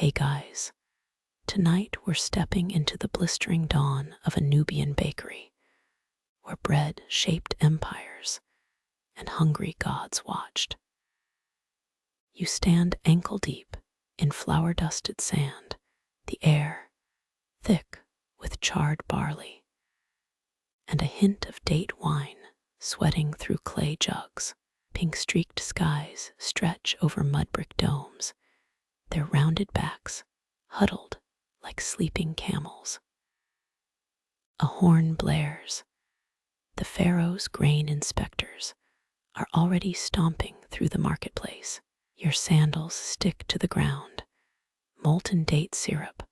Hey guys, tonight we're stepping into the blistering dawn of a Nubian bakery, where bread shaped empires and hungry gods watched. You stand ankle deep in flour-dusted sand, the air thick with charred barley, and a hint of date wine sweating through clay jugs. Pink-streaked skies stretch over mud-brick domes, their rounded backs huddled like sleeping camels. A horn blares. The Pharaoh's grain inspectors are already stomping through the marketplace. Your sandals stick to the ground, molten date syrup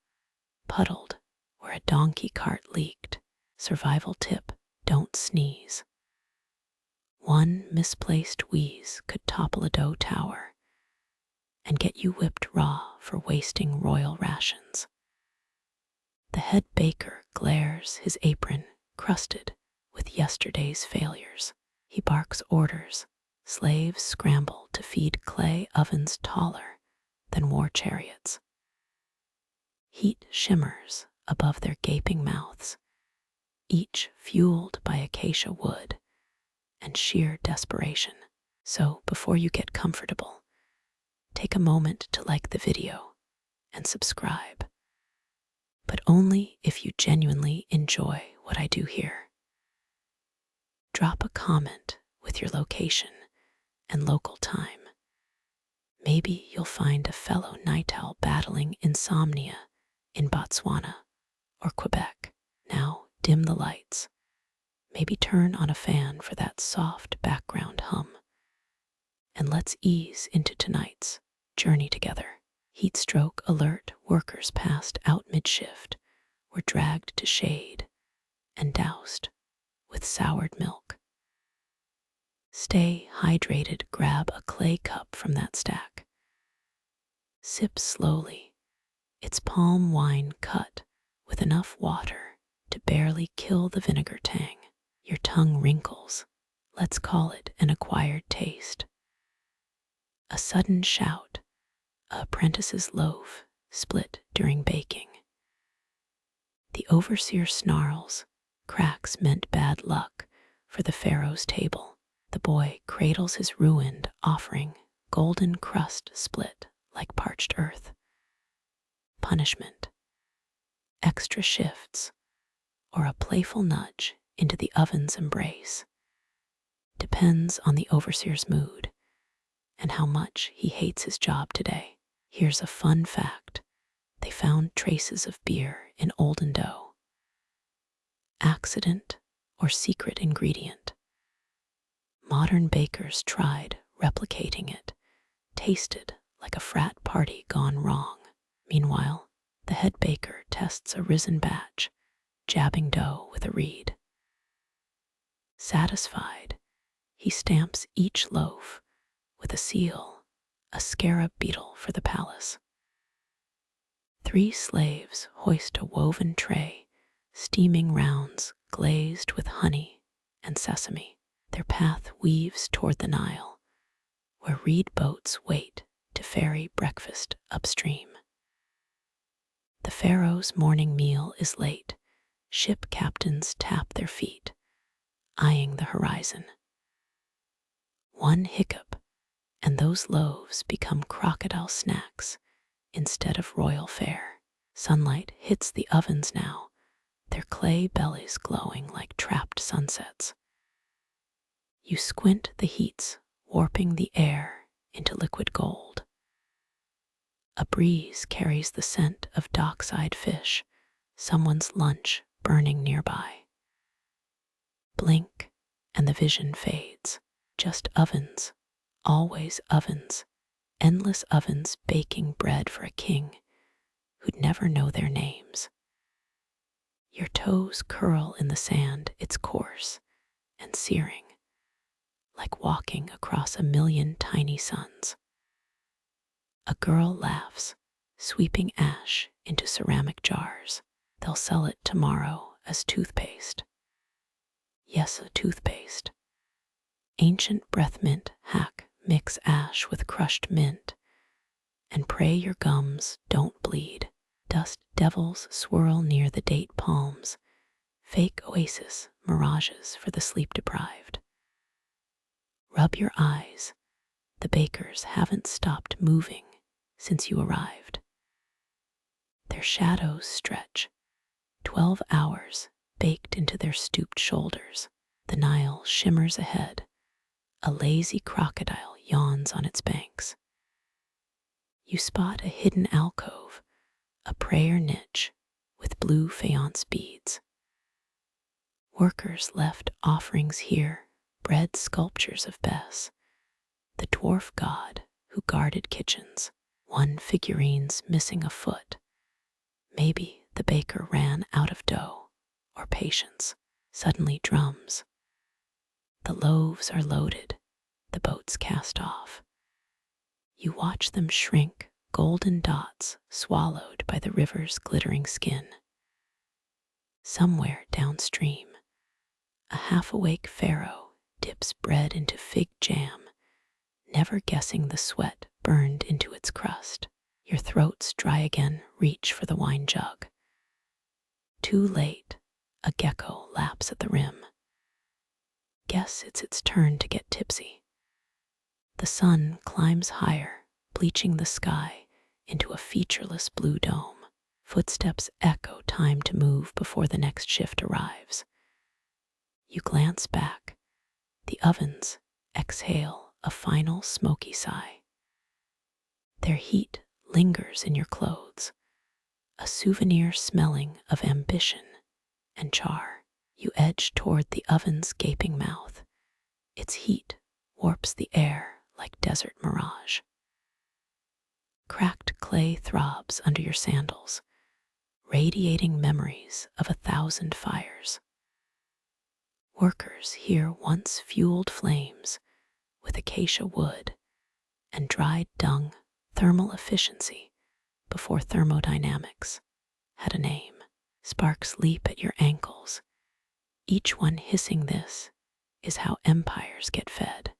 puddled where a donkey cart leaked. Survival tip: don't sneeze. One misplaced wheeze could topple a dough tower and get you whipped raw for wasting royal rations. The head baker glares, his apron crusted with yesterday's failures. He barks orders. Slaves scramble to feed clay ovens taller than war chariots. Heat shimmers above their gaping mouths, each fueled by acacia wood and sheer desperation. So, before you get comfortable, take a moment to like the video and subscribe, but only if you genuinely enjoy what I do here. Drop a comment with your location and local time. Maybe you'll find a fellow night owl battling insomnia in Botswana or Quebec. Now dim the lights. Maybe turn on a fan for that soft background hum. And let's ease into tonight's journey together. Heat stroke alert: workers passed out mid-shift were dragged to shade and doused with soured milk. Stay hydrated. Grab a clay cup from that stack. Sip slowly. It's palm wine cut with enough water to barely kill the vinegar tang. Your tongue wrinkles. Let's call it an acquired taste. A sudden shout: a apprentice's loaf split during baking. The overseer snarls. Cracks meant bad luck for the Pharaoh's table. The boy cradles his ruined offering, golden crust split like parched earth. Punishment: extra shifts, or a playful nudge into the oven's embrace. Depends on the overseer's mood and how much he hates his job today. Here's a fun fact: they found traces of beer in olden dough. Accident or secret ingredient? Modern bakers tried replicating it, tasted like a frat party gone wrong. Meanwhile, the head baker tests a risen batch, jabbing dough with a reed. Satisfied, he stamps each loaf with a seal, a scarab beetle for the palace. 3 slaves hoist a woven tray, steaming rounds glazed with honey and sesame. Their path weaves toward the Nile, where reed boats wait to ferry breakfast upstream. The Pharaoh's morning meal is late. Ship captains tap their feet, eyeing the horizon. One hiccup, and those loaves become crocodile snacks instead of royal fare. Sunlight hits the ovens now, their clay bellies glowing like trapped sunsets. You squint, the heats warping the air into liquid gold. A breeze carries the scent of dockside fish, someone's lunch burning nearby. Blink, and the vision fades. Just ovens, always ovens, endless ovens baking bread for a king who'd never know their names. Your toes curl in the sand. It's coarse and searing, like walking across a million tiny suns. A girl laughs, sweeping ash into ceramic jars. They'll sell it tomorrow as toothpaste. Yes, a toothpaste. Ancient breath mint hack: mix ash with crushed mint and pray your gums don't bleed. Dust devils swirl near the date palms, fake oasis mirages for the sleep-deprived. Rub your eyes, the bakers haven't stopped moving since you arrived. Their shadows stretch, 12 hours baked into their stooped shoulders. The Nile shimmers ahead, a lazy crocodile yawns on its banks. You spot a hidden alcove, a prayer niche with blue faience beads. Workers left offerings here, bread sculptures of Bes, the dwarf god who guarded kitchens. One figurine's missing a foot. Maybe the baker ran out of dough or patience. Suddenly drums. The loaves are loaded, the boats cast off. You watch them shrink, golden dots swallowed by the river's glittering skin. Somewhere downstream, a half-awake Pharaoh dips bread into fig jam, never guessing the sweat burned into its crust. Your throat's dry again, reach for the wine jug. Too late, a gecko laps at the rim. Guess it's its turn to get tipsy. The sun climbs higher, bleaching the sky into a featureless blue dome. Footsteps echo time to move before the next shift arrives. You glance back. The ovens exhale a final smoky sigh. Their heat lingers in your clothes, a souvenir smelling of ambition and char. You edge toward the oven's gaping mouth. Its heat warps the air like desert mirage. Cracked clay throbs under your sandals, radiating memories of 1,000 fires. Workers here once fueled flames with acacia wood and dried dung. Thermal efficiency before thermodynamics had a name. Sparks leap at your ankles. Each one hissing, this is how empires get fed.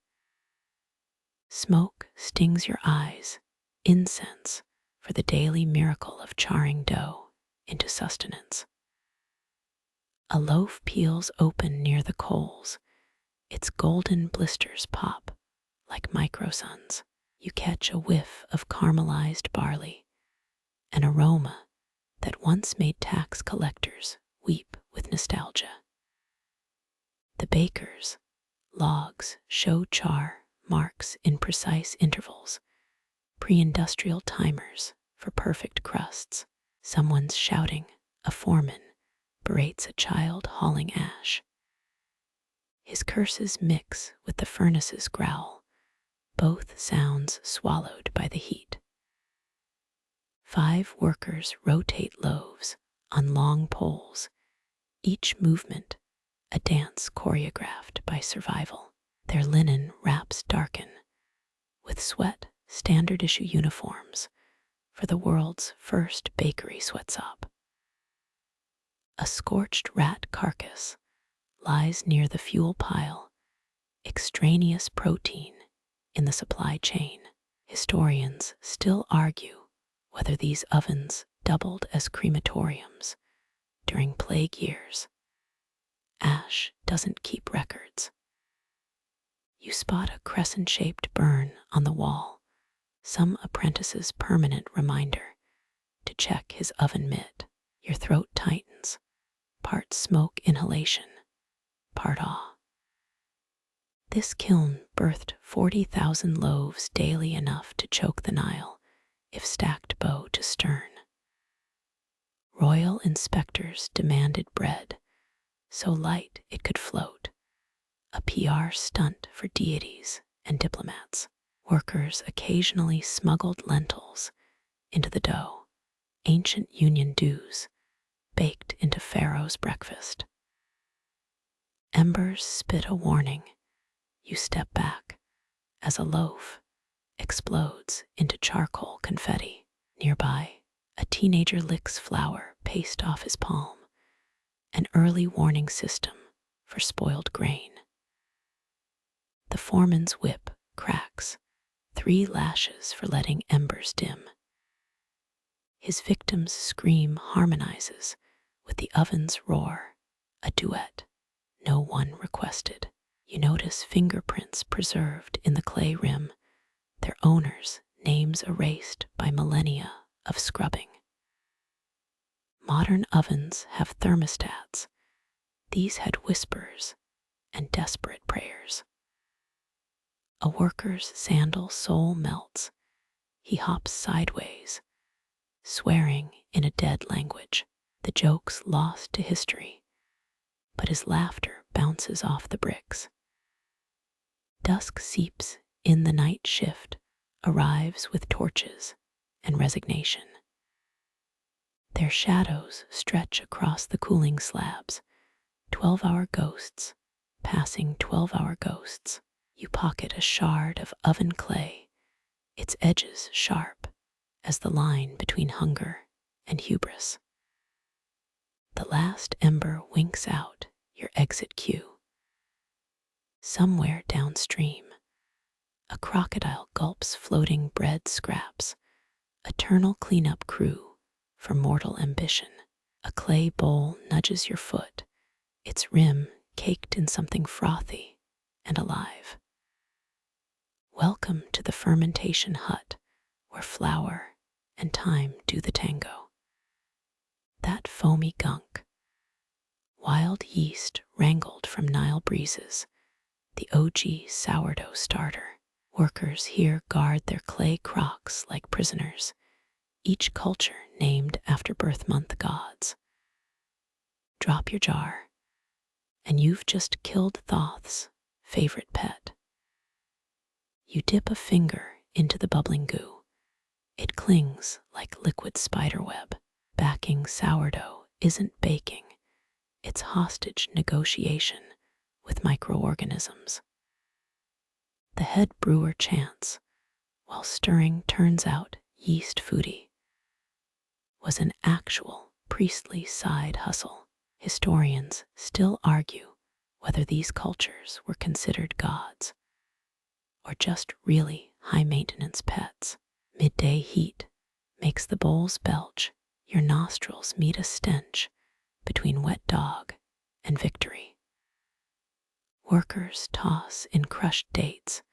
Smoke stings your eyes, incense for the daily miracle of charring dough into sustenance. A loaf peels open near the coals. Its golden blisters pop like microsuns. You catch a whiff of caramelized barley, an aroma that once made tax collectors weep with nostalgia. The baker's logs show char marks in precise intervals, pre-industrial timers for perfect crusts. Someone's shouting, a foreman berates a child hauling ash. His curses mix with the furnace's growl, both sounds swallowed by the heat. 5 workers rotate loaves on long poles, each movement a dance choreographed by survival. Their linen wraps darken, with sweat standard-issue uniforms for the world's first bakery sweatshop. A scorched rat carcass lies near the fuel pile, extraneous protein in the supply chain. Historians still argue whether these ovens doubled as crematoriums during plague years. Ash doesn't keep records. You spot a crescent-shaped burn on the wall, some apprentice's permanent reminder to check his oven mitt. Your throat tightens, part smoke inhalation, part awe. This kiln birthed 40,000 loaves daily, enough to choke the Nile if stacked bow to stern. Royal inspectors demanded bread so light it could float, a PR stunt for deities and diplomats. Workers occasionally smuggled lentils into the dough, ancient union dues baked into Pharaoh's breakfast. Embers spit a warning. You step back as a loaf explodes into charcoal confetti. Nearby, a teenager licks flour paste off his palm, an early warning system for spoiled grain. The foreman's whip cracks, 3 lashes for letting embers dim. His victim's scream harmonizes with the oven's roar, a duet no one requested. You notice fingerprints preserved in the clay rim, their owners' names erased by millennia of scrubbing. Modern ovens have thermostats. These had whispers and desperate prayers. A worker's sandal sole melts. He hops sideways, swearing in a dead language. The joke's lost to history, but his laughter bounces off the bricks. Dusk seeps in the night shift, arrives with torches and resignation. Their shadows stretch across the cooling slabs, 12-hour ghosts passing 12-hour ghosts. You pocket a shard of oven clay, its edges sharp as the line between hunger and hubris. The last ember winks out your exit cue. Somewhere downstream, a crocodile gulps floating bread scraps, eternal cleanup crew for mortal ambition. A clay bowl nudges your foot, its rim caked in something frothy and alive. Welcome to the fermentation hut, where flour and time do the tango. That foamy gunk, wild yeast wrangled from Nile breezes, the OG sourdough starter. Workers here guard their clay crocks like prisoners, each culture named after birth month gods. Drop your jar, and you've just killed Thoth's favorite pet. You dip a finger into the bubbling goo. It clings like liquid spiderweb. Backing sourdough isn't baking, it's hostage negotiation with microorganisms. The head brewer chants, while stirring turns out yeast foodie, was an actual priestly side hustle. Historians still argue whether these cultures were considered gods or just really high-maintenance pets. Midday heat makes the bowls belch. Your nostrils meet a stench between wet dog and victory. Workers toss in crushed dates,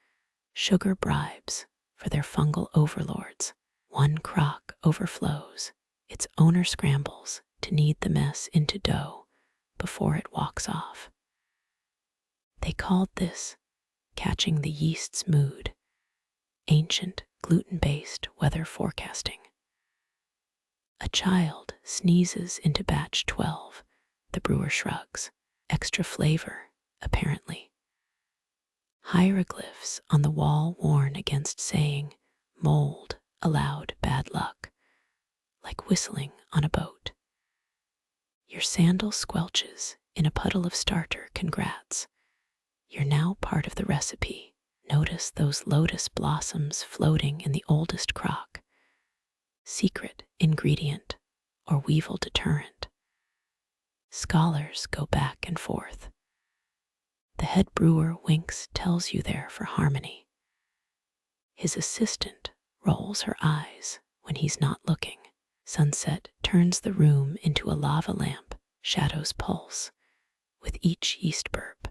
sugar bribes for their fungal overlords. One crock overflows. Its owner scrambles to knead the mess into dough before it walks off. They called this catching the yeast's mood, ancient gluten-based weather forecasting. A child sneezes into batch 12. The brewer shrugs. Extra flavor, apparently. Hieroglyphs on the wall warn against saying mold allowed bad luck, like whistling on a boat. Your sandal squelches in a puddle of starter. Congrats. You're now part of the recipe. Notice those lotus blossoms floating in the oldest crock. Secret ingredient or weevil deterrent. Scholars go back and forth. The head brewer winks, tells you they're for harmony. His assistant rolls her eyes when he's not looking. Sunset turns the room into a lava lamp, shadows pulse with each yeast burp.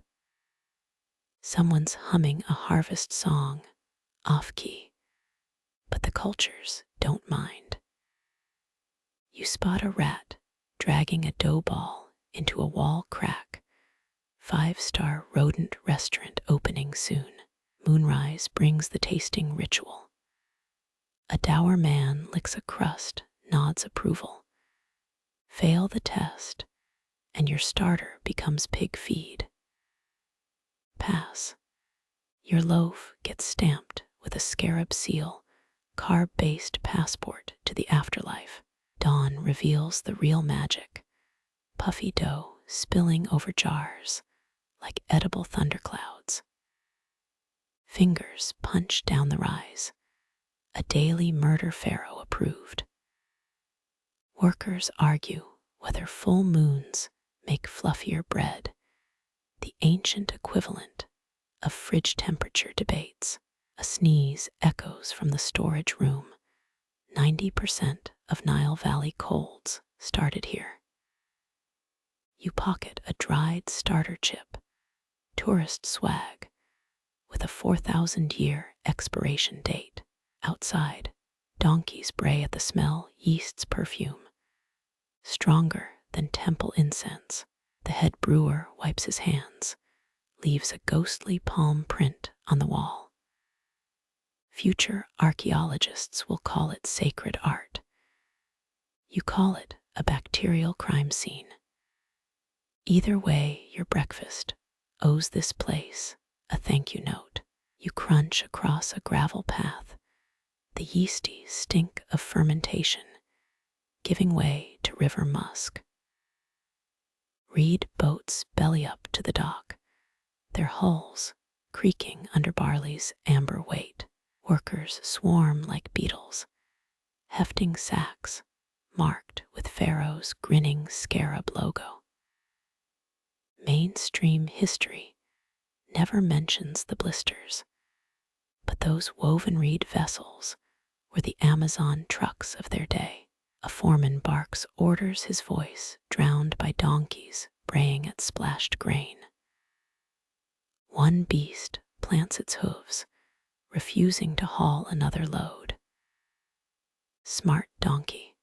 Someone's humming a harvest song, off-key, but the cultures don't mind. You spot a rat dragging a dough ball into a wall crack. 5-star rodent restaurant opening soon. Moonrise brings the tasting ritual. A dour man licks a crust, nods approval. Fail the test, and your starter becomes pig feed. Pass. Your loaf gets stamped with a scarab seal, carb-based passport to the afterlife. Dawn reveals the real magic. Puffy dough spilling over jars like edible thunderclouds. Fingers punch down the rise. A daily murder Pharaoh approved. Workers argue whether full moons make fluffier bread, the ancient equivalent of fridge temperature debates. A sneeze echoes from the storage room. 90% of Nile Valley colds started here. You pocket a dried starter chip, tourist swag, with a 4,000-year expiration date. Outside, donkeys bray at the smell. Yeast's perfume, stronger than temple incense. The head brewer wipes his hands, leaves a ghostly palm print on the wall. Future archaeologists will call it sacred art. You call it a bacterial crime scene. Either way, your breakfast owes this place a thank you note. You crunch across a gravel path, the yeasty stink of fermentation giving way to river musk. Reed boats belly up to the dock, their hulls creaking under barley's amber weight. Workers swarm like beetles, hefting sacks marked with Pharaoh's grinning scarab logo. Mainstream history never mentions the blisters, but those woven reed vessels were the Amazon trucks of their day. A foreman barks orders, his voice drowned by donkeys braying at splashed grain. One beast plants its hooves, refusing to haul another load. Smart donkey.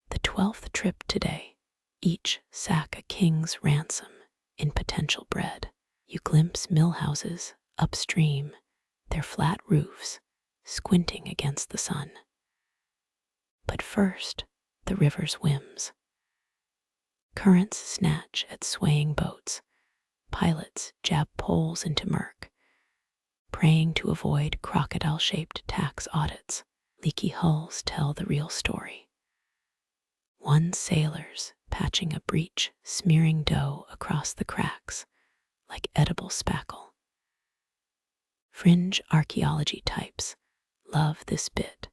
The 12th trip today, each sack a king's ransom in potential bread. You glimpse mill houses upstream, their flat roofs squinting against the sun. But first, the river's whims. Currents snatch at swaying boats, pilots jab poles into murk, praying to avoid crocodile-shaped tax audits. Leaky hulls tell the real story. One sailor's patching a breach, smearing dough across the cracks like edible spackle. Fringe archaeology types love this bit.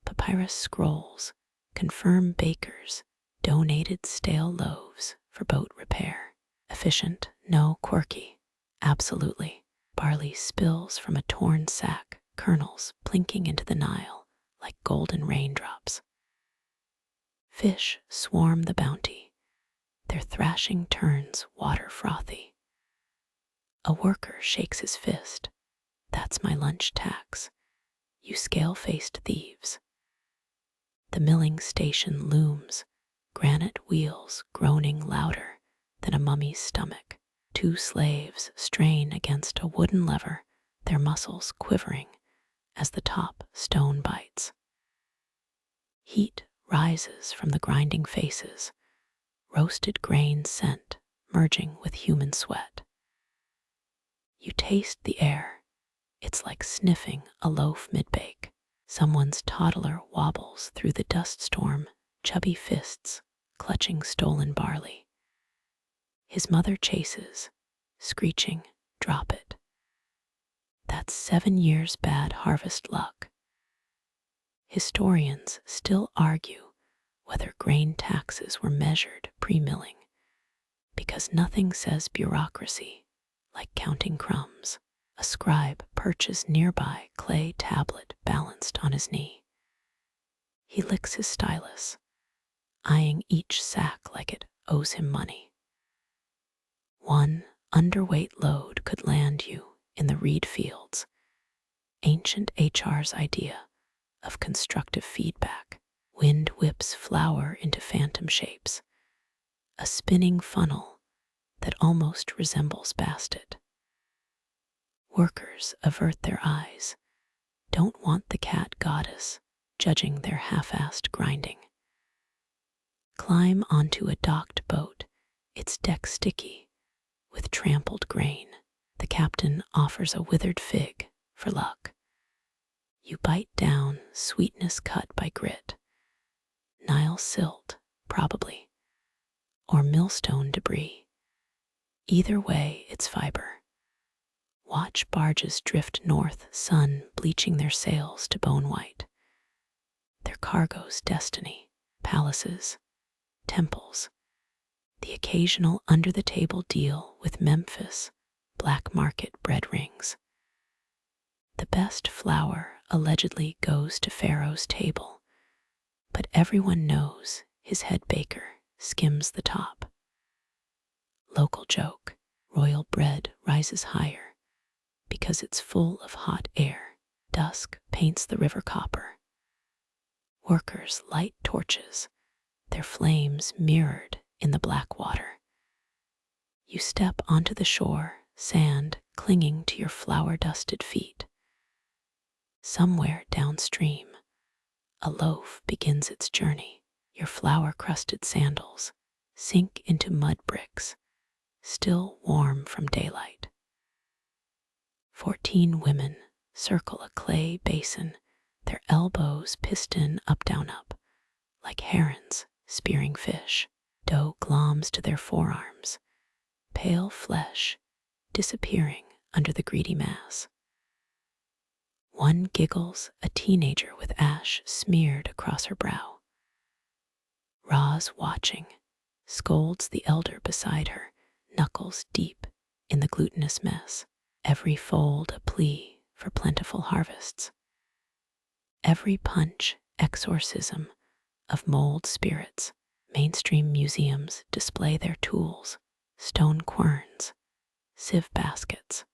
Papyrus scrolls confirm bakers donated stale loaves for boat repair. Efficient, no quirky. Absolutely. Barley spills from a torn sack, kernels plinking into the Nile like golden raindrops. Fish swarm the bounty, their thrashing turns water frothy. A worker shakes his fist. That's my lunch tax, you scale-faced thieves. The milling station looms, granite wheels groaning louder than a mummy's stomach. Two slaves strain against a wooden lever, their muscles quivering as the top stone bites. Heat rises from the grinding faces, roasted grain scent merging with human sweat. You taste the air. It's like sniffing a loaf mid-bake. Someone's toddler wobbles through the dust storm, chubby fists clutching stolen barley. His mother chases, screeching, drop it. That's 7 years bad harvest luck. Historians still argue whether grain taxes were measured pre-milling, because nothing says bureaucracy like counting crumbs. A scribe perches nearby, clay tablet balanced on his knee. He licks his stylus, eyeing each sack like it owes him money. One underweight load could land you in the reed fields, ancient HR's idea of constructive feedback. Wind whips flour into phantom shapes, a spinning funnel that almost resembles bastet. Workers avert their eyes, don't want the cat goddess judging their half-assed grinding. Climb onto a docked boat, its deck sticky with trampled grain. The captain offers a withered fig for luck. You bite down, sweetness cut by grit. Nile silt, probably, or millstone debris. Either way, it's fiber. Watch barges drift north, sun bleaching their sails to bone white. Their cargo's destiny, palaces, temples, the occasional under-the-table deal with Memphis black market bread rings. The best flour allegedly goes to Pharaoh's table, but everyone knows his head baker skims the top. Local joke: royal bread rises higher because it's full of hot air. Dusk paints the river copper. Workers light torches, their flames mirrored in the black water. You step onto the shore, sand clinging to your flour-dusted feet. Somewhere downstream, a loaf begins its journey. Your flour-crusted sandals sink into mud bricks, still warm from daylight. 14 women circle a clay basin, their elbows piston up, down, up, like herons spearing fish. Dough gloms to their forearms, pale flesh disappearing under the greedy mass. One giggles, a teenager with ash smeared across her brow. Ra's watching, scolds the elder beside her, knuckles deep in the glutinous mess. Every fold a plea for plentiful harvests. Every punch exorcism of mold spirits. Mainstream museums display their tools: stone querns, sieve baskets.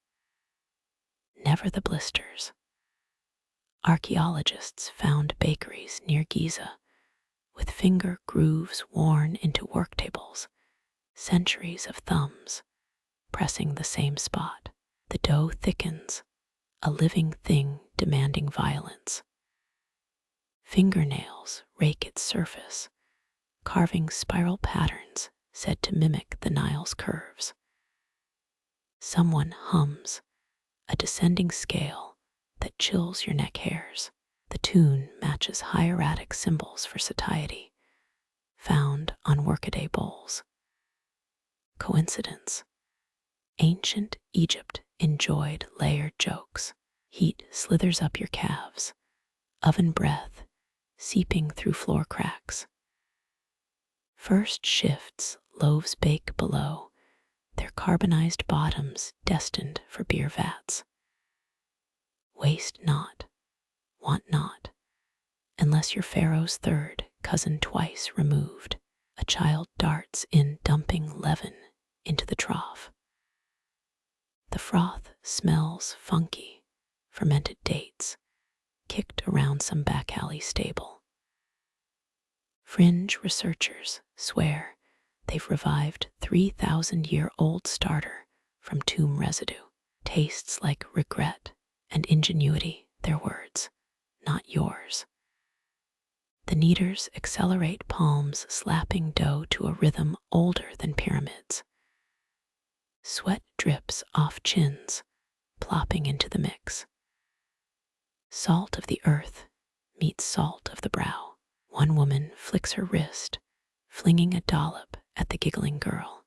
Never the blisters. Archaeologists found bakeries near Giza with finger grooves worn into work tables, centuries of thumbs pressing the same spot. The dough thickens, a living thing demanding violence. Fingernails rake its surface, carving spiral patterns said to mimic the Nile's curves. Someone hums, a descending scale that chills your neck hairs. The tune matches hieratic symbols for satiety, found on workaday bowls. Coincidence? Ancient Egypt enjoyed layered jokes. Heat slithers up your calves, oven breath seeping through floor cracks. First shifts loaves bake below, their carbonized bottoms destined for beer vats. Waste not, want not, unless you're Pharaoh's third cousin twice removed. A child darts in, dumping leaven into the trough. The froth smells funky, fermented dates, kicked around some back alley stable. Fringe researchers swear they've revived 3,000-year-old starter from tomb residue. Tastes like regret and ingenuity, their words, not yours. The kneaders accelerate palms, slapping dough to a rhythm older than pyramids. Sweat drips off chins, plopping into the mix. Salt of the earth meets salt of the brow. One woman flicks her wrist, flinging a dollop at the giggling girl.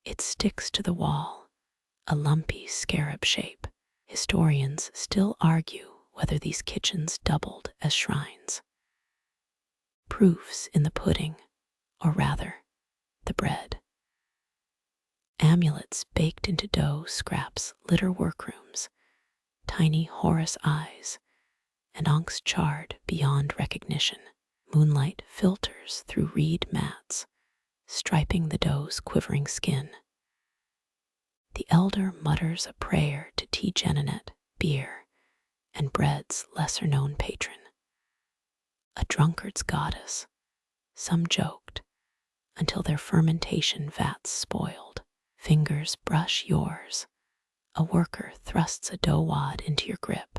It sticks to the wall, a lumpy scarab shape. Historians still argue whether these kitchens doubled as shrines. Proofs in the pudding, or rather, the bread. Amulets baked into dough scraps litter workrooms, tiny Horus eyes, and onks charred beyond recognition. Moonlight filters through reed mats, striping the dough's quivering skin. The elder mutters a prayer to T. Genenet, beer, and bread's lesser-known patron. A drunkard's goddess, some joked, until their fermentation vats spoiled. Fingers brush yours. A worker thrusts a dough wad into your grip.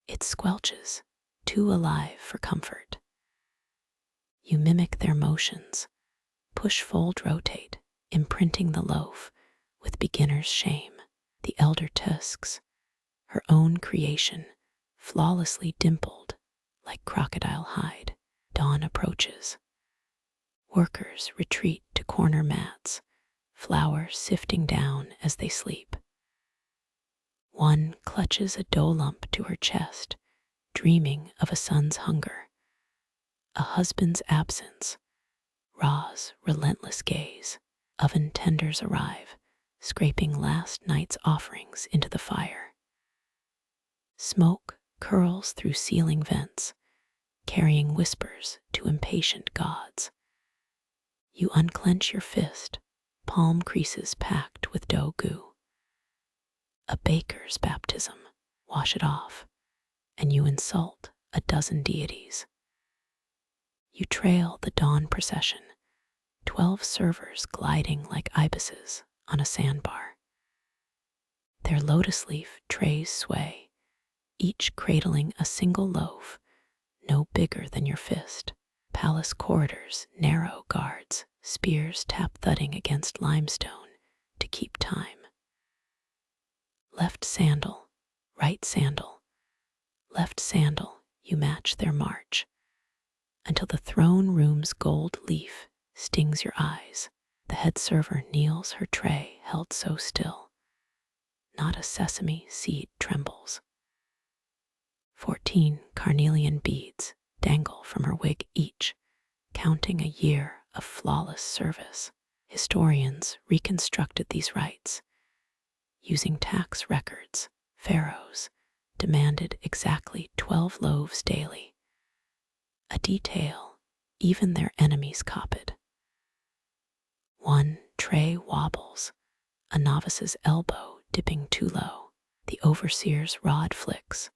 It squelches, too alive for comfort. You mimic their motions, push, fold, rotate, imprinting the loaf with beginner's shame. The elder tusks, her own creation, flawlessly dimpled like crocodile hide. Dawn approaches. Workers retreat to corner mats, flour sifting down as they sleep. One clutches a dough lump to her chest, dreaming of a son's hunger, a husband's absence, Ra's relentless gaze. Oven tenders arrive, scraping last night's offerings into the fire. Smoke curls through ceiling vents, carrying whispers to impatient gods. You unclench your fist, palm creases packed with dough goo. A baker's baptism, wash it off, and you insult a dozen deities. You trail the dawn procession, 12 servers gliding like ibises on a sandbar. Their lotus leaf trays sway, each cradling a single loaf, no bigger than your fist. Palace corridors, narrow guards, spears tap thudding against limestone to keep time. Left sandal, right sandal, left sandal, you match their march, until the throne room's gold leaf stings your eyes. The head server kneels, her tray held so still. Not a sesame seed trembles. 14 carnelian beads dangle from her wig each, counting a year of flawless service. Historians reconstructed these rites. Using tax records, pharaohs demanded exactly 12 loaves daily, a detail even their enemies copied. One tray wobbles, a novice's elbow dipping too low. The overseer's rod flicks,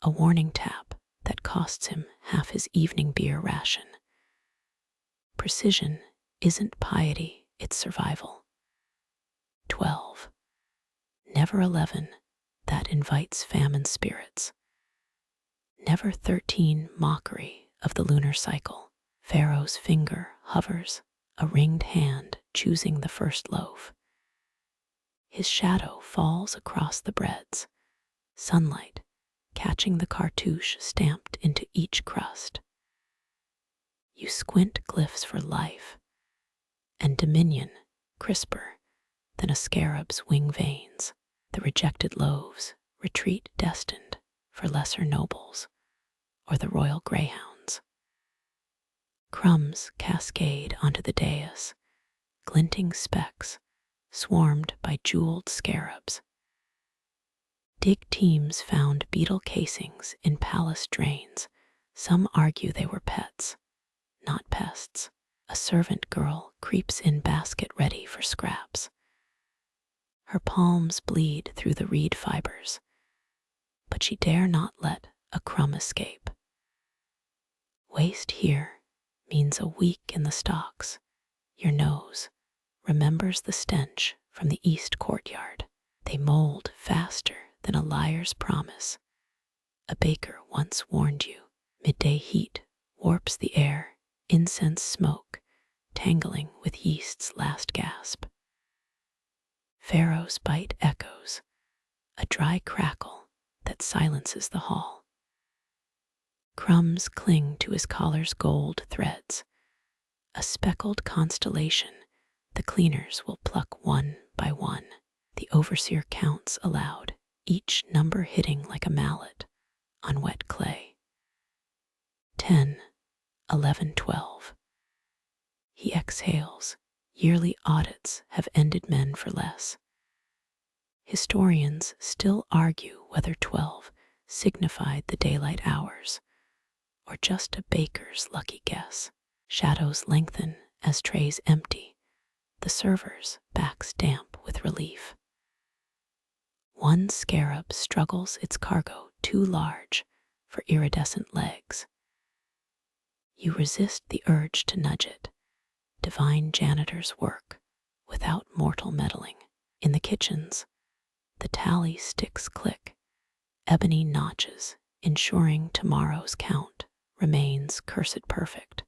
a warning tap that costs him half his evening beer ration. Precision isn't piety, it's survival. 12. Never 11, that invites famine spirits. Never 13, mockery of the lunar cycle. Pharaoh's finger hovers, a ringed hand choosing the first loaf. His shadow falls across the breads, sunlight catching the cartouche stamped into each crust. You squint glyphs for life, and dominion crisper than a scarab's wing veins. The rejected loaves retreat destined for lesser nobles or the royal greyhounds. Crumbs cascade onto the dais, glinting specks swarmed by jeweled scarabs. Dig teams found beetle casings in palace drains. Some argue they were pets, not pests. A servant girl creeps in basket ready for scraps. Her palms bleed through the reed fibers, but she dare not let a crumb escape. Waste here means a week in the stocks. Your nose remembers the stench from the east courtyard. They mold faster than a liar's promise. A baker once warned you. Midday heat warps the air, incense smoke tangling with yeast's last gasp. Pharaoh's bite echoes, a dry crackle that silences the hall. Crumbs cling to his collar's gold threads, a speckled constellation the cleaners will pluck one by one. The overseer counts aloud, each number hitting like a mallet on wet clay. 10, 11, 12. He exhales. Yearly audits have ended men for less. Historians still argue whether 12 signified the daylight hours, or just a baker's lucky guess. Shadows lengthen as trays empty, the server's backs damp with relief. One scarab struggles its cargo too large for iridescent legs. You resist the urge to nudge it, divine janitor's work without mortal meddling. In the kitchens, the tally sticks click, ebony notches ensuring tomorrow's count remains cursed perfect.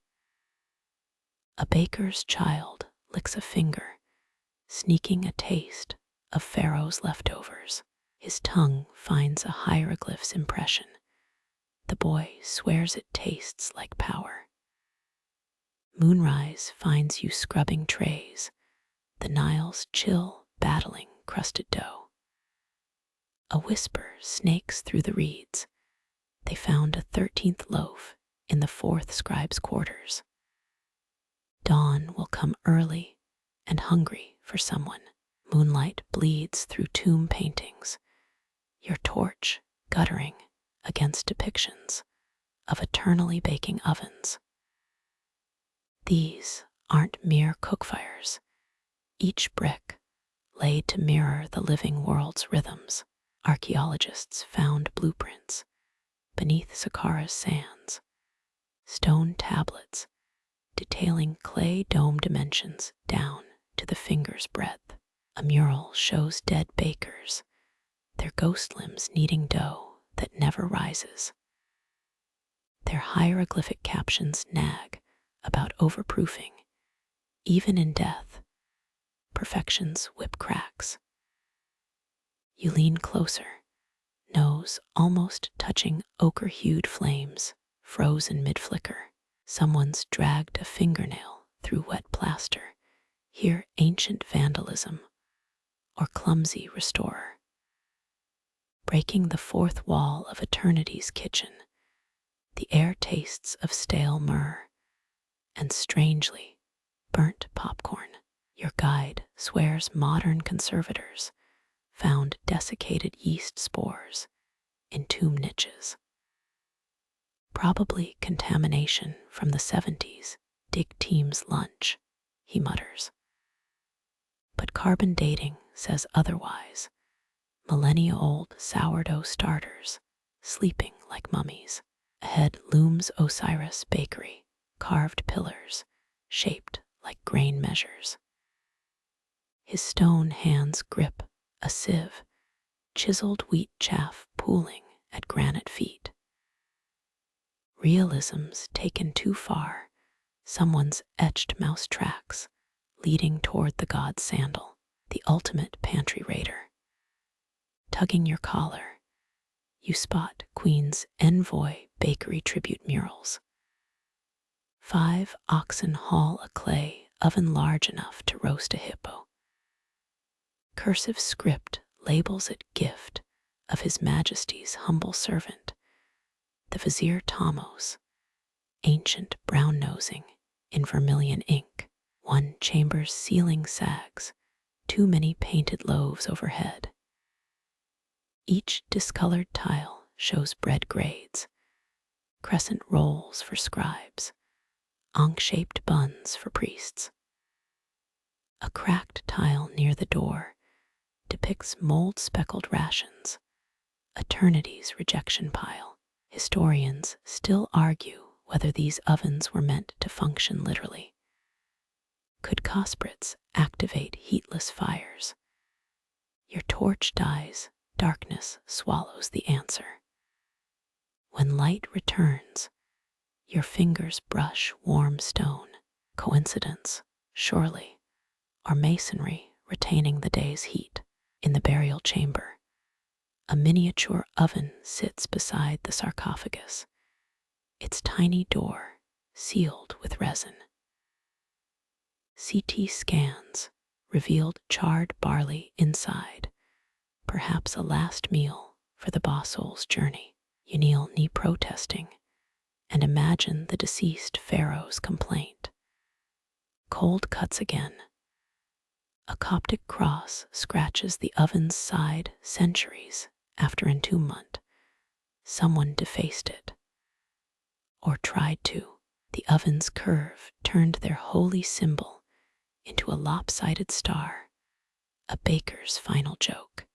A baker's child licks a finger, sneaking a taste of Pharaoh's leftovers. His tongue finds a hieroglyph's impression. The boy swears it tastes like power. Moonrise finds you scrubbing trays, the Nile's chill battling crusted dough. A whisper snakes through the reeds. They found a 13th loaf in the 4th scribe's quarters. Dawn will come early and hungry for someone. Moonlight bleeds through tomb paintings. Your torch guttering against depictions of eternally baking ovens. These aren't mere cookfires, each brick laid to mirror the living world's rhythms. Archaeologists found blueprints beneath Saqqara's sands, stone tablets detailing clay dome dimensions down to the finger's breadth. A mural shows dead bakers, their ghost limbs kneading dough that never rises. Their hieroglyphic captions nag about overproofing. Even in death, perfection's whip cracks. You lean closer, nose almost touching ochre-hued flames, frozen mid-flicker. Someone's dragged a fingernail through wet plaster. Here ancient vandalism or clumsy restorer. Breaking the fourth wall of eternity's kitchen, the air tastes of stale myrrh and strangely burnt popcorn. Your guide swears modern conservators found desiccated yeast spores in tomb niches. Probably contamination from the 70s dig team's lunch, he mutters. But carbon dating says otherwise. Millennia-old sourdough starters, sleeping like mummies. Ahead looms Osiris Bakery, carved pillars, shaped like grain measures. His stone hands grip a sieve, chiseled wheat chaff pooling at granite feet. Realism's taken too far, someone's etched mouse tracks, leading toward the god's sandal, the ultimate pantry raider. Tugging your collar, you spot Queen's Envoy Bakery tribute murals. 5 oxen haul a clay oven large enough to roast a hippo. Cursive script labels it gift of His Majesty's humble servant, the Vizier Thamos, ancient brown nosing in vermilion ink. One chamber's ceiling sags, too many painted loaves overhead. Each discolored tile shows bread grades, crescent rolls for scribes, ankh-shaped buns for priests. A cracked tile near the door depicts mold-speckled rations, eternity's rejection pile. Historians still argue whether these ovens were meant to function literally. Could Cosprits activate heatless fires? Your torch dies, darkness swallows the answer. When light returns, your fingers brush warm stone. Coincidence, surely, or masonry retaining the day's heat. In the burial chamber, a miniature oven sits beside the sarcophagus, its tiny door sealed with resin. CT scans revealed charred barley inside, perhaps a last meal for the Basol's journey. You kneel knee protesting and imagine the deceased Pharaoh's complaint. Cold cuts again. A Coptic cross scratches the oven's side centuries after entombment. Someone defaced it. Or tried to. The oven's curve turned their holy symbol into a lopsided star, a baker's final joke.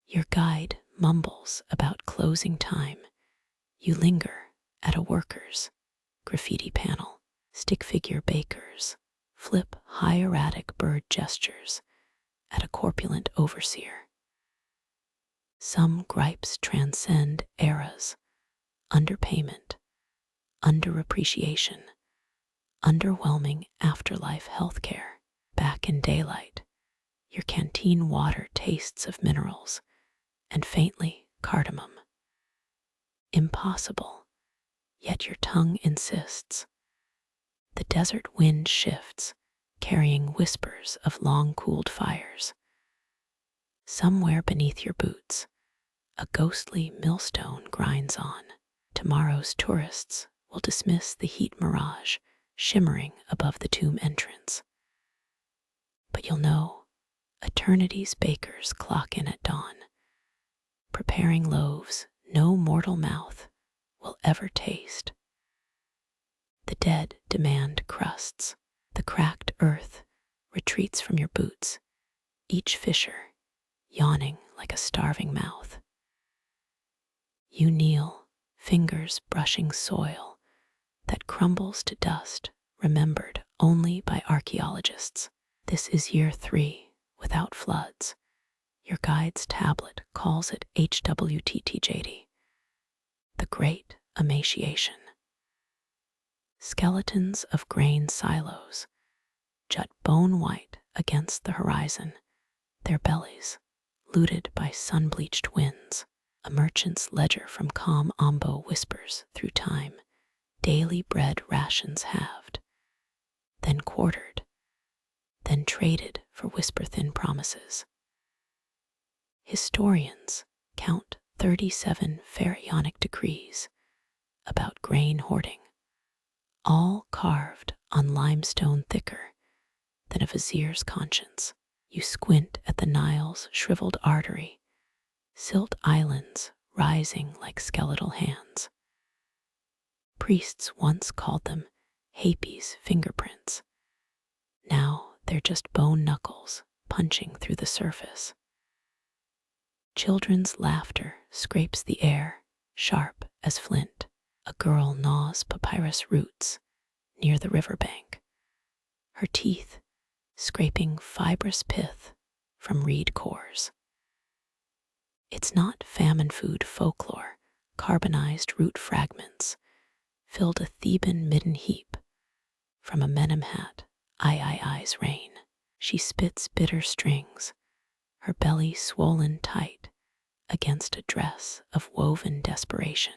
Your guide mumbles about closing time. You linger at a worker's graffiti panel. Stick figure bakers flip hieratic bird gestures at a corpulent overseer. Some gripes transcend eras: underpayment, underappreciation, underwhelming afterlife healthcare. Back in daylight, your canteen water tastes of minerals and faintly cardamom. Impossible, yet your tongue insists. The desert wind shifts, carrying whispers of long-cooled fires. Somewhere beneath your boots, a ghostly millstone grinds on. Tomorrow's tourists will dismiss the heat mirage shimmering above the tomb entrance. But you'll know, eternity's bakers clock in at dawn, preparing loaves no mortal mouth will ever taste. The dead demand crusts. The cracked earth retreats from your boots, each fissure yawning like a starving mouth. You kneel, fingers brushing soil that crumbles to dust, remembered only by archaeologists. This is year 3 without floods. Your guide's tablet calls it HWTTJD, the Great Emaciation. Skeletons of grain silos jut bone-white against the horizon, their bellies looted by sun-bleached winds. A merchant's ledger from calm Ambo whispers through time, daily bread rations halved, then quartered, then traded for whisper-thin promises. Historians count 37 pharaonic decrees about grain hoarding, all carved on limestone thicker than a vizier's conscience. You squint at the Nile's shriveled artery, silt islands rising like skeletal hands. Priests once called them Hapi's fingerprints. Now they're just bone knuckles punching through the surface. Children's laughter scrapes the air, sharp as flint. A girl gnaws papyrus roots near the riverbank, her teeth scraping fibrous pith from reed cores. It's not famine food folklore. Carbonized root fragments filled a Theban midden heap from a Menemhat I's reign. She spits bitter strings, her belly swollen tight against a dress of woven desperation.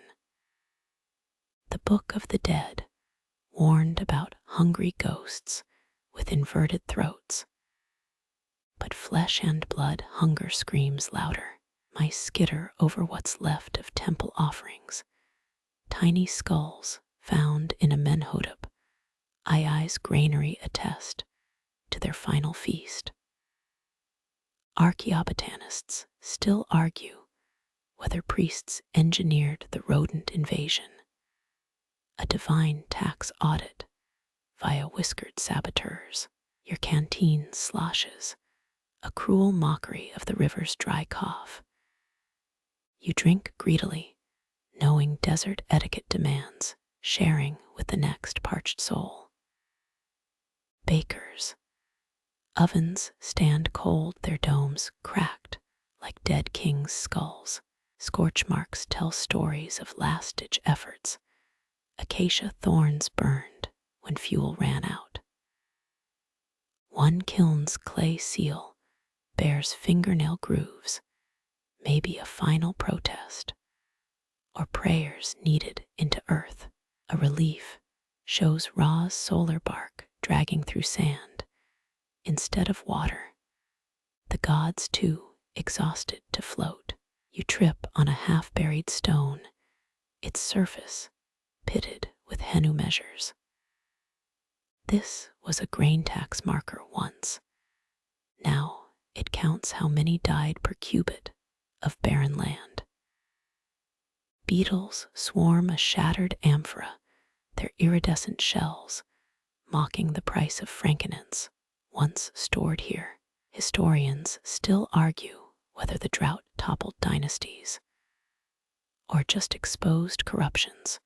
The Book of the Dead warned about hungry ghosts with inverted throats, but flesh and blood hunger screams louder. Mice skitter over what's left of temple offerings, tiny skulls found in a menhodop. I's granary attest to their final feast. Archaeobotanists still argue whether priests engineered the rodent invasion, a divine tax audit via whiskered saboteurs. Your canteen sloshes, a cruel mockery of the river's dry cough. You drink greedily, knowing desert etiquette demands sharing with the next parched soul. Bakers. Ovens stand cold, their domes cracked like dead kings' skulls. Scorch marks tell stories of last-ditch efforts. Acacia thorns burned when fuel ran out. One kiln's clay seal bears fingernail grooves, maybe a final protest, or prayers kneaded into earth. A relief shows Ra's solar bark dragging through sand instead of water. The gods, too, exhausted to float. You trip on a half-buried stone, its surface pitted with Henu measures. This was a grain tax marker once. Now it counts how many died per cubit of barren land. Beetles swarm a shattered amphora, their iridescent shells mocking the price of frankincense once stored here. Historians still argue whether the drought toppled dynasties or just exposed corruptions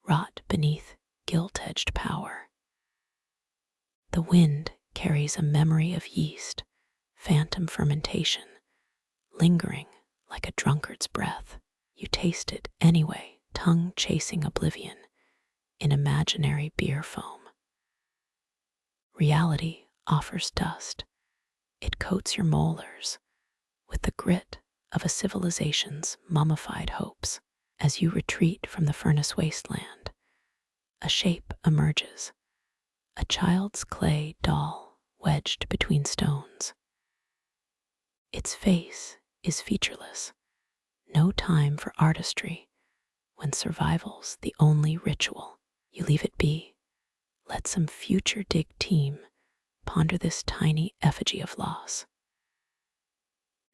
wrought beneath gilt-edged power. The wind carries a memory of yeast, phantom fermentation, lingering like a drunkard's breath. You taste it anyway, tongue chasing oblivion in imaginary beer foam. Reality offers dust. It coats your molars with the grit of a civilization's mummified hopes. As you retreat from the furnace wasteland, a shape emerges, a child's clay doll wedged between stones. Its face is featureless, no time for artistry when survival's the only ritual. You leave it be, let some future dig team ponder this tiny effigy of loss.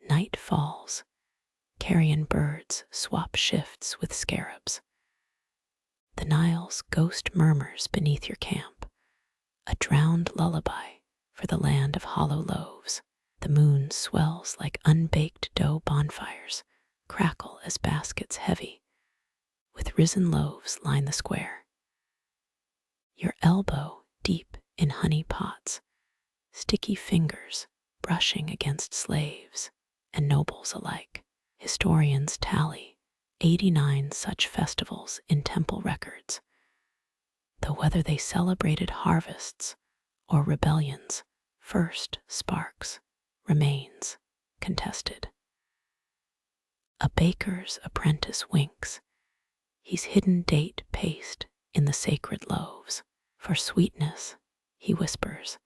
Night falls, carrion birds swap shifts with scarabs. The Nile's ghost murmurs beneath your camp, a drowned lullaby for the land of hollow loaves. The moon swells like unbaked dough bonfires, crackle as baskets heavy with risen loaves line the square. Your elbow deep in honey pots, sticky fingers brushing against slaves and nobles alike. Historians tally 89 such festivals in temple records, though whether they celebrated harvests or rebellions, first sparks remains contested. A baker's apprentice winks, he's hidden date paste in the sacred loaves. For sweetness, he whispers,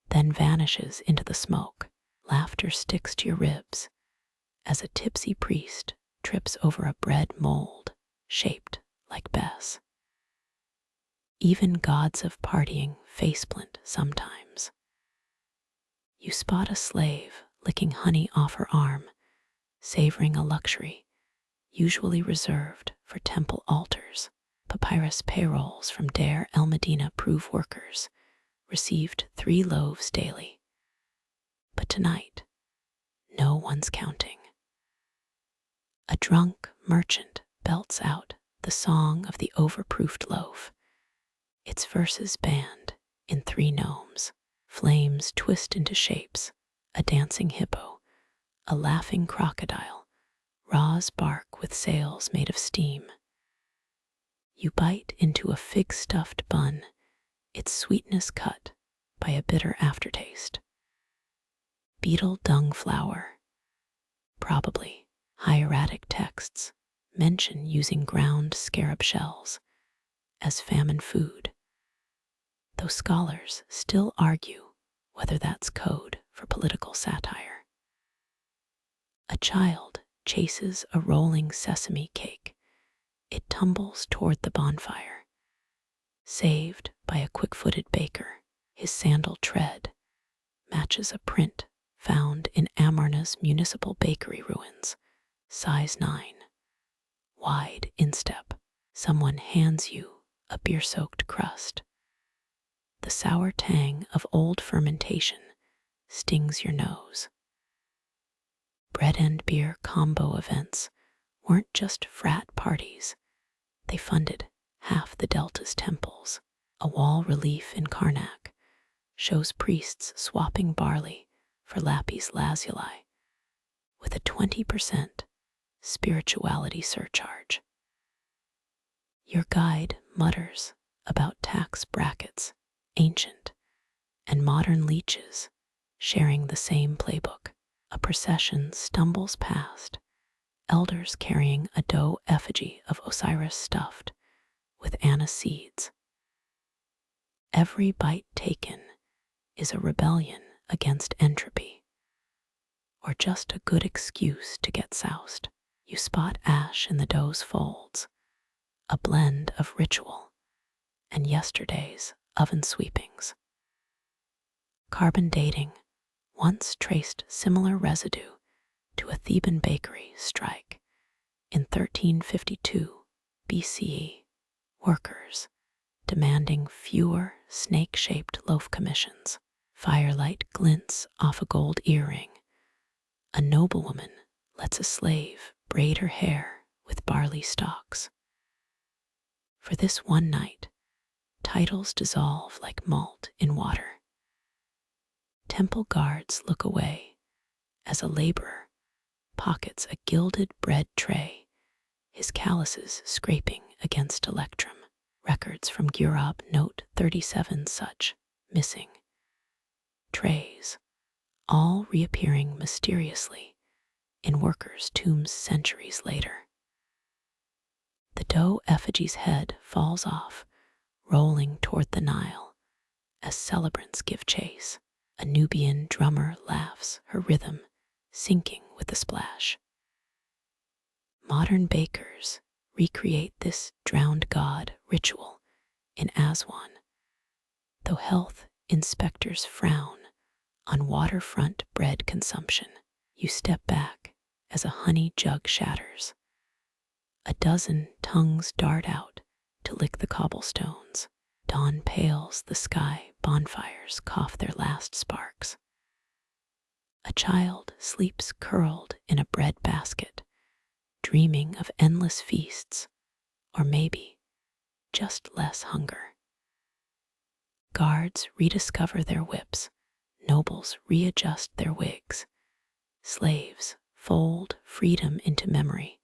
then vanishes into the smoke. Laughter sticks to your ribs as a tipsy priest trips over a bread mold shaped like Bess. Even gods of partying faceplint sometimes. You spot a slave licking honey off her arm, savoring a luxury usually reserved for temple altars. Papyrus payrolls from Deir el Medina prove workers received 3 loaves daily. But tonight, no one's counting. A drunk merchant belts out the song of the overproofed loaf, its verses banned in 3 gnomes. Flames twist into shapes, a dancing hippo, a laughing crocodile, Ra's bark with sails made of steam. You bite into a fig-stuffed bun, its sweetness cut by a bitter aftertaste. Beetle dung flour, probably hieratic texts mention using ground scarab shells as famine food, though scholars still argue whether that's code for political satire. A child chases a rolling sesame cake. It tumbles toward the bonfire, saved by a quick-footed baker. His sandal tread matches a print found in Amarna's municipal bakery ruins, size 9, wide instep. Someone hands you a beer-soaked crust. The sour tang of old fermentation stings your nose. Bread and beer combo events weren't just frat parties. They funded half the Delta's temples. A wall relief in Karnak shows priests swapping barley for lapis lazuli with a 20% spirituality surcharge. Your guide mutters about tax brackets, ancient and modern leeches sharing the same playbook. A procession stumbles past, elders carrying a dough effigy of Osiris stuffed with anise seeds. Every bite taken is a rebellion against entropy, or just a good excuse to get soused. You spot ash in the dough's folds, a blend of ritual and yesterday's oven sweepings. Carbon dating once traced similar residue to a Theban bakery strike in 1352 BCE, workers demanding fewer snake-shaped loaf commissions. Firelight glints off a gold earring. A noblewoman lets a slave braid her hair with barley stalks. For this one night, titles dissolve like malt in water. Temple guards look away as a laborer pockets a gilded bread tray, his calluses scraping against electrum. Records from Gurab note 37 such missing trays, all reappearing mysteriously in workers' tombs centuries later. The dough effigy's head falls off, rolling toward the Nile as celebrants give chase. A Nubian drummer laughs, her rhythm syncing with the splash. Modern bakers recreate this drowned god ritual in Aswan, though health inspectors frown on waterfront bread consumption. You step back as a honey jug shatters. A dozen tongues dart out to lick the cobblestones. Dawn pales the sky, bonfires cough their last sparks. A child sleeps curled in a bread basket, dreaming of endless feasts, or maybe just less hunger. Guards rediscover their whips, nobles readjust their wigs, slaves fold freedom into memory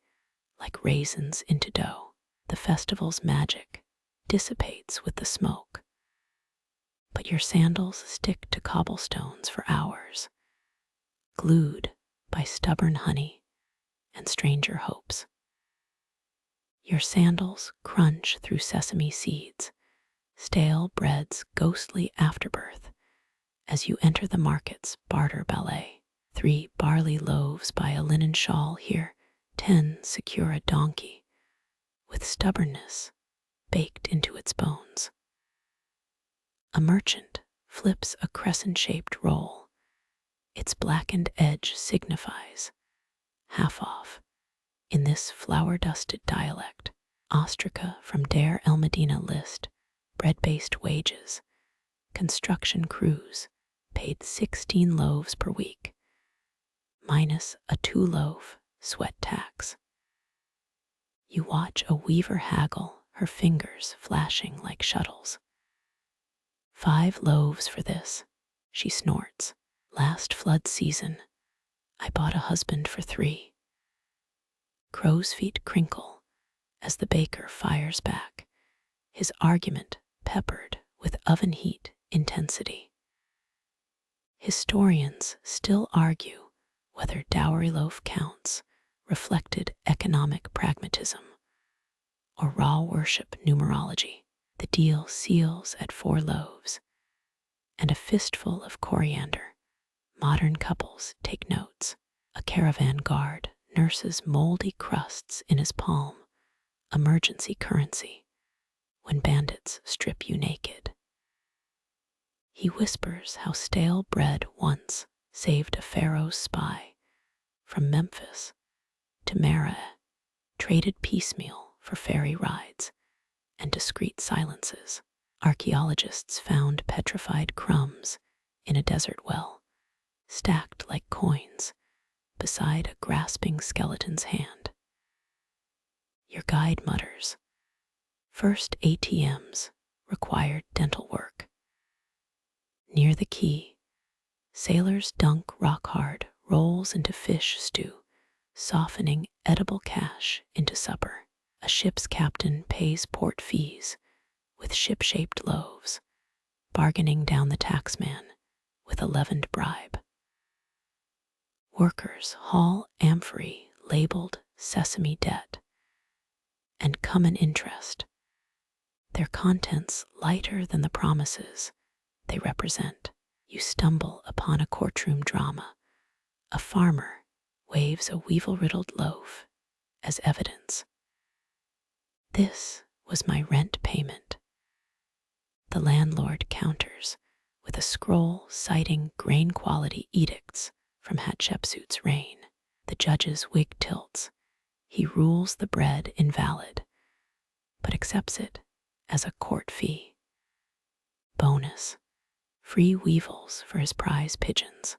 like raisins into dough. The festival's magic dissipates with the smoke, but your sandals stick to cobblestones for hours, glued by stubborn honey and stranger hopes. Your sandals crunch through sesame seeds, stale bread's ghostly afterbirth, as you enter the market's barter ballet. 3 barley loaves by a linen shawl here, 10 secure a donkey, with stubbornness baked into its bones. A merchant flips a crescent-shaped roll. Its blackened edge signifies half off. In this flour-dusted dialect, ostraca from Deir el Medina list, bread-based wages, construction crews paid 16 loaves per week, minus a 2-loaf sweat tax. You watch a weaver haggle, her fingers flashing like shuttles. 5 loaves for this, she snorts. Last flood season, I bought a husband for 3. Crow's feet crinkle as the baker fires back, his argument peppered with oven heat intensity. Historians still argue whether dowry loaf counts, reflected economic pragmatism, or raw worship numerology. The deal seals at 4 loaves and a fistful of coriander. Modern couples take notes. A caravan guard nurses moldy crusts in his palm, emergency currency, when bandits strip you naked. He whispers how stale bread once saved a Pharaoh's spy from Memphis to Tamarind, traded piecemeal for ferry rides and discreet silences. Archaeologists found petrified crumbs in a desert well, stacked like coins beside a grasping skeleton's hand. Your guide mutters, first ATMs required dental work. Near the quay, sailors dunk rock-hard rolls into fish stew, softening edible cash into supper. A ship's captain pays port fees with ship-shaped loaves, bargaining down the taxman with a leavened bribe. Workers haul amphory labeled sesame debt and cumin interest, their contents lighter than the promises they represent. You stumble upon a courtroom drama. A farmer waves a weevil-riddled loaf as evidence. This was my rent payment. The landlord counters with a scroll citing grain quality edicts from Hatshepsut's reign. The judge's wig tilts. He rules the bread invalid, but accepts it as a court fee. Bonus: free weevils for his prize pigeons.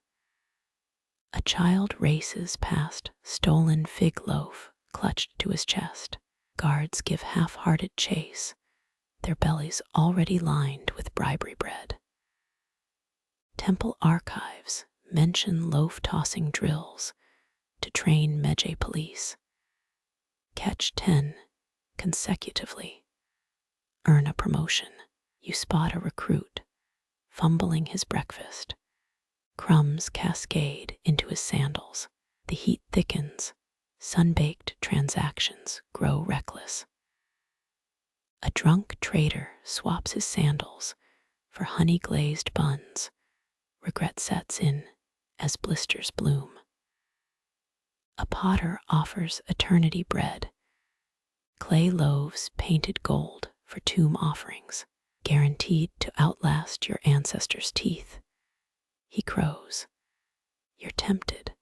A child races past stolen fig loaf clutched to his chest. Guards give half-hearted chase, their bellies already lined with bribery bread. Temple archives mention loaf-tossing drills to train Medjay police. Catch 10 consecutively. Earn a promotion. You spot a recruit fumbling his breakfast. Crumbs cascade into his sandals. The heat thickens. Sun-baked transactions grow reckless. A drunk trader swaps his sandals for honey-glazed buns. Regret sets in as blisters bloom. A potter offers eternity bread, clay loaves painted gold for tomb offerings, guaranteed to outlast your ancestors' teeth. He crows. You're tempted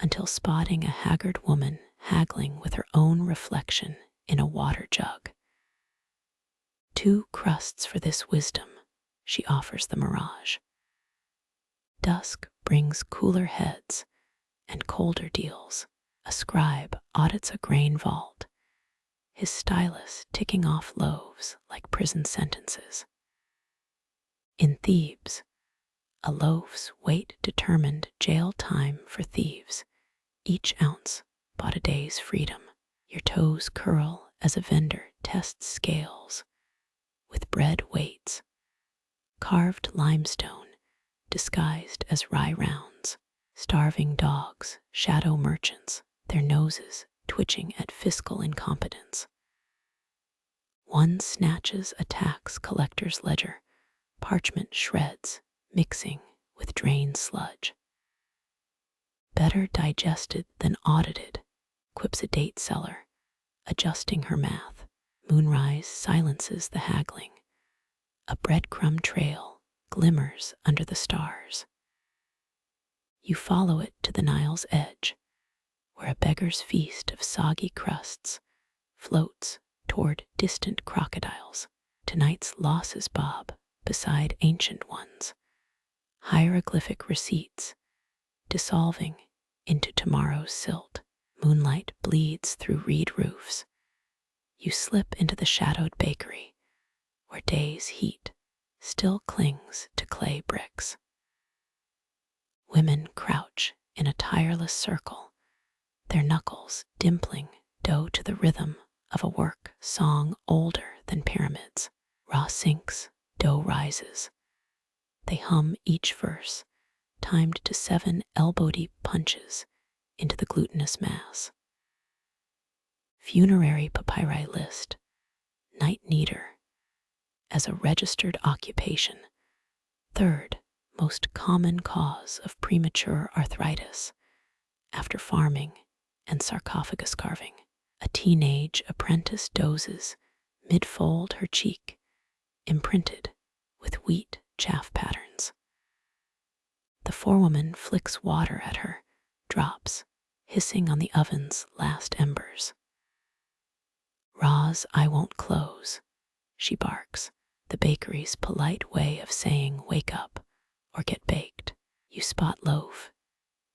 until spotting a haggard woman haggling with her own reflection in a water jug. 2 crusts for this wisdom, she offers the mirage. Dusk brings cooler heads and colder deals. A scribe audits a grain vault, his stylus ticking off loaves like prison sentences. In Thebes, a loaf's weight determined jail time for thieves. Each ounce bought a day's freedom. Your toes curl as a vendor tests scales with bread weights, carved limestone disguised as rye rounds. Starving dogs shadow merchants, their noses twitching at fiscal incompetence. One snatches a tax collector's ledger, parchment shreds mixing with drained sludge. Better digested than audited, quips a date seller, adjusting her math. Moonrise silences the haggling. A breadcrumb trail glimmers under the stars. You follow it to the Nile's edge, where a beggar's feast of soggy crusts floats toward distant crocodiles. Tonight's losses bob beside ancient ones, hieroglyphic receipts dissolving into tomorrow's silt. Moonlight bleeds through reed roofs. You slip into the shadowed bakery, where day's heat still clings to clay bricks. Women crouch in a tireless circle, their knuckles dimpling dough to the rhythm of a work song older than pyramids. Raw sinks, dough rises. They hum each verse, timed to 7 elbow-deep punches into the glutinous mass. Funerary papyri list, night kneader, as a registered occupation, 3rd most common cause of premature arthritis after farming and sarcophagus carving. A teenage apprentice dozes mid-fold her cheek, imprinted with wheat chaff patterns. The forewoman flicks water at her, drops, hissing on the oven's last embers. Roz, I won't close, she barks, the bakery's polite way of saying wake up or get baked. You spot Loaf,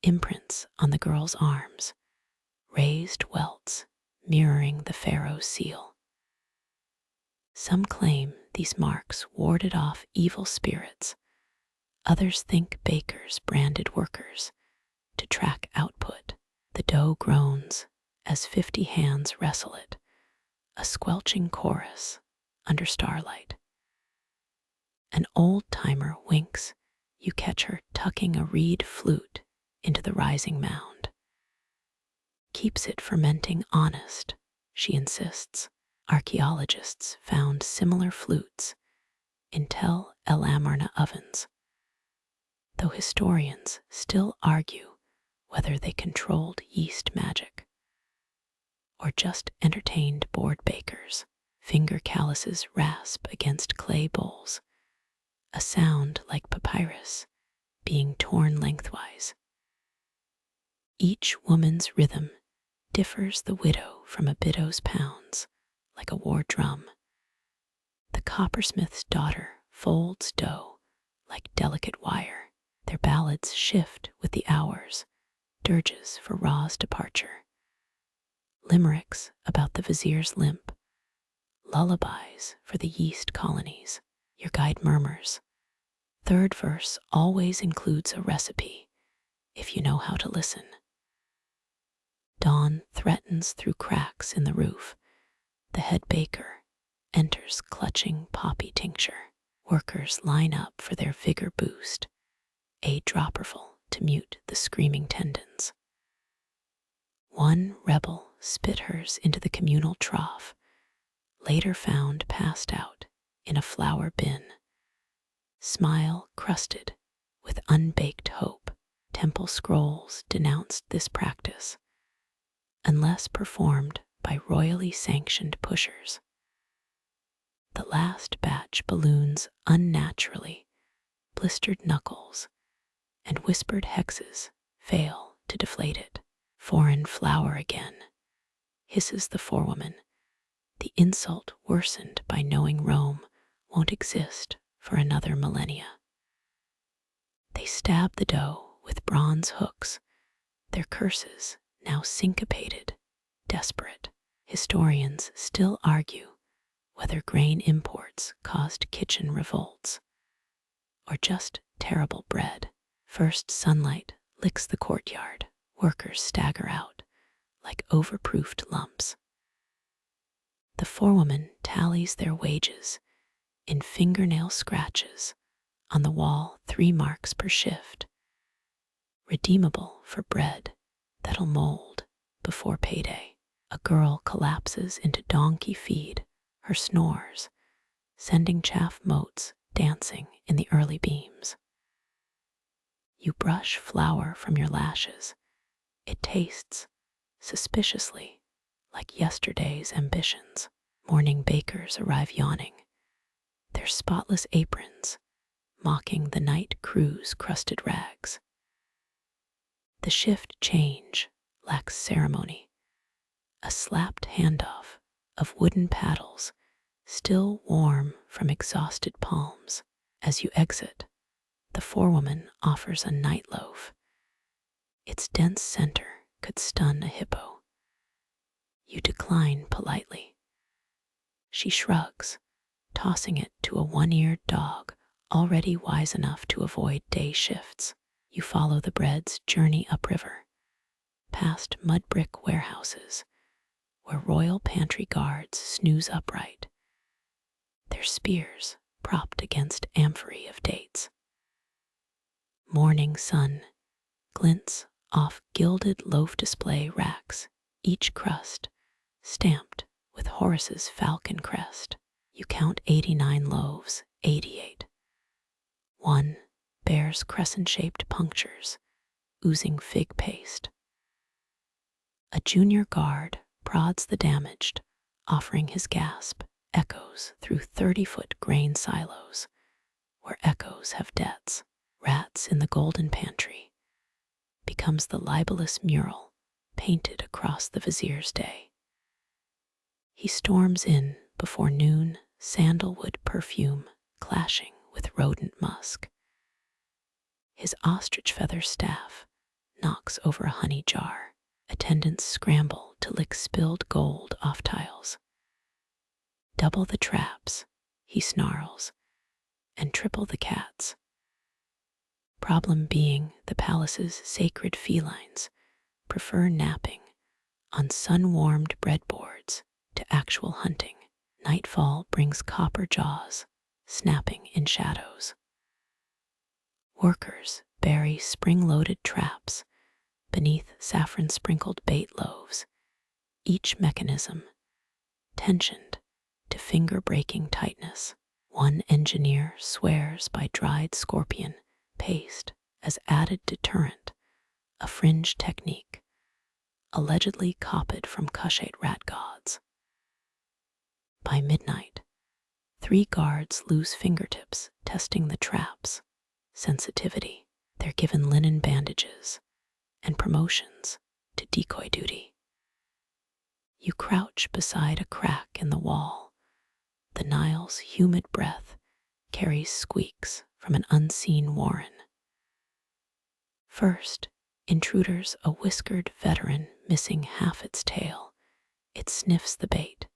imprints on the girl's arms, raised welts mirroring the Pharaoh's seal. Some claim these marks warded off evil spirits. Others think bakers branded workers to track output. The dough groans as 50 hands wrestle it, a squelching chorus under starlight. An old-timer winks. You catch her tucking a reed flute into the rising mound. Keeps it fermenting honest, she insists. Archaeologists found similar flutes in Tel El Amarna ovens, though historians still argue whether they controlled yeast magic or just entertained bored bakers. Finger calluses rasp against clay bowls, a sound like papyrus being torn lengthwise. Each woman's rhythm differs the widow from a bidow's pounds, like a war drum. The coppersmith's daughter folds dough like delicate wire. Their ballads shift with the hours, dirges for Ra's departure. Limericks about the vizier's limp, lullabies for the yeast colonies. Your guide murmurs. 3rd verse always includes a recipe, if you know how to listen. Dawn threatens through cracks in the roof. The head baker enters clutching poppy tincture. Workers line up for their vigor boost, a dropperful to mute the screaming tendons. One rebel spit hers into the communal trough, later found passed out in a flour bin. Smile crusted with unbaked hope. Temple scrolls denounced this practice, unless performed by royally sanctioned pushers. The last batch balloons unnaturally, blistered knuckles and whispered hexes fail to deflate it. Foreign flour again, hisses the forewoman, the insult worsened by knowing Rome won't exist for another millennia. They stab the dough with bronze hooks, their curses now syncopated, desperate. Historians still argue whether grain imports caused kitchen revolts or just terrible bread. First sunlight licks the courtyard, workers stagger out like overproofed lumps. The forewoman tallies their wages in fingernail scratches on the wall, 3 marks per shift, redeemable for bread that'll mold before payday. A girl collapses into donkey feed, her snores sending chaff motes dancing in the early beams. You brush flour from your lashes. It tastes suspiciously like yesterday's ambitions. Morning bakers arrive yawning, their spotless aprons mocking the night crew's crusted rags. The shift change lacks ceremony, a slapped handoff of wooden paddles still warm from exhausted palms. As you exit, the forewoman offers a night loaf. Its dense center could stun a hippo. You decline politely. She shrugs, tossing it to a one-eared dog already wise enough to avoid day shifts. You follow the bread's journey upriver, past mud brick warehouses where royal pantry guards snooze upright, their spears propped against amphorae of dates. Morning sun glints off gilded loaf display racks, each crust stamped with Horus's falcon crest. You count 89 loaves, 88. One bears crescent-shaped punctures, oozing fig paste. A junior guard prods the damaged, offering his gasp echoes through 30-foot grain silos, where echoes have debts. Rats in the golden pantry becomes the libelous mural painted across the vizier's day. He storms in before noon, sandalwood perfume clashing with rodent musk. His ostrich feather staff knocks over a honey jar. Attendants scramble to lick spilled gold off tiles. Double the traps, he snarls, and triple the cats. Problem being, the palace's sacred felines prefer napping on sun-warmed breadboards to actual hunting. Nightfall brings copper jaws, snapping in shadows. Workers bury spring-loaded traps beneath saffron-sprinkled bait loaves, each mechanism tensioned to finger-breaking tightness. One engineer swears by dried scorpion paste as added deterrent, a fringe technique allegedly copied from Kushite rat gods. By midnight, 3 guards lose fingertips testing the trap's sensitivity. They're given linen bandages and promotions to decoy duty. You crouch beside a crack in the wall. The Nile's humid breath carries squeaks from an unseen warren. First, intruders a whiskered veteran missing half its tail. It sniffs the bait,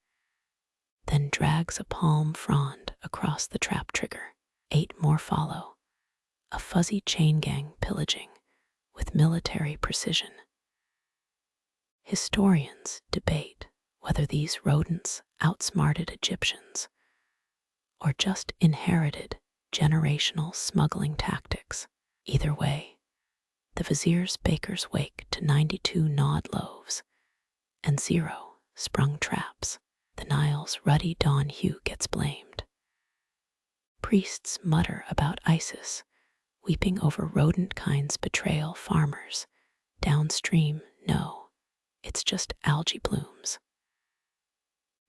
then drags a palm frond across the trap trigger. 8 more follow, a fuzzy chain gang pillaging with military precision. Historians debate whether these rodents outsmarted Egyptians or just inherited generational smuggling tactics. Either way, the vizier's bakers wake to 92 gnawed loaves and 0 sprung traps. The Nile's ruddy dawn hue gets blamed. Priests mutter about Isis, weeping over rodent kind's betrayal. Farmers downstream know it's just algae blooms.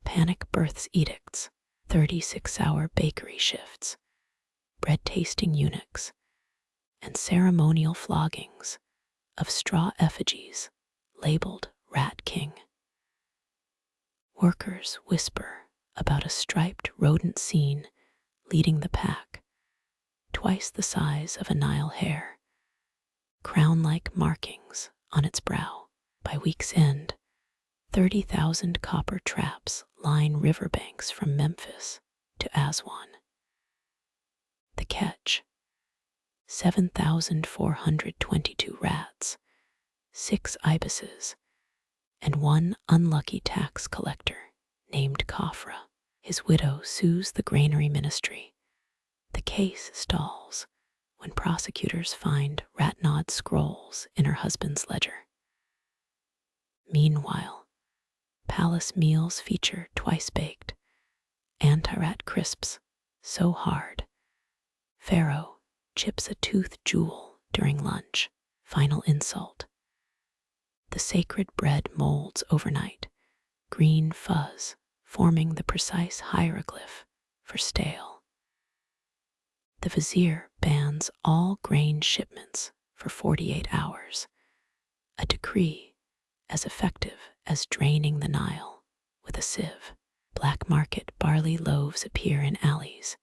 Panic births edicts, 36-hour bakery shifts, bread-tasting eunuchs, and ceremonial floggings of straw effigies labeled Rat King. Workers whisper about a striped rodent scene leading the pack, twice the size of a Nile hare, crown-like markings on its brow. By week's end, 30,000 copper traps line riverbanks from Memphis to Aswan. The catch: 7,422 rats, 6 ibises, and 1 unlucky tax collector named Khafra. His widow sues the granary ministry. The case stalls when prosecutors find rat-gnawed scrolls in her husband's ledger. Meanwhile, palace meals feature twice-baked anti-rat crisps so hard Pharaoh chips a tooth jewel during lunch. Final insult: the sacred bread molds overnight, green fuzz forming the precise hieroglyph for stale. The vizier bans all grain shipments for 48 hours, a decree as effective as draining the Nile with a sieve. Black market barley loaves appear in alleys,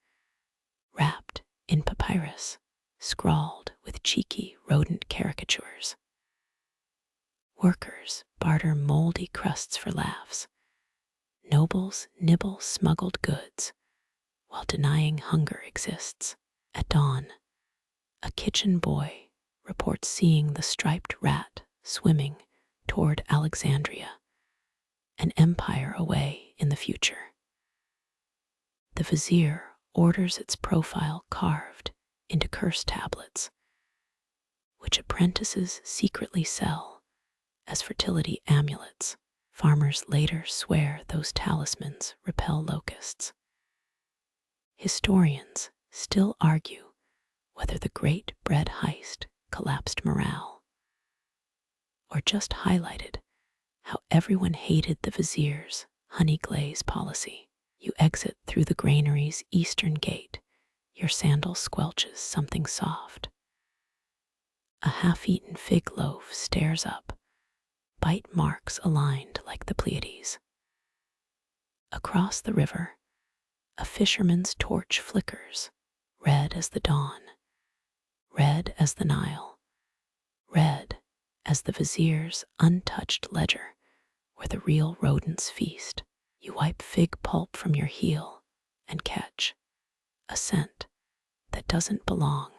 wrapped in papyrus, scrawled with cheeky rodent caricatures. Workers barter moldy crusts for laughs. Nobles nibble smuggled goods while denying hunger exists. At dawn, a kitchen boy reports seeing the striped rat swimming toward Alexandria, an empire away in the future. The vizier orders its profile carved into curse tablets, which apprentices secretly sell as fertility amulets. Farmers later swear those talismans repel locusts. Historians still argue whether the Great Bread Heist collapsed morale or just highlighted how everyone hated the vizier's honey glaze policy. You exit through the granary's eastern gate, your sandal squelches something soft. A half-eaten fig loaf stares up, bite marks aligned like the Pleiades. Across the river, a fisherman's torch flickers, red as the dawn, red as the Nile, red as the vizier's untouched ledger where the real rodents feast. You wipe fig pulp from your heel and catch a scent that doesn't belong,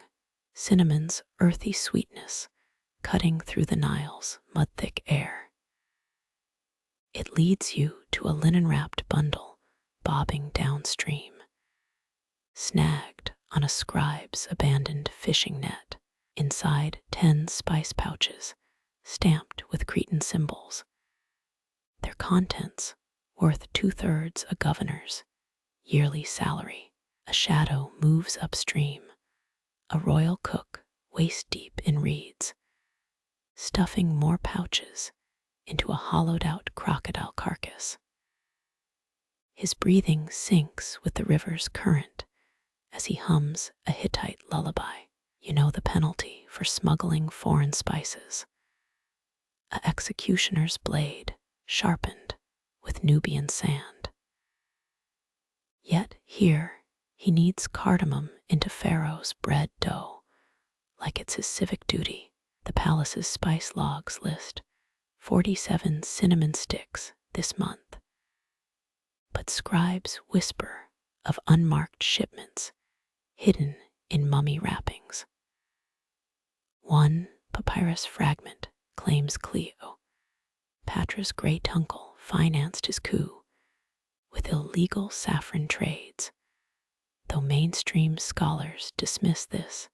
cinnamon's earthy sweetness cutting through the Nile's mud-thick air. It leads you to a linen-wrapped bundle bobbing downstream, snagged on a scribe's abandoned fishing net. Inside 10 spice pouches, stamped with Cretan symbols. Their contents worth 2/3 a governor's yearly salary. A shadow moves upstream, a royal cook waist-deep in reeds, stuffing more pouches into a hollowed-out crocodile carcass. His breathing syncs with the river's current as he hums a Hittite lullaby. You know the penalty for smuggling foreign spices: a executioner's blade sharpened with Nubian sand. Yet here he kneads cardamom into Pharaoh's bread dough like it's his civic duty. The palace's spice logs list 47 cinnamon sticks this month, but scribes whisper of unmarked shipments hidden in mummy wrappings. One papyrus fragment claims Cleo, Patra's great-uncle, financed his coup with illegal saffron trades, though mainstream scholars dismiss this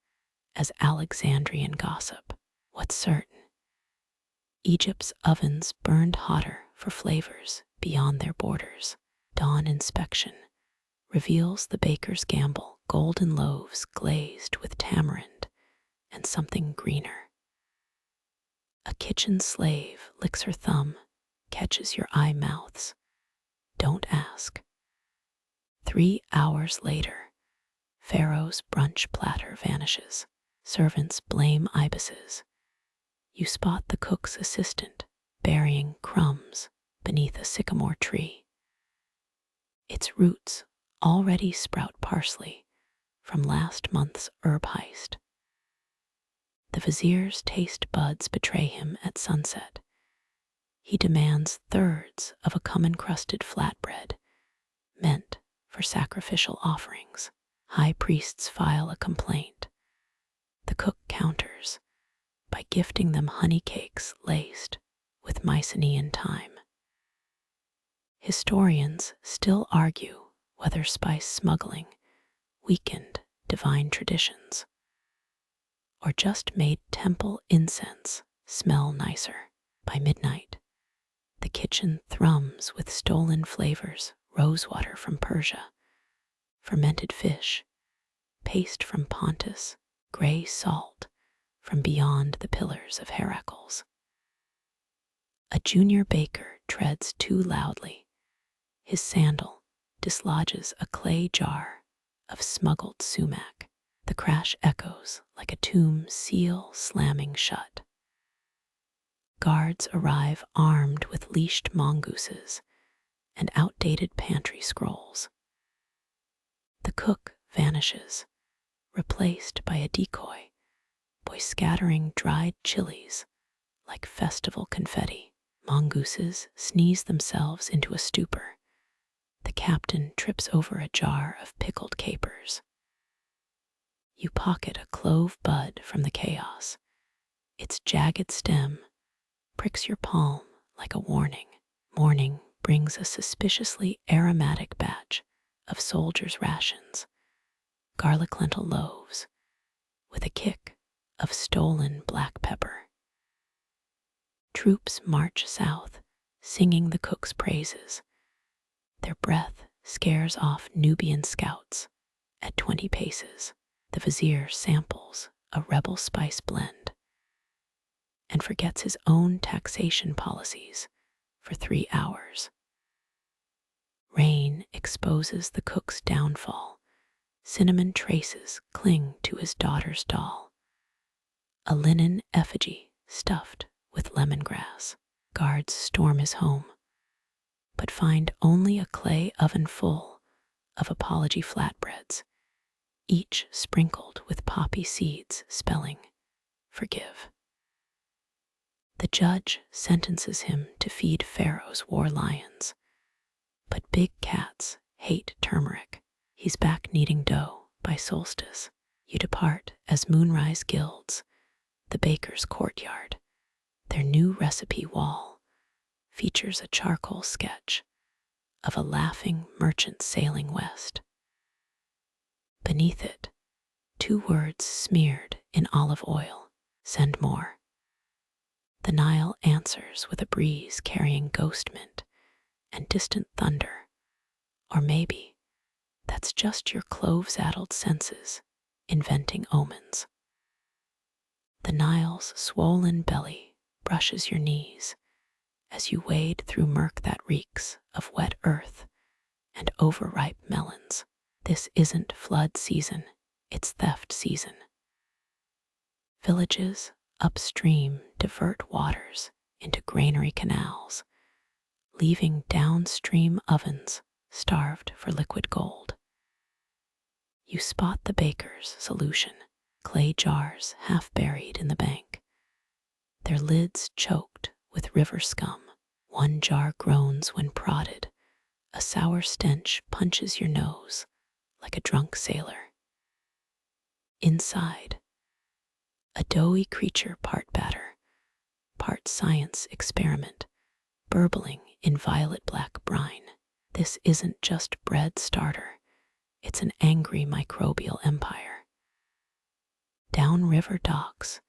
as Alexandrian gossip. What's certain: Egypt's ovens burned hotter for flavors beyond their borders. Dawn inspection reveals the baker's gamble: golden loaves glazed with tamarind and something greener. A kitchen slave licks her thumb, catches your eye mouths. Don't ask. 3 hours later, Pharaoh's brunch platter vanishes. Servants blame ibises. You spot the cook's assistant burying crumbs beneath a sycamore tree. Its roots already sprout parsley from last month's herb heist. The vizier's taste buds betray him at sunset. He demands thirds of a cum-encrusted flatbread meant for sacrificial offerings. High priests file a complaint. The cook counters by gifting them honey cakes laced with Mycenaean thyme. Historians still argue whether spice smuggling weakened divine traditions or just made temple incense smell nicer. By midnight, the kitchen thrums with stolen flavors: rosewater from Persia, fermented fish, paste from Pontus, gray salt from beyond the pillars of Heracles. A junior baker treads too loudly. His sandal dislodges a clay jar of smuggled sumac. The crash echoes like a tomb seal slamming shut. Guards arrive armed with leashed mongooses and outdated pantry scrolls. The cook vanishes, replaced by a decoy boy scattering dried chilies like festival confetti. Mongooses sneeze themselves into a stupor. The captain trips over a jar of pickled capers. You pocket a clove bud from the chaos. Its jagged stem pricks your palm like a warning. Morning brings a suspiciously aromatic batch of soldiers' rations, garlic lentil loaves, with a kick of stolen black pepper. Troops march south, singing the cook's praises. Their breath scares off Nubian scouts at 20 paces. The vizier samples a rebel spice blend and forgets his own taxation policies for 3 hours. Rain exposes the cook's downfall. Cinnamon traces cling to his daughter's doll. A linen effigy stuffed with lemongrass. Guards storm his home, but find only a clay oven full of apology flatbreads, each sprinkled with poppy seeds spelling forgive. The judge sentences him to feed Pharaoh's war lions, but big cats hate turmeric. He's back kneading dough by solstice. You depart as moonrise gilds the baker's courtyard. Their new recipe wall features a charcoal sketch of a laughing merchant sailing west. Beneath it, 2 words smeared in olive oil: send more. The Nile answers with a breeze carrying ghost mint and distant thunder. Or maybe that's just your clove-saddled senses inventing omens. The Nile's swollen belly brushes your knees as you wade through murk that reeks of wet earth and overripe melons. This isn't flood season, it's theft season. Villages upstream divert waters into granary canals, leaving downstream ovens starved for liquid gold. You spot the baker's solution: clay jars half buried in the bank, their lids choked with river scum. One jar groans when prodded. A sour stench punches your nose like a drunk sailor. Inside, a doughy creature, part batter, part science experiment, burbling in violet black brine. This isn't just bread starter, it's an angry microbial empire. Downriver docks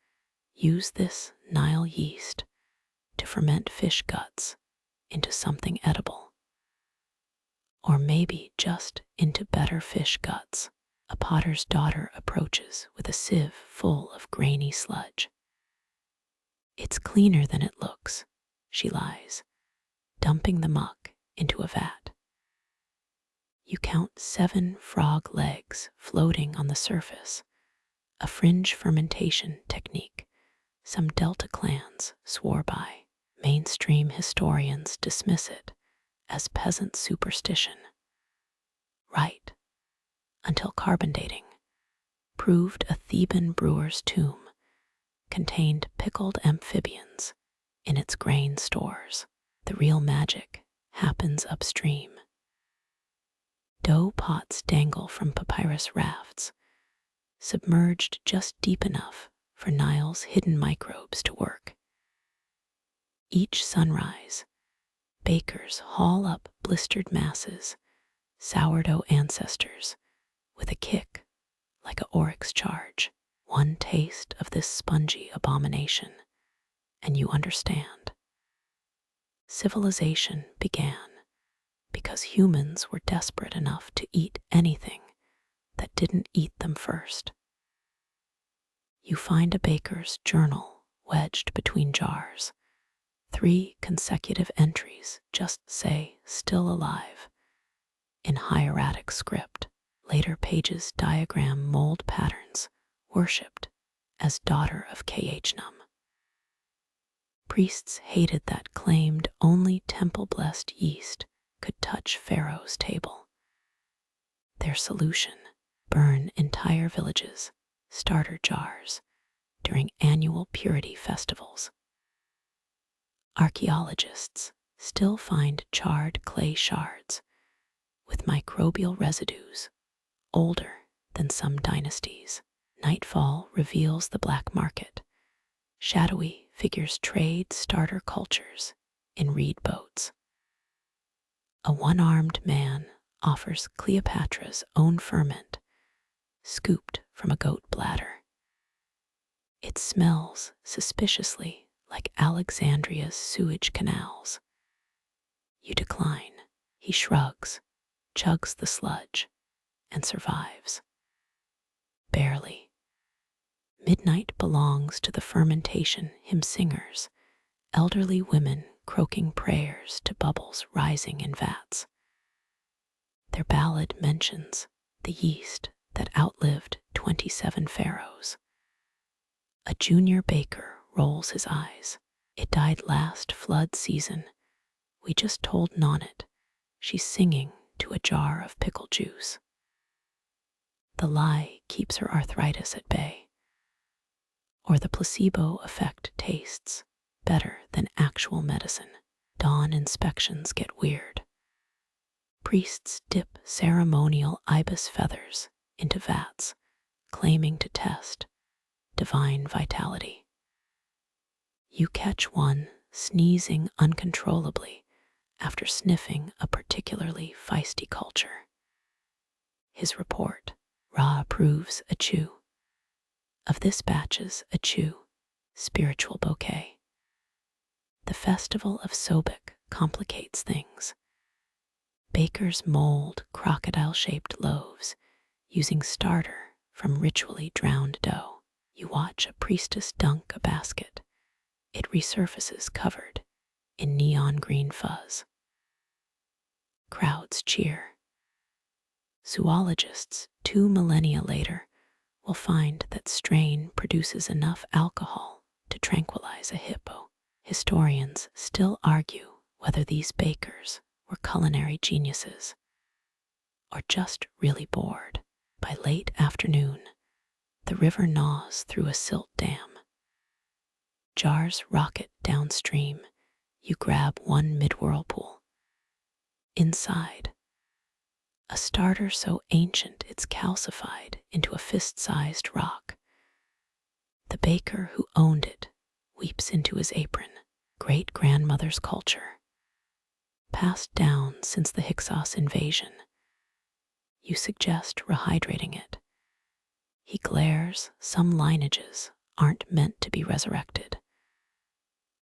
use this Nile yeast to ferment fish guts into something edible. Or maybe just into better fish guts. A potter's daughter approaches with a sieve full of grainy sludge. It's cleaner than it looks, she lies, dumping the muck into a vat. You count 7 frog legs floating on the surface, a fringe fermentation technique Some Delta clans swore by. Mainstream historians dismiss it as peasant superstition. Right, until carbon dating proved a Theban brewer's tomb contained pickled amphibians in its grain stores. The real magic happens upstream. Dough pots dangle from papyrus rafts, submerged just deep enough for Nile's hidden microbes to work. Each sunrise, bakers haul up blistered masses, sourdough ancestors, with a kick like a oryx charge. One taste of this spongy abomination, and you understand. Civilization began because humans were desperate enough to eat anything that didn't eat them first. You find a baker's journal wedged between jars. 3 consecutive entries just say "still alive" in hieratic script. Later pages diagram mold patterns, worshipped as daughter of Khnum. Priests hated that claimed only temple-blessed yeast could touch Pharaoh's table. Their solution: burn entire villages, starter jars, during annual purity festivals. Archaeologists still find charred clay shards with microbial residues older than some dynasties. Nightfall reveals the black market. Shadowy figures trade starter cultures in reed boats. A one-armed man offers Cleopatra's own ferment, scooped from a goat bladder. It smells suspiciously like Alexandria's sewage canals. You decline. He shrugs, chugs the sludge, and survives. Barely. Midnight belongs to the fermentation hymn singers, elderly women croaking prayers to bubbles rising in vats. Their ballad mentions the yeast that outlived 27 pharaohs. A junior baker rolls his eyes. It died last flood season. We just told Nonnet she's singing to a jar of pickle juice. The lie keeps her arthritis at bay. Or the placebo effect tastes better than actual medicine. Dawn inspections get weird. Priests dip ceremonial ibis feathers into vats, claiming to test divine vitality. You catch one sneezing uncontrollably after sniffing a particularly feisty culture. His report: Ra approves a chew. Of this batch's a chew, spiritual bouquet. The festival of Sobek complicates things. Bakers mold crocodile-shaped loaves using starter from ritually drowned dough. You watch a priestess dunk a basket. It resurfaces covered in neon green fuzz. Crowds cheer. Zoologists 2 millennia later will find that strain produces enough alcohol to tranquilize a hippo. Historians still argue whether these bakers were culinary geniuses or just really bored. By late afternoon, the river gnaws through a silt dam. Jars rocket downstream. You grab one mid-whirlpool. Inside, a starter so ancient it's calcified into a fist-sized rock. The baker who owned it weeps into his apron. Great-grandmother's culture, passed down since the Hyksos invasion. You suggest rehydrating it. He glares. Some lineages aren't meant to be resurrected.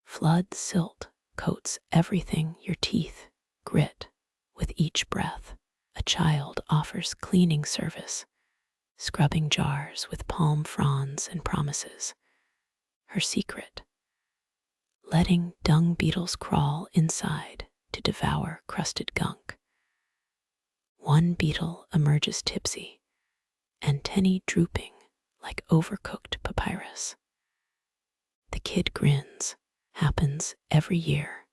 Flood silt coats everything your teeth grit with each breath. A child offers cleaning service, scrubbing jars with palm fronds and promises. Her secret: letting dung beetles crawl inside to devour crusted gunk. One beetle emerges tipsy, antennae drooping like overcooked papyrus. The kid grins. Happens every year.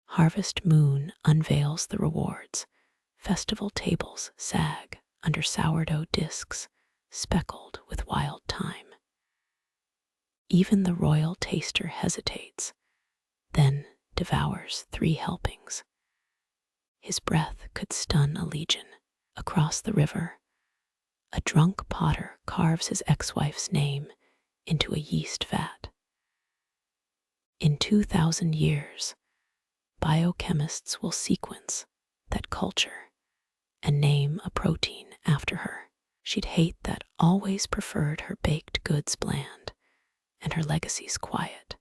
Harvest moon unveils the rewards. Festival tables sag under sourdough discs, speckled with wild thyme. Even the royal taster hesitates, then devours 3 helpings. His breath could stun a legion. Across the river, a drunk potter carves his ex-wife's name into a yeast vat. In 2,000 years, biochemists will sequence that culture and name a protein after her. She'd hate that always preferred her baked goods bland and her legacy's quiet.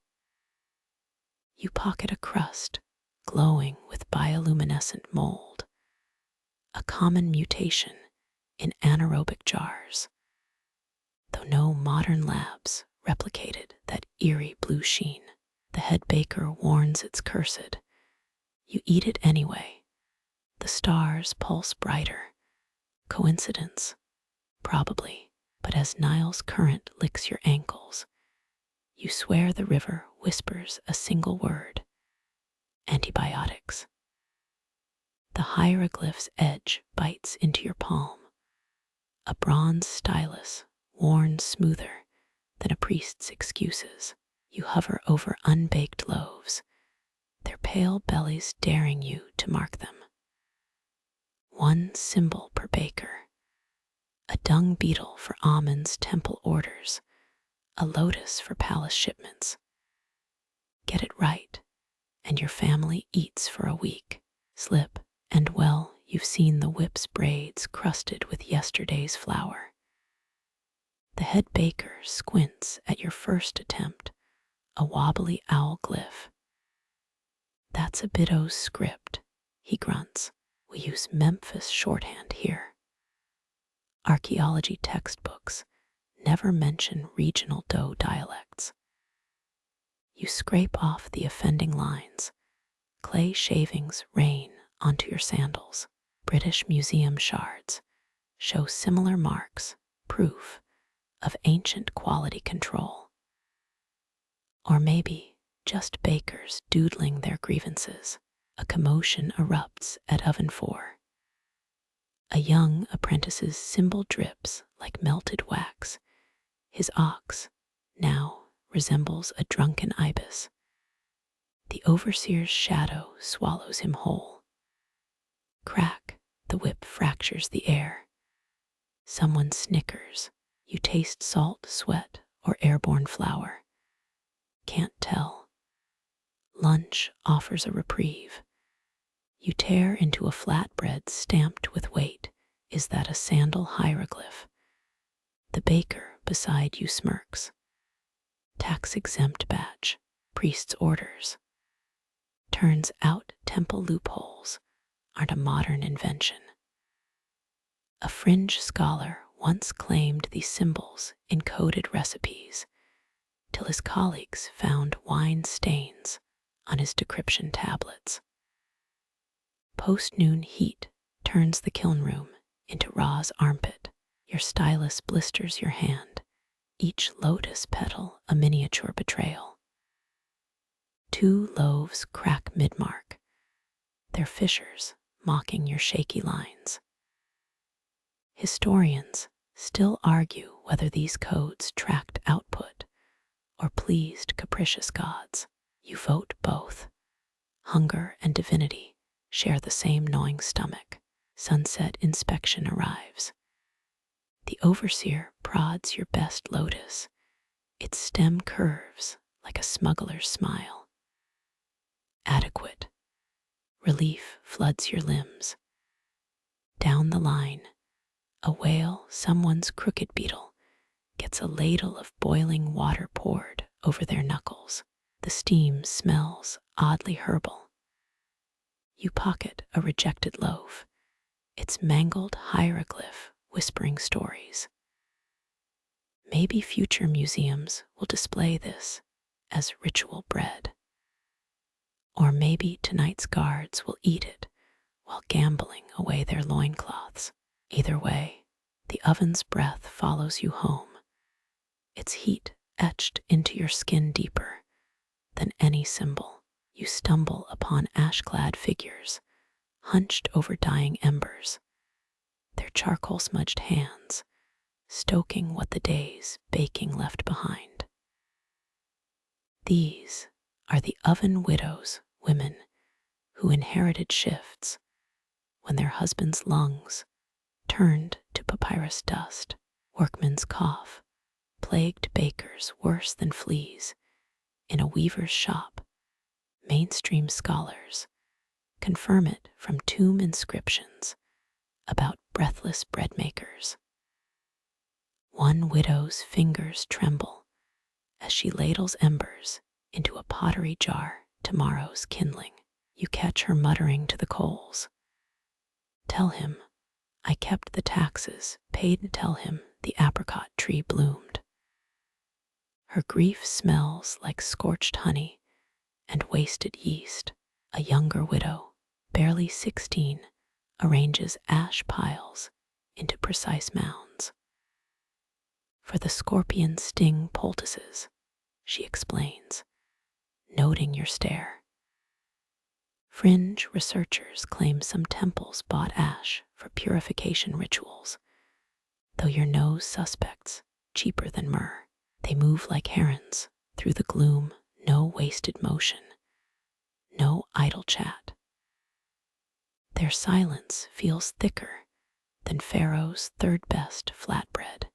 You pocket a crust glowing with bioluminescent mold, a common mutation in anaerobic jars, though no modern labs replicated that eerie blue sheen. The head baker warns it's cursed. You eat it anyway. The stars pulse brighter. Coincidence? Probably. But as Nile's current licks your ankles, you swear the river whispers a single word: antibiotics. The hieroglyph's edge bites into your palm, a bronze stylus worn smoother than a priest's excuses. You hover over unbaked loaves, their pale bellies daring you to mark them. 1 symbol per baker, a dung beetle for Amun's temple orders, a lotus for palace shipments. Get it right, and your family eats for a week. Slip, and well, you've seen the whip's braids crusted with yesterday's flour. The head baker squints at your first attempt, a wobbly owl glyph. That's a Biddo's script, he grunts. We use Memphis shorthand here. Archaeology textbooks never mention regional dough dialects. You scrape off the offending lines. Clay shavings rain onto your sandals. British Museum shards show similar marks, proof of ancient quality control. Or maybe just bakers doodling their grievances. A commotion erupts at oven 4. A young apprentice's cymbal drips like melted wax. His ox now resembles a drunken ibis. The overseer's shadow swallows him whole. Crack, the whip fractures the air. Someone snickers. You taste salt, sweat, or airborne flour. Can't tell. Lunch offers a reprieve. You tear into a flatbread stamped with weight. Is that a sandal hieroglyph? The baker beside you smirks. Tax-exempt badge. Priest's orders. Turns out temple loopholes aren't a modern invention. A fringe scholar once claimed these symbols encoded recipes, till his colleagues found wine stains on his decryption tablets. Post-noon heat turns the kiln room into Ra's armpit. Your stylus blisters your hand, each lotus petal a miniature betrayal. 2 loaves crack mid-mark, their fissures mocking your shaky lines. Historians still argue whether these codes tracked output or pleased capricious gods. You vote both. Hunger and divinity share the same gnawing stomach. Sunset inspection arrives. The overseer prods your best lotus. Its stem curves like a smuggler's smile. Adequate. Relief floods your limbs. Down the line, a whale, someone's crooked beetle, gets a ladle of boiling water poured over their knuckles. The steam smells oddly herbal. You pocket a rejected loaf, its mangled hieroglyph whispering stories. Maybe future museums will display this as ritual bread. Or maybe tonight's guards will eat it while gambling away their loincloths. Either way, the oven's breath follows you home, its heat etched into your skin deeper than any symbol. You stumble upon ash-clad figures, hunched over dying embers, their charcoal-smudged hands stoking what the day's baking left behind. These are the oven widows, women who inherited shifts when their husbands' lungs turned to papyrus dust. Workmen's cough plagued bakers worse than fleas in a weaver's shop. Mainstream scholars confirm it from tomb inscriptions about breathless bread makers. One widow's fingers tremble as she ladles embers into a pottery jar, tomorrow's kindling. You catch her muttering to the coals, "Tell him I kept the taxes paid. Tell him the apricot tree bloomed." Her grief smells like scorched honey and wasted yeast. A younger widow, barely 16, arranges ash piles into precise mounds. "For the scorpion sting poultices," she explains, noting your stare. Fringe researchers claim some temples bought ash for purification rituals, though your nose suspects cheaper than myrrh. They move like herons through the gloom, no wasted motion, no idle chat. Their silence feels thicker than Pharaoh's third best flatbread.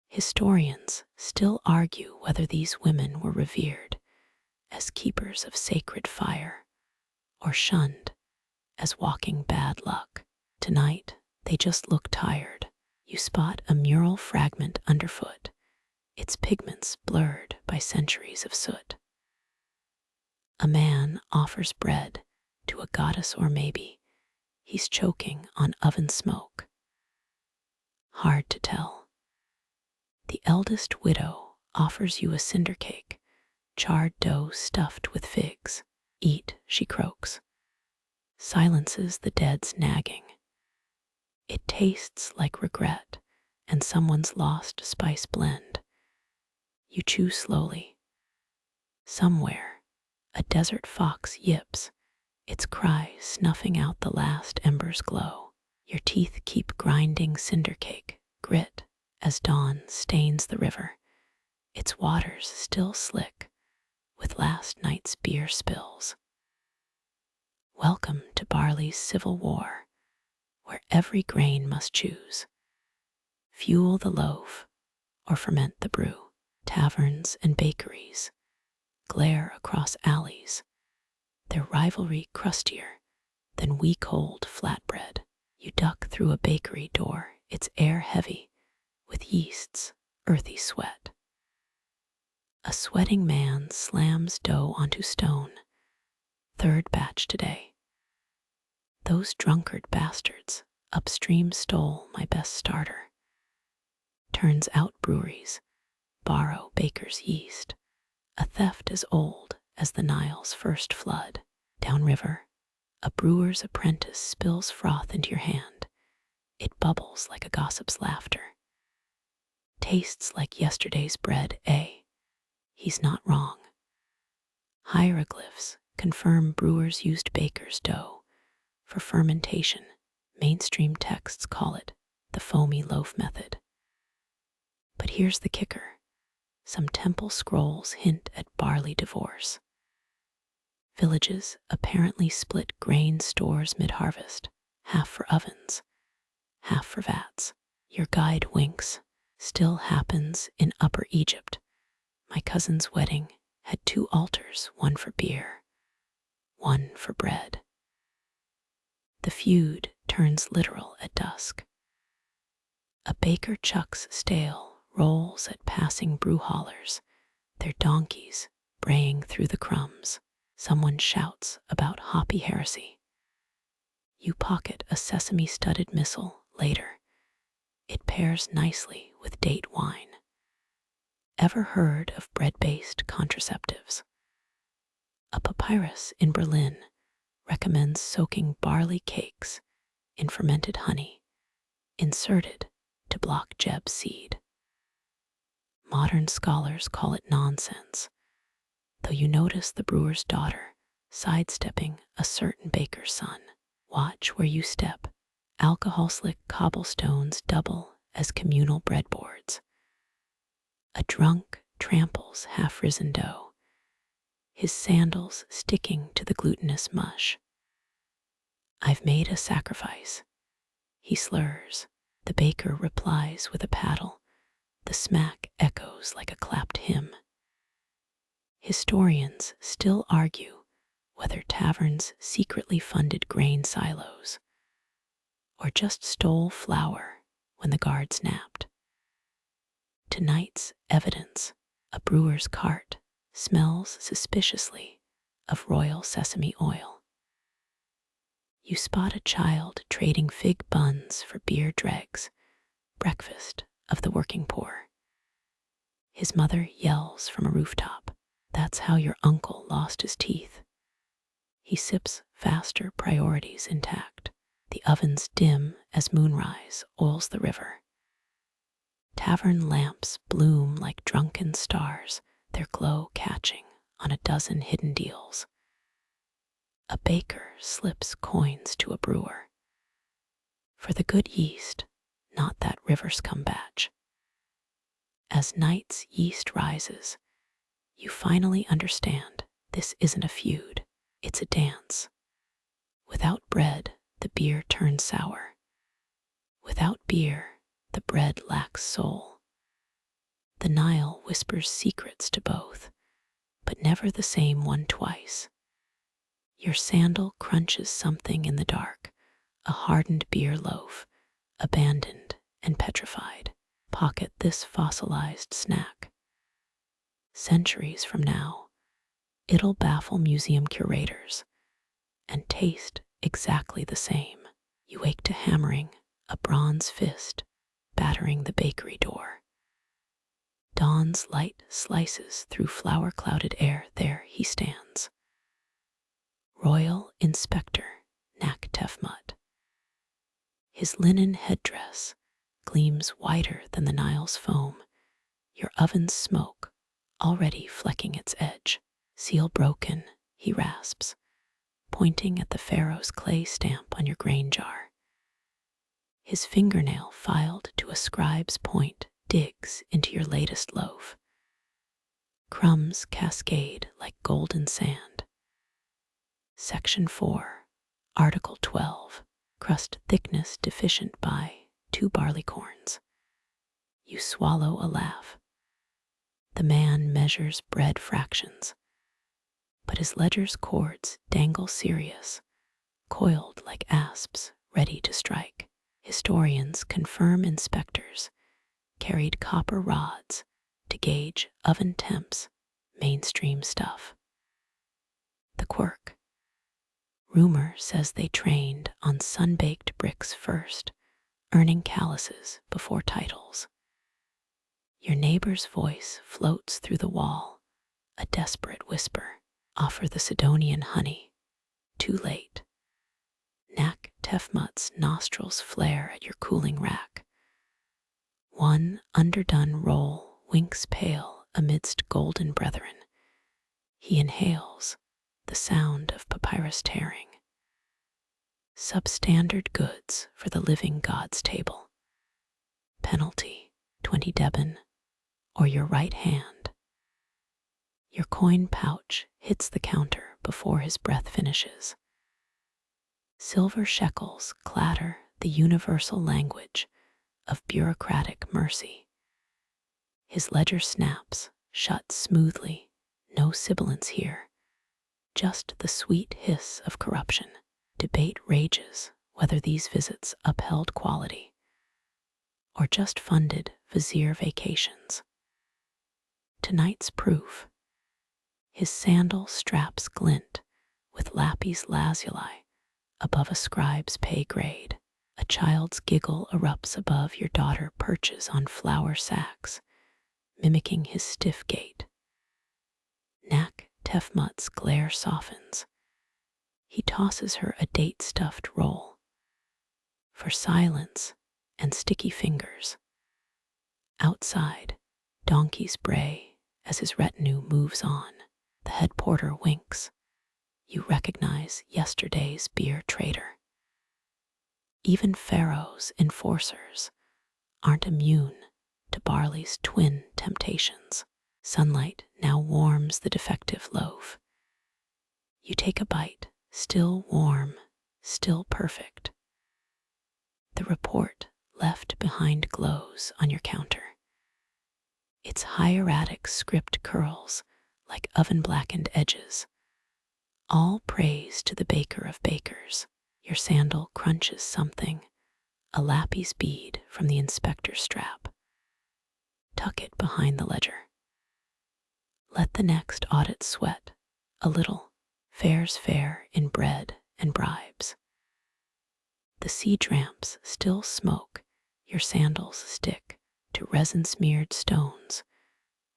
Historians still argue whether these women were revered as keepers of sacred fire or shunned as walking bad luck. Tonight, they just look tired. You spot a mural fragment underfoot, its pigments blurred by centuries of soot. A man offers bread to a goddess, or maybe he's choking on oven smoke. Hard to tell. The eldest widow offers you a cinder cake, charred dough stuffed with figs. "Eat," she croaks, silences the dead's nagging. It tastes like regret and someone's lost spice blend. You chew slowly. Somewhere, a desert fox yips, its cry snuffing out the last ember's glow. Your teeth keep grinding cinder cake, grit, as dawn stains the river, its waters still slick with last night's beer spills. Welcome to barley's civil war, where every grain must choose. Fuel the loaf or ferment the brew. Taverns and bakeries glare across alleys, their rivalry crustier than week-old flatbread. You duck through a bakery door, its air heavy with yeast's earthy sweat. A sweating man slams dough onto stone. Third batch today. Those drunkard bastards upstream stole my best starter. Turns out breweries borrow bakers' yeast, a theft as old as the Nile's first flood. Downriver, a brewer's apprentice spills froth into your hand. It bubbles like a gossip's laughter. Tastes like yesterday's bread, eh? He's not wrong. Hieroglyphs confirm brewers used baker's dough for fermentation. Mainstream texts call it the foamy loaf method. But here's the kicker. Some temple scrolls hint at barley divorce. Villages apparently split grain stores mid-harvest, half for ovens, half for vats. Your guide winks. Still happens in Upper Egypt. My cousin's wedding had 2 altars, one for beer, one for bread. The feud turns literal at dusk. A baker chucks stale rolls at passing brew haulers, their donkeys braying through the crumbs. Someone shouts about hoppy heresy. You pocket a sesame-studded missile later. It pairs nicely with date wine. Ever heard of bread-based contraceptives? A papyrus in Berlin recommends soaking barley cakes in fermented honey, inserted to block Jeb's seed. Modern scholars call it nonsense, though you notice the brewer's daughter sidestepping a certain baker's son. Watch where you step. Alcohol-slick cobblestones double as communal breadboards. A drunk tramples half-risen dough, his sandals sticking to the glutinous mush. "I've made a sacrifice," he slurs. The baker replies with a paddle. The smack echoes like a clapped hymn. Historians still argue whether taverns secretly funded grain silos or just stole flour when the guards napped. Tonight's evidence: a brewer's cart smells suspiciously of royal sesame oil. You spot a child trading fig buns for beer dregs, breakfast of the working poor. His mother yells from a rooftop, "That's how your uncle lost his teeth." He sips faster, priorities intact. The ovens dim as moonrise oils the river. Tavern lamps bloom like drunken stars, their glow catching on a dozen hidden deals. A baker slips coins to a brewer. For the good yeast, not that river's come batch. As night's yeast rises, you finally understand this isn't a feud, it's a dance. Without bread, the beer turns sour. Without beer, the bread lacks soul. The Nile whispers secrets to both, but never the same one twice. Your sandal crunches something in the dark, a hardened beer loaf, abandoned and petrified. Pocket this fossilized snack. Centuries from now, it'll baffle museum curators and taste exactly the same. You wake to hammering, a bronze fist battering the bakery door. Dawn's light slices through flour-clouded air. There he stands. Royal Inspector Nak Tefmut. His linen headdress gleams whiter than the Nile's foam. Your oven's smoke already flecking its edge. "Seal broken," he rasps, pointing at the Pharaoh's clay stamp on your grain jar. His fingernail filed to a scribe's point digs into your latest loaf. Crumbs cascade like golden sand. Section 4, Article 12. Crust thickness deficient by 2 barley corns. You swallow a laugh. The man measures bread fractions, but his ledger's cords dangle serious, coiled like asps ready to strike. Historians confirm inspectors carried copper rods to gauge oven temps, mainstream stuff. The quirk: rumor says they trained on sun-baked bricks first, earning calluses before titles. Your neighbor's voice floats through the wall, a desperate whisper. Offer the Sidonian honey. Too late. Nak Tefmut's nostrils flare at your cooling rack. One underdone roll winks pale amidst golden brethren. He inhales, the sound of papyrus tearing. Substandard goods for the living God's table. Penalty, 20 deben, or your right hand. Your coin pouch hits the counter before his breath finishes. Silver shekels clatter the universal language of bureaucratic mercy. His ledger snaps shut smoothly, no sibilance here, just the sweet hiss of corruption. Debate rages whether these visits upheld quality or just funded vizier vacations. Tonight's proof: his sandal straps glint with lapis lazuli above a scribe's pay grade. A child's giggle erupts above your daughter perches on flour sacks, mimicking his stiff gait. Nak Tefmut's glare softens. He tosses her a date-stuffed roll. For silence and sticky fingers. Outside, Donkeys bray as his retinue moves on. The head porter winks. You recognize yesterday's beer trader. Even Pharaoh's enforcers aren't immune to barley's twin temptations. Sunlight now warms the defective loaf. You take a bite, still warm, still perfect. The report left behind glows on your counter. Its hieratic script curls like oven-blackened edges. All praise to the baker of bakers. Your sandal crunches something, a lappy's bead from the inspector's strap. Tuck it behind the ledger. Let the next audit sweat a little. Fair's fair in bread and bribes. The siege ramps still smoke, your sandals stick to resin-smeared stones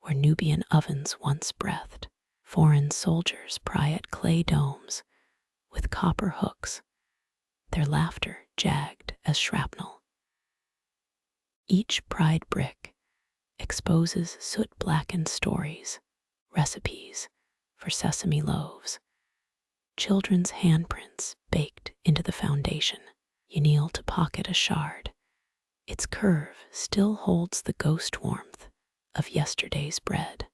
where Nubian ovens once breathed. Foreign soldiers pry at clay domes with copper hooks, their laughter jagged as shrapnel. Each pried brick exposes soot-blackened stories, recipes for sesame loaves. Children's handprints baked into the foundation. You kneel to pocket a shard. Its curve still holds the ghost warmth of yesterday's bread.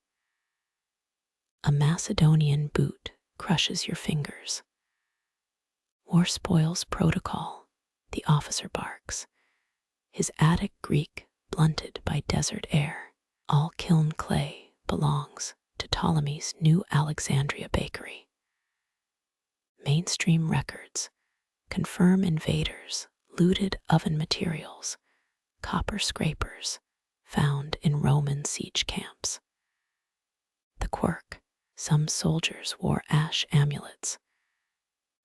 A Macedonian boot crushes your fingers. War spoils protocol, the officer barks, his Attic Greek blunted by desert air. All kiln clay belongs to Ptolemy's New Alexandria bakery. Mainstream records confirm invaders looted oven materials, copper scrapers found in Roman siege camps. The quirk: some soldiers wore ash amulets,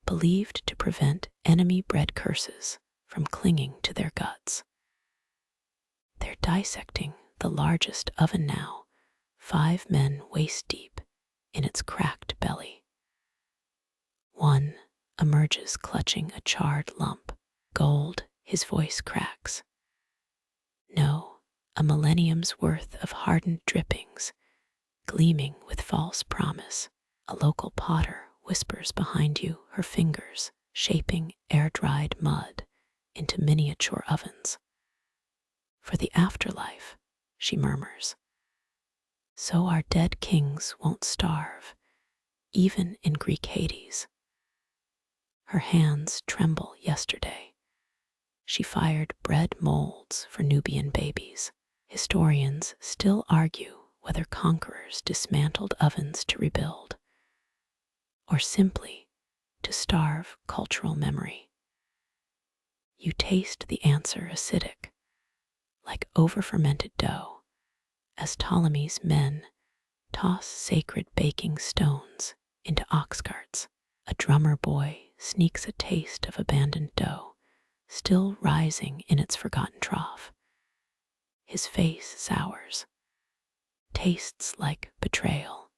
believed to prevent enemy bread curses from clinging to their guts. They're dissecting the largest oven now, 5 men waist deep in its cracked belly. One emerges clutching a charred lump. Gold, his voice cracks. No, a millennium's worth of hardened drippings, gleaming with false promise. A local potter whispers behind you, her fingers shaping air-dried mud into miniature ovens. For the afterlife, she murmurs. So our dead kings won't starve, even in Greek Hades. Her hands tremble yesterday. She fired bread molds for Nubian babies. Historians still argue whether conquerors dismantled ovens to rebuild, or simply to starve cultural memory. You taste the answer acidic, like over-fermented dough, as Ptolemy's men toss sacred baking stones into ox carts. A drummer boy sneaks a taste of abandoned dough, still rising in its forgotten trough. His face sours, tastes like betrayal.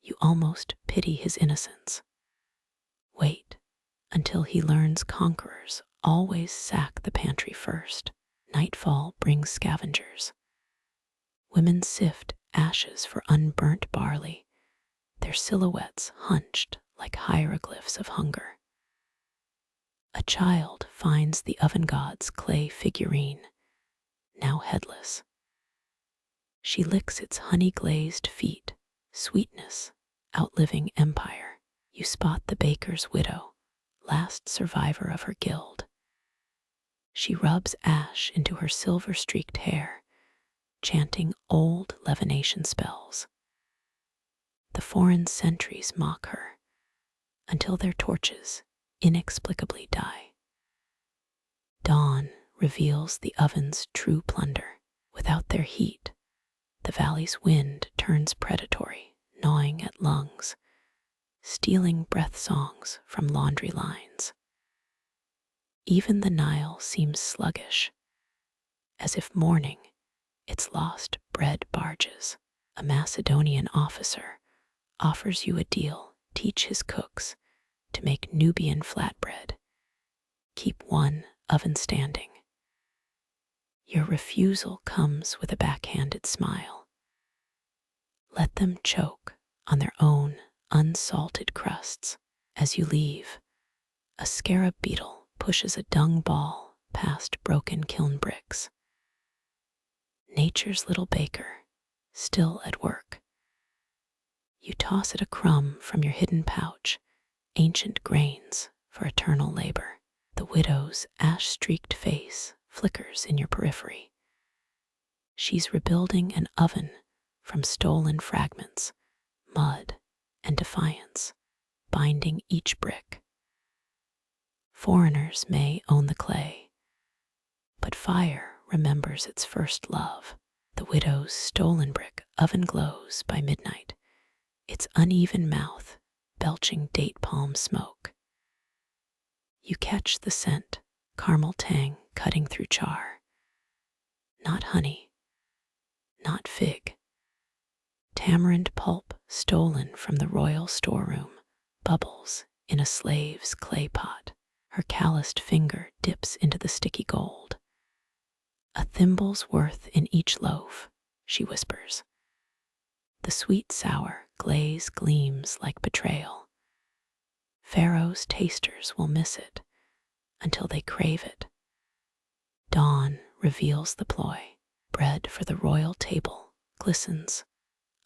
You almost pity his innocence. Wait until he learns conquerors always sack the pantry first. Nightfall brings scavengers. Women sift ashes for unburnt barley, their silhouettes hunched like hieroglyphs of hunger. A child finds the oven god's clay figurine, now headless. She licks its honey-glazed feet, sweetness outliving empire. You spot the baker's widow, last survivor of her guild. She rubs ash into her silver-streaked hair, chanting old levination spells. The foreign sentries mock her, until their torches inexplicably die. Dawn reveals the oven's true plunder. Without their heat, the valley's wind turns predatory, gnawing at lungs, stealing breath songs from laundry lines. Even the Nile seems sluggish, as if mourning its lost bread barges. A Macedonian officer offers you a deal. Teach his cooks to make Nubian flatbread. Keep one oven standing. Your refusal comes with a backhanded smile. Let them choke on their own unsalted crusts. As you leave, a scarab beetle pushes a dung ball past broken kiln bricks. Nature's little baker, still at work. You toss it a crumb from your hidden pouch, ancient grains for eternal labor. The widow's ash-streaked face flickers in your periphery. She's rebuilding an oven from stolen fragments, mud, and defiance, binding each brick. Foreigners may own the clay, but fire remembers its first love. The widow's stolen brick oven glows by midnight, its uneven mouth belching date palm smoke. You catch the scent, caramel tang cutting through char. Not honey, not fig. Tamarind pulp stolen from the royal storeroom bubbles in a slave's clay pot. Her calloused finger dips into the sticky gold. A thimble's worth in each loaf, she whispers. The sweet sour glaze gleams like betrayal. Pharaoh's tasters will miss it until they crave it. Dawn reveals the ploy. Bread for the royal table glistens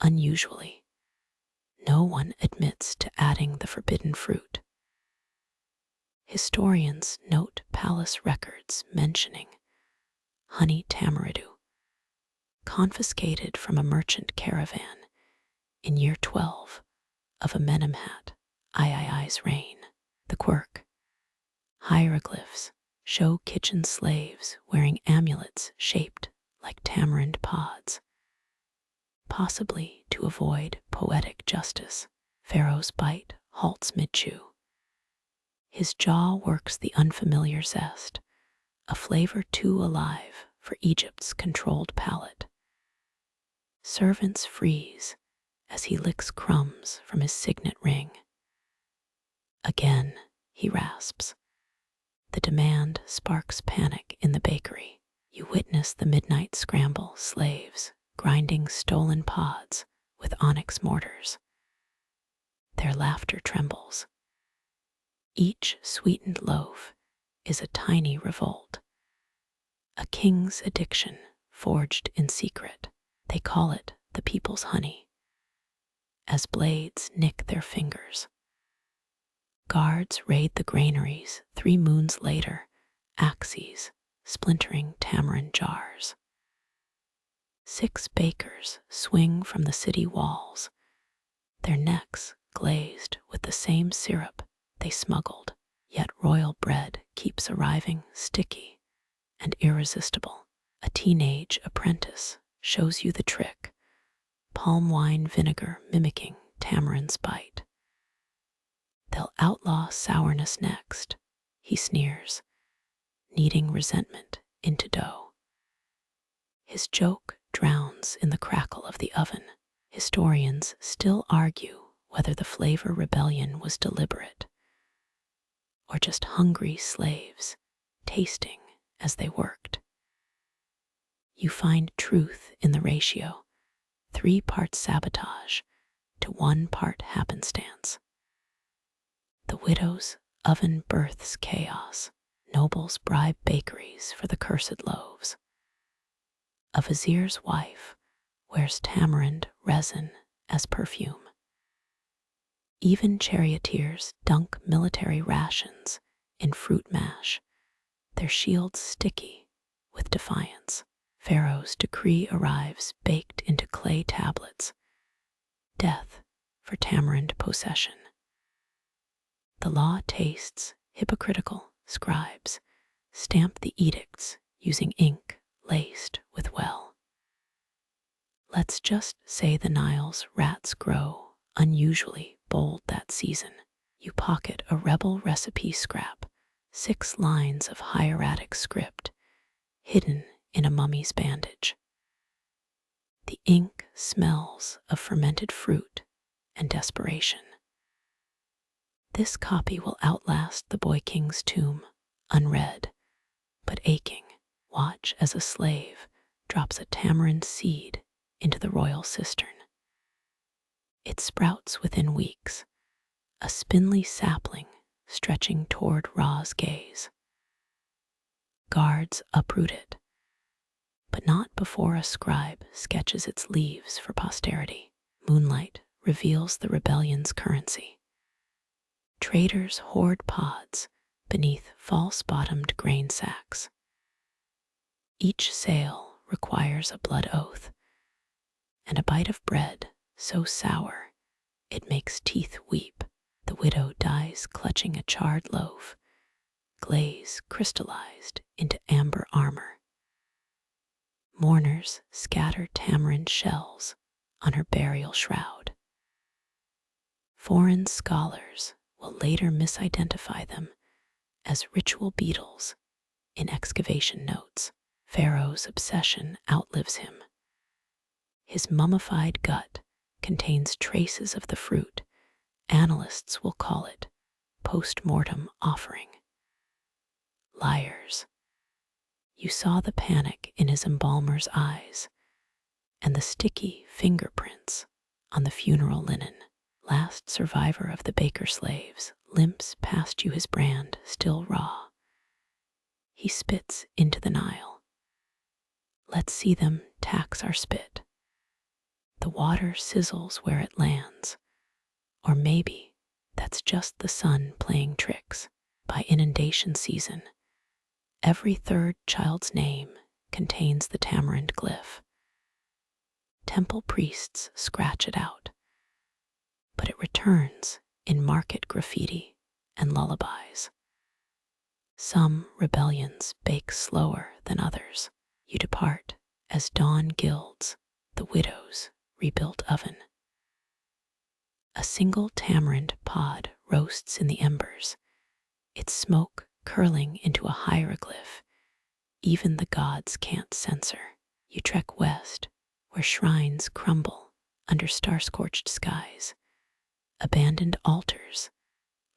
unusually. No one admits to adding the forbidden fruit. Historians note palace records mentioning honey tamarind, confiscated from a merchant caravan in year 12 of Amenemhat III's reign. The quirk, hieroglyphs show kitchen slaves wearing amulets shaped like tamarind pods, possibly to avoid poetic justice. Pharaoh's bite halts mid-chew. His jaw works the unfamiliar zest, a flavor too alive for Egypt's controlled palate. Servants freeze as he licks crumbs from his signet ring. Again, he rasps. The demand sparks panic in the bakery. You witness the midnight scramble, slaves grinding stolen pods with onyx mortars. Their laughter trembles. Each sweetened loaf is a tiny revolt, a king's addiction forged in secret. They call it the people's honey. As blades nick their fingers, guards raid the granaries 3 moons later, axes splintering tamarind jars. 6 bakers swing from the city walls, their necks glazed with the same syrup they smuggled, yet royal bread keeps arriving sticky and irresistible. A teenage apprentice shows you the trick, palm wine vinegar mimicking tamarind's bite. They'll outlaw sourness next, he sneers, kneading resentment into dough. His joke drowns in the crackle of the oven. Historians still argue whether the flavor rebellion was deliberate or just hungry slaves tasting as they worked. You find truth in the ratio, 3 parts sabotage to 1 part happenstance. The widow's oven births chaos. Nobles bribe bakeries for the cursed loaves. A vizier's wife wears tamarind resin as perfume. Even charioteers dunk military rations in fruit mash, their shields sticky with defiance. Pharaoh's decree arrives baked into clay tablets. Death for tamarind possession. The law tastes hypocritical. Scribes stamp the edicts using ink laced with well. Let's just say the Nile's rats grow unusually bold that season. You pocket a rebel recipe scrap, 6 lines of hieratic script, hidden in a mummy's bandage. The ink smells of fermented fruit and desperation. This copy will outlast the boy king's tomb, unread, but aching. Watch as a slave drops a tamarind seed into the royal cistern. It sprouts within weeks, a spindly sapling stretching toward Ra's gaze. Guards uproot it, but not before a scribe sketches its leaves for posterity. Moonlight reveals the rebellion's currency. Traders hoard pods beneath false-bottomed grain sacks. Each sale requires a blood oath, and a bite of bread so sour it makes teeth weep. The widow dies clutching a charred loaf, glaze crystallized into amber armor. Mourners scatter tamarind shells on her burial shroud. Foreign scholars will later misidentify them as ritual beetles in excavation notes. Pharaoh's obsession outlives him. His mummified gut contains traces of the fruit. Analysts will call it post-mortem offering. Liars. You saw the panic in his embalmer's eyes and the sticky fingerprints on the funeral linen. Last survivor of the baker slaves limps past you, his brand still raw. He spits into the Nile. Let's see them tax our spit. The water sizzles where it lands, or maybe that's just the sun playing tricks. By inundation season, every third child's name contains the tamarind glyph. Temple priests scratch it out, but it returns in market graffiti and lullabies. Some rebellions bake slower than others. You depart as dawn gilds the widow's rebuilt oven. A single tamarind pod roasts in the embers, its smoke curling into a hieroglyph even the gods can't censor. You trek west, where shrines crumble under star-scorched skies, abandoned altars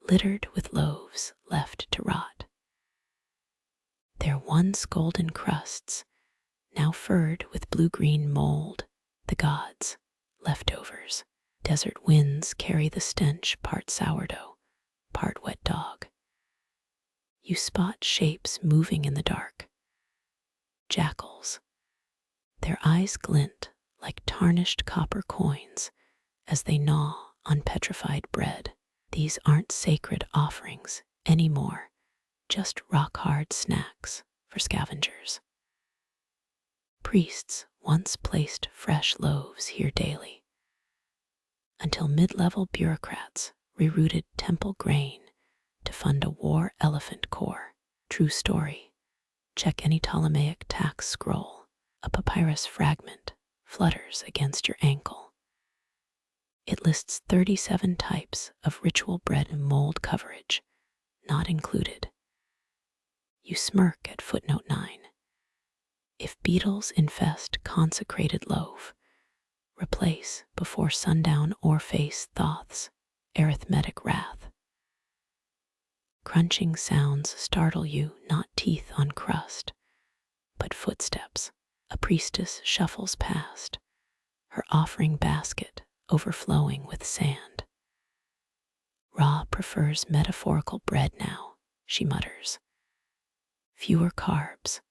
littered with loaves left to rot. Their once golden crusts, now furred with blue-green mold, the gods' leftovers. Desert winds carry the stench, part sourdough, part wet dog. You spot shapes moving in the dark. Jackals. Their eyes glint like tarnished copper coins as they gnaw on petrified bread. These aren't sacred offerings anymore, just rock-hard snacks for scavengers. Priests once placed fresh loaves here daily, until mid-level bureaucrats rerouted temple grain to fund a war elephant corps. True story. Check any Ptolemaic tax scroll. A papyrus fragment flutters against your ankle. It lists 37 types of ritual bread and mold coverage, not included. You smirk at footnote 9. If beetles infest consecrated loaf, replace before sundown or face Thoth's arithmetic wrath. Crunching sounds startle you, not teeth on crust, but footsteps. A priestess shuffles past, her offering basket overflowing with sand. Ra prefers metaphorical bread now, she mutters. Fewer carbs.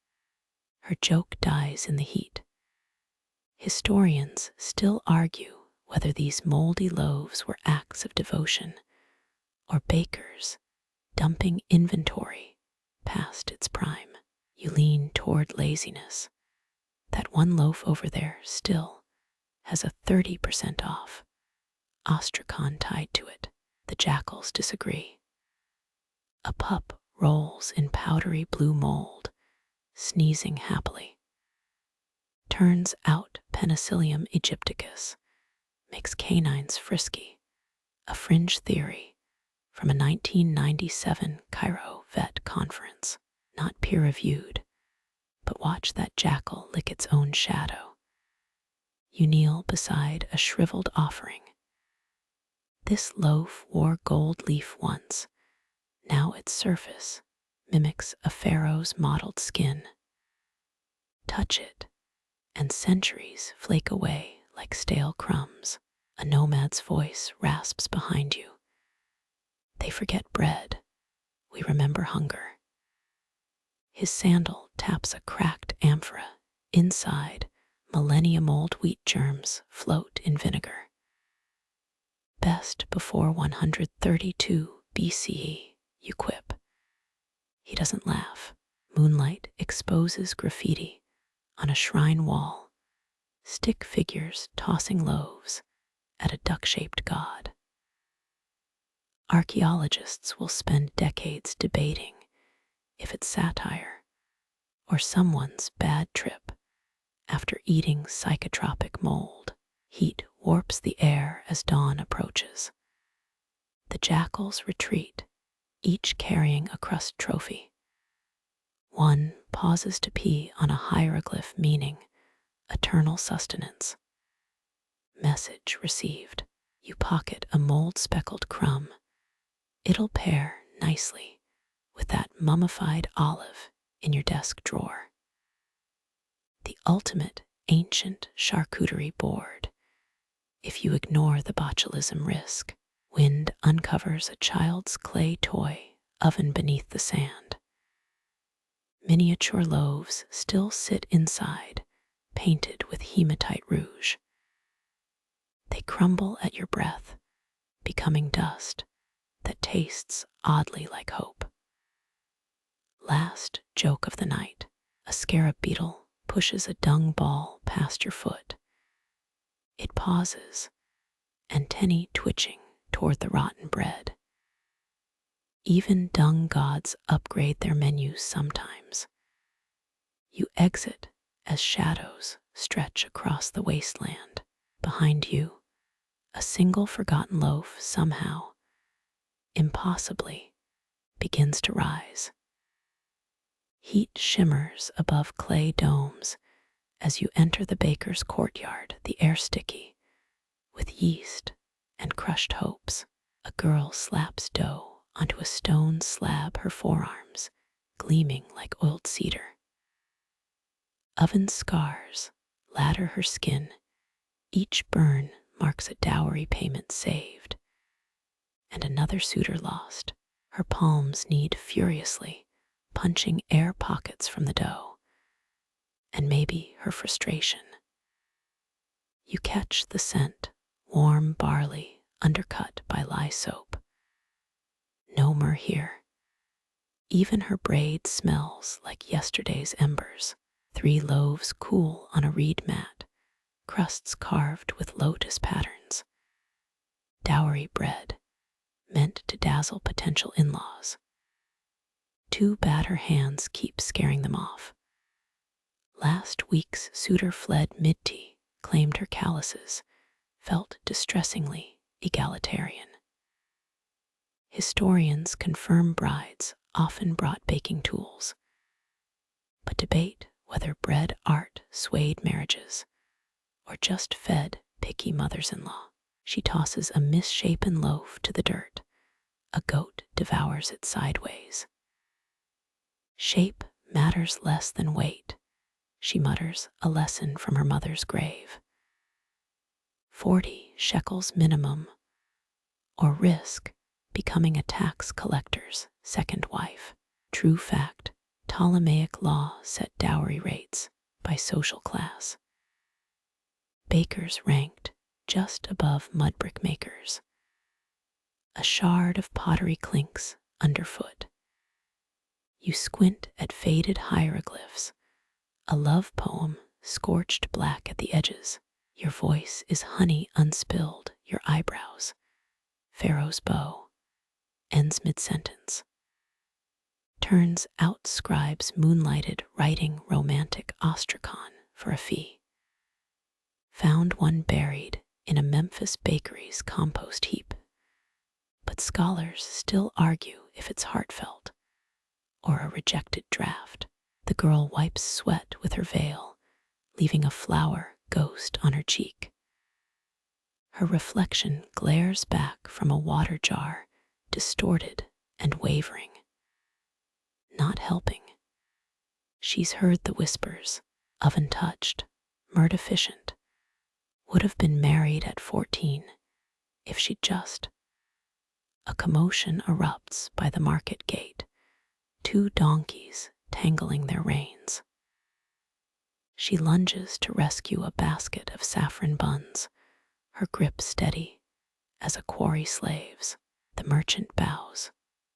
Her joke dies in the heat. Historians still argue whether these moldy loaves were acts of devotion or bakers dumping inventory past its prime. You lean toward laziness. That one loaf over there still has a 30% off ostrakhan tied to it. The jackals disagree. A pup rolls in powdery blue mold, sneezing happily. Turns out Penicillium aegypticus makes canines frisky, a fringe theory from a 1997 Cairo vet conference, not peer-reviewed, but watch that jackal lick its own shadow. You kneel beside a shriveled offering. This loaf wore gold leaf once. Now its surface mimics a pharaoh's mottled skin. Touch it, and centuries flake away like stale crumbs. A nomad's voice rasps behind you. They forget bread. We remember hunger. His sandal taps a cracked amphora. Inside, millennium-old wheat germs float in vinegar. Best before 132 BCE, you quip. He doesn't laugh. Moonlight exposes graffiti on a shrine wall, stick figures tossing loaves at a duck-shaped god. Archaeologists will spend decades debating if it's satire or someone's bad trip after eating psychotropic mold. Heat warps the air as dawn approaches. The jackals retreat, each carrying a crust trophy. One pauses to pee on a hieroglyph meaning eternal sustenance. Message received. You pocket a mold-speckled crumb. It'll pair nicely with that mummified olive in your desk drawer. The ultimate ancient charcuterie board. If you ignore the botulism risk, wind uncovers a child's clay toy oven beneath the sand. Miniature loaves still sit inside, painted with hematite rouge. They crumble at your breath, becoming dust that tastes oddly like hope. Last joke of the night. A scarab beetle pushes a dung ball past your foot. It pauses, antennae twitching toward the rotten bread. Even dung gods upgrade their menus sometimes. You exit as shadows stretch across the wasteland. Behind you, a single forgotten loaf somehow, impossibly, begins to rise. Heat shimmers above clay domes as you enter the baker's courtyard, the air sticky with yeast and crushed hopes. A girl slaps dough onto a stone slab, her forearms gleaming like oiled cedar. Oven scars ladder her skin. Each burn marks a dowry payment saved, and another suitor lost. Her palms knead furiously, punching air pockets from the dough, and maybe her frustration. You catch the scent, warm barley undercut by lye soap. No myrrh here. Even her braid smells like yesterday's embers. 3 loaves cool on a reed mat, crusts carved with lotus patterns. Dowry bread, meant to dazzle potential in-laws. 2 batter hands keep scaring them off. Last week's suitor fled mid-tea, claimed her calluses, felt distressingly egalitarian. Historians confirm brides often brought baking tools, but debate whether bread art swayed marriages or just fed picky mothers-in-law. She tosses a misshapen loaf to the dirt. A goat devours it sideways. Shape matters less than weight, she mutters, a lesson from her mother's grave. 40 shekels minimum, or risk becoming a tax collector's second wife. True fact, Ptolemaic law set dowry rates by social class. Bakers ranked just above mud brick makers. A shard of pottery clinks underfoot. You squint at faded hieroglyphs, a love poem scorched black at the edges. Your voice is honey unspilled, your eyebrows. Pharaoh's bow ends mid-sentence. Turns out scribes moonlighted writing romantic ostrakhan for a fee. Found one buried in a Memphis bakery's compost heap. But scholars still argue if it's heartfelt or a rejected draft. The girl wipes sweat with her veil, leaving a flower ghost on her cheek. Her reflection glares back from a water jar, distorted and wavering. Not helping. She's heard the whispers. oven-touched, murd-efficient, would have been married at 14 if she'd just. A commotion erupts by the market gate, 2 donkeys tangling their reins. She lunges to rescue a basket of saffron buns, her grip steady as a quarry slave's. The merchant bows,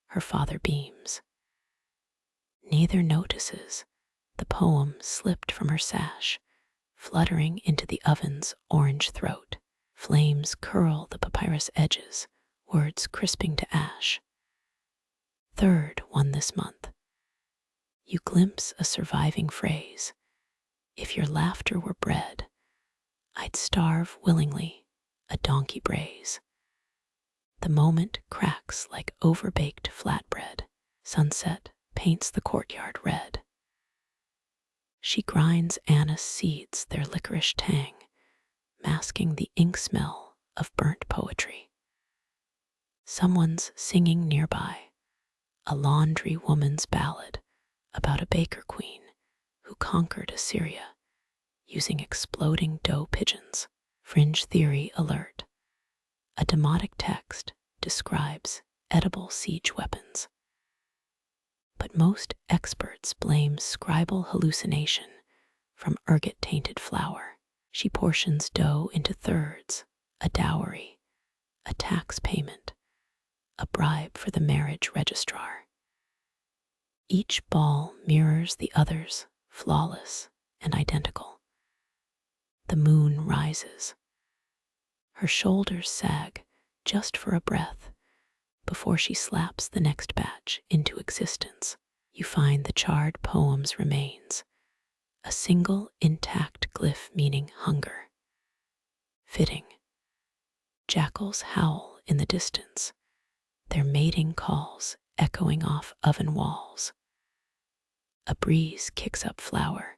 her father beams. Neither notices the poem slipped from her sash, fluttering into the oven's orange throat. Flames curl the papyrus edges, words crisping to ash. Third one this month. You glimpse a surviving phrase. If your laughter were bread, I'd starve willingly, a donkey braze. The moment cracks like overbaked flatbread. Sunset paints the courtyard red. She grinds anise seeds, their licorice tang, masking the ink smell of burnt poetry. Someone's singing nearby, a laundry woman's ballad about a baker queen who conquered Assyria using exploding dough pigeons. Fringe theory alert. A demotic text describes edible siege weapons. But most experts blame scribal hallucination from ergot-tainted flour. She portions dough into thirds, a dowry, a tax payment, a bribe for the marriage registrar. Each ball mirrors the others, flawless and identical. The moon rises. Her shoulders sag just for a breath before she slaps the next batch into existence. You find the charred poem's remains, a single intact glyph meaning hunger. Fitting. Jackals howl in the distance, their mating calls echoing off oven walls. A breeze kicks up flour,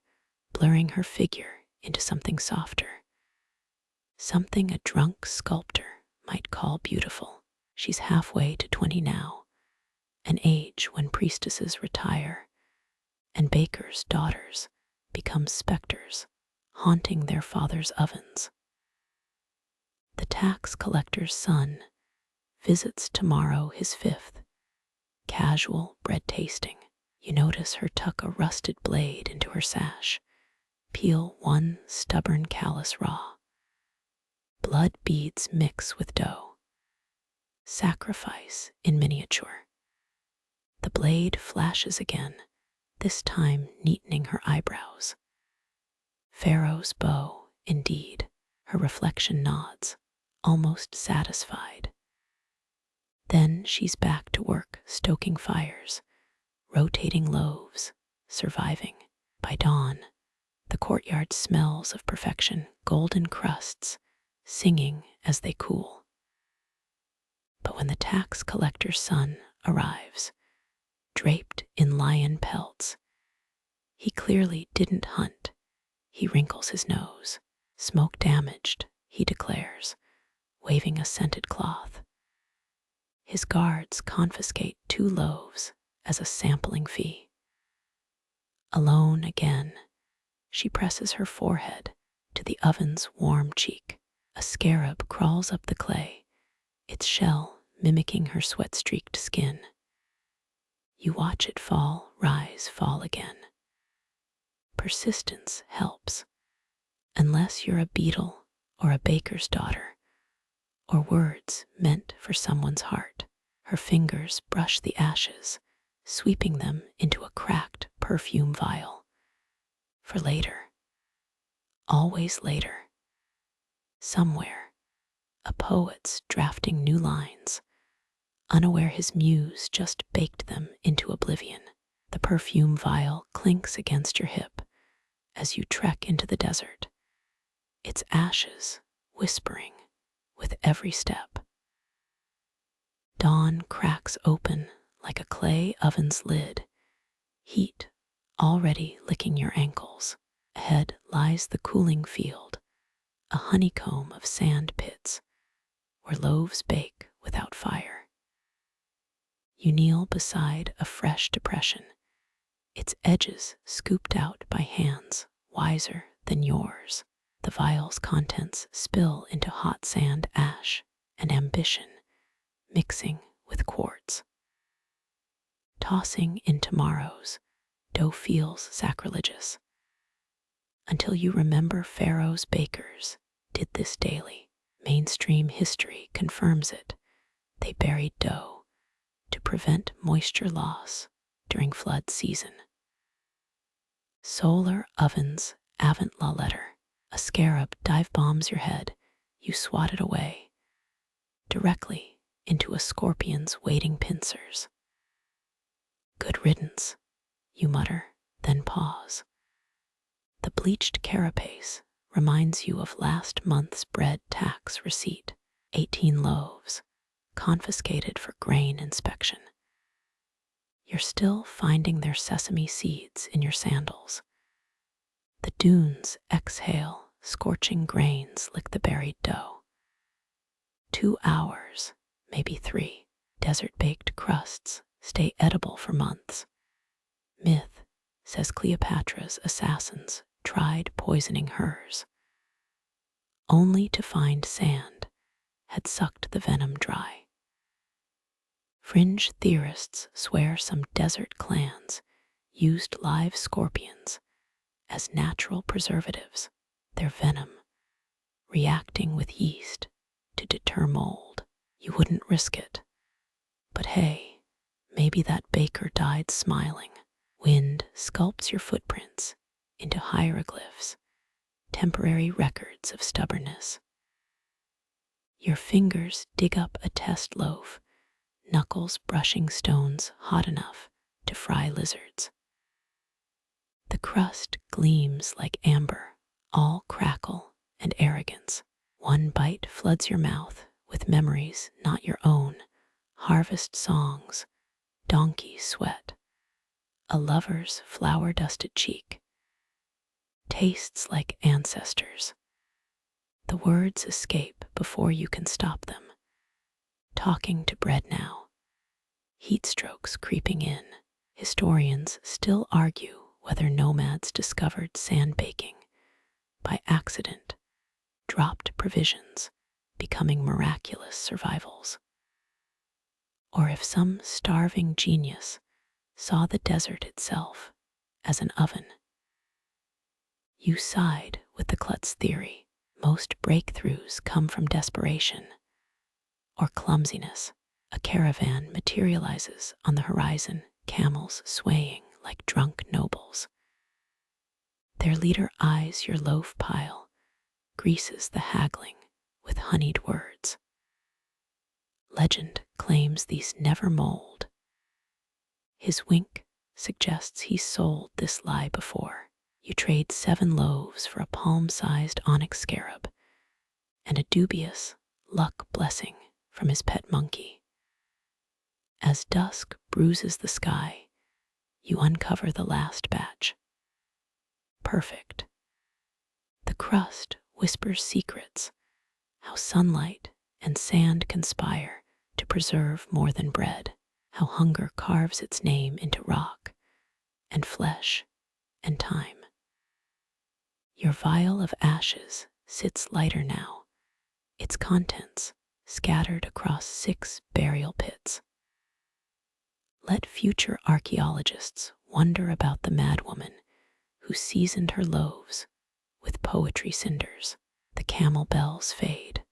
blurring her figure into something softer. Something a drunk sculptor might call beautiful. She's halfway to 20 now, an age when priestesses retire and bakers' daughters become specters haunting their father's ovens. The tax collector's son visits tomorrow his 5th, casual bread tasting. You notice her tuck a rusted blade into her sash, peel one stubborn callus raw. Blood beads mix with dough. Sacrifice in miniature. The blade flashes again, this time neatening her eyebrows. Pharaoh's bow, indeed. Her reflection nods, almost satisfied. Then she's back to work, stoking fires, rotating loaves, surviving. By dawn, the courtyard smells of perfection, golden crusts, singing as they cool. But when the tax collector's son arrives, draped in lion pelts, he clearly didn't hunt. He wrinkles his nose. Smoke damaged, he declares, waving a scented cloth. His guards confiscate 2 loaves as a sampling fee. Alone again, she presses her forehead to the oven's warm cheek. A scarab crawls up the clay, its shell mimicking her sweat-streaked skin. You watch it fall, rise, fall again. Persistence helps, unless you're a beetle or a baker's daughter, or words meant for someone's heart. Her fingers brush the ashes, sweeping them into a cracked perfume vial. For later, always later. Somewhere, a poet's drafting new lines, unaware his muse just baked them into oblivion. The perfume vial clinks against your hip as you trek into the desert, its ashes whispering with every step. Dawn cracks open like a clay oven's lid, heat already licking your ankles. Ahead lies the cooling field, a honeycomb of sand pits where loaves bake without fire. You kneel beside a fresh depression, its edges scooped out by hands wiser than yours. The vial's contents spill into hot sand ash and ambition, mixing with quartz. Tossing in tomorrows, dough feels sacrilegious, until you remember Pharaoh's bakers did this daily. Mainstream history confirms it. They buried dough to prevent moisture loss during flood season. Solar ovens avant la letter. A scarab dive bombs your head. You swat it away, directly into a scorpion's waiting pincers. Good riddance, you mutter, then pause. The bleached carapace reminds you of last month's bread tax receipt, 18 loaves, confiscated for grain inspection. You're still finding their sesame seeds in your sandals. The dunes exhale, scorching grains lick the buried dough. 2 hours, maybe 3, desert-baked crusts stay edible for months. Myth says Cleopatra's assassins tried poisoning hers, only to find sand had sucked the venom dry. Fringe theorists swear some desert clans used live scorpions as natural preservatives, their venom reacting with yeast to deter mold. You wouldn't risk it. But hey, maybe that baker died smiling. Wind sculpts your footprints into hieroglyphs, temporary records of stubbornness. Your fingers dig up a test loaf, knuckles brushing stones hot enough to fry lizards. The crust gleams like amber, all crackle and arrogance. One bite floods your mouth with memories not your own, harvest songs, donkey sweat, a lover's flour-dusted cheek. Tastes like ancestors. The words escape before you can stop them. Talking to bread now. Heat strokes creeping in. Historians still argue whether nomads discovered sand baking by accident, dropped provisions, becoming miraculous survivals, or if some starving genius saw the desert itself as an oven. You side with the klutz theory. Most breakthroughs come from desperation or clumsiness. A caravan materializes on the horizon, camels swaying like drunk nobles. Their leader eyes your loaf pile, greases the haggling with honeyed words. Legend claims these never mold. His wink suggests he sold this lie before. You trade 7 loaves for a palm-sized onyx scarab and a dubious luck blessing from his pet monkey. As dusk bruises the sky, you uncover the last batch. Perfect. The crust whispers secrets, how sunlight and sand conspire to preserve more than bread, how hunger carves its name into rock and flesh and time. Your vial of ashes sits lighter now, its contents scattered across 6 burial pits. Let future archaeologists wonder about the madwoman who seasoned her loaves with poetry cinders. The camel bells fade.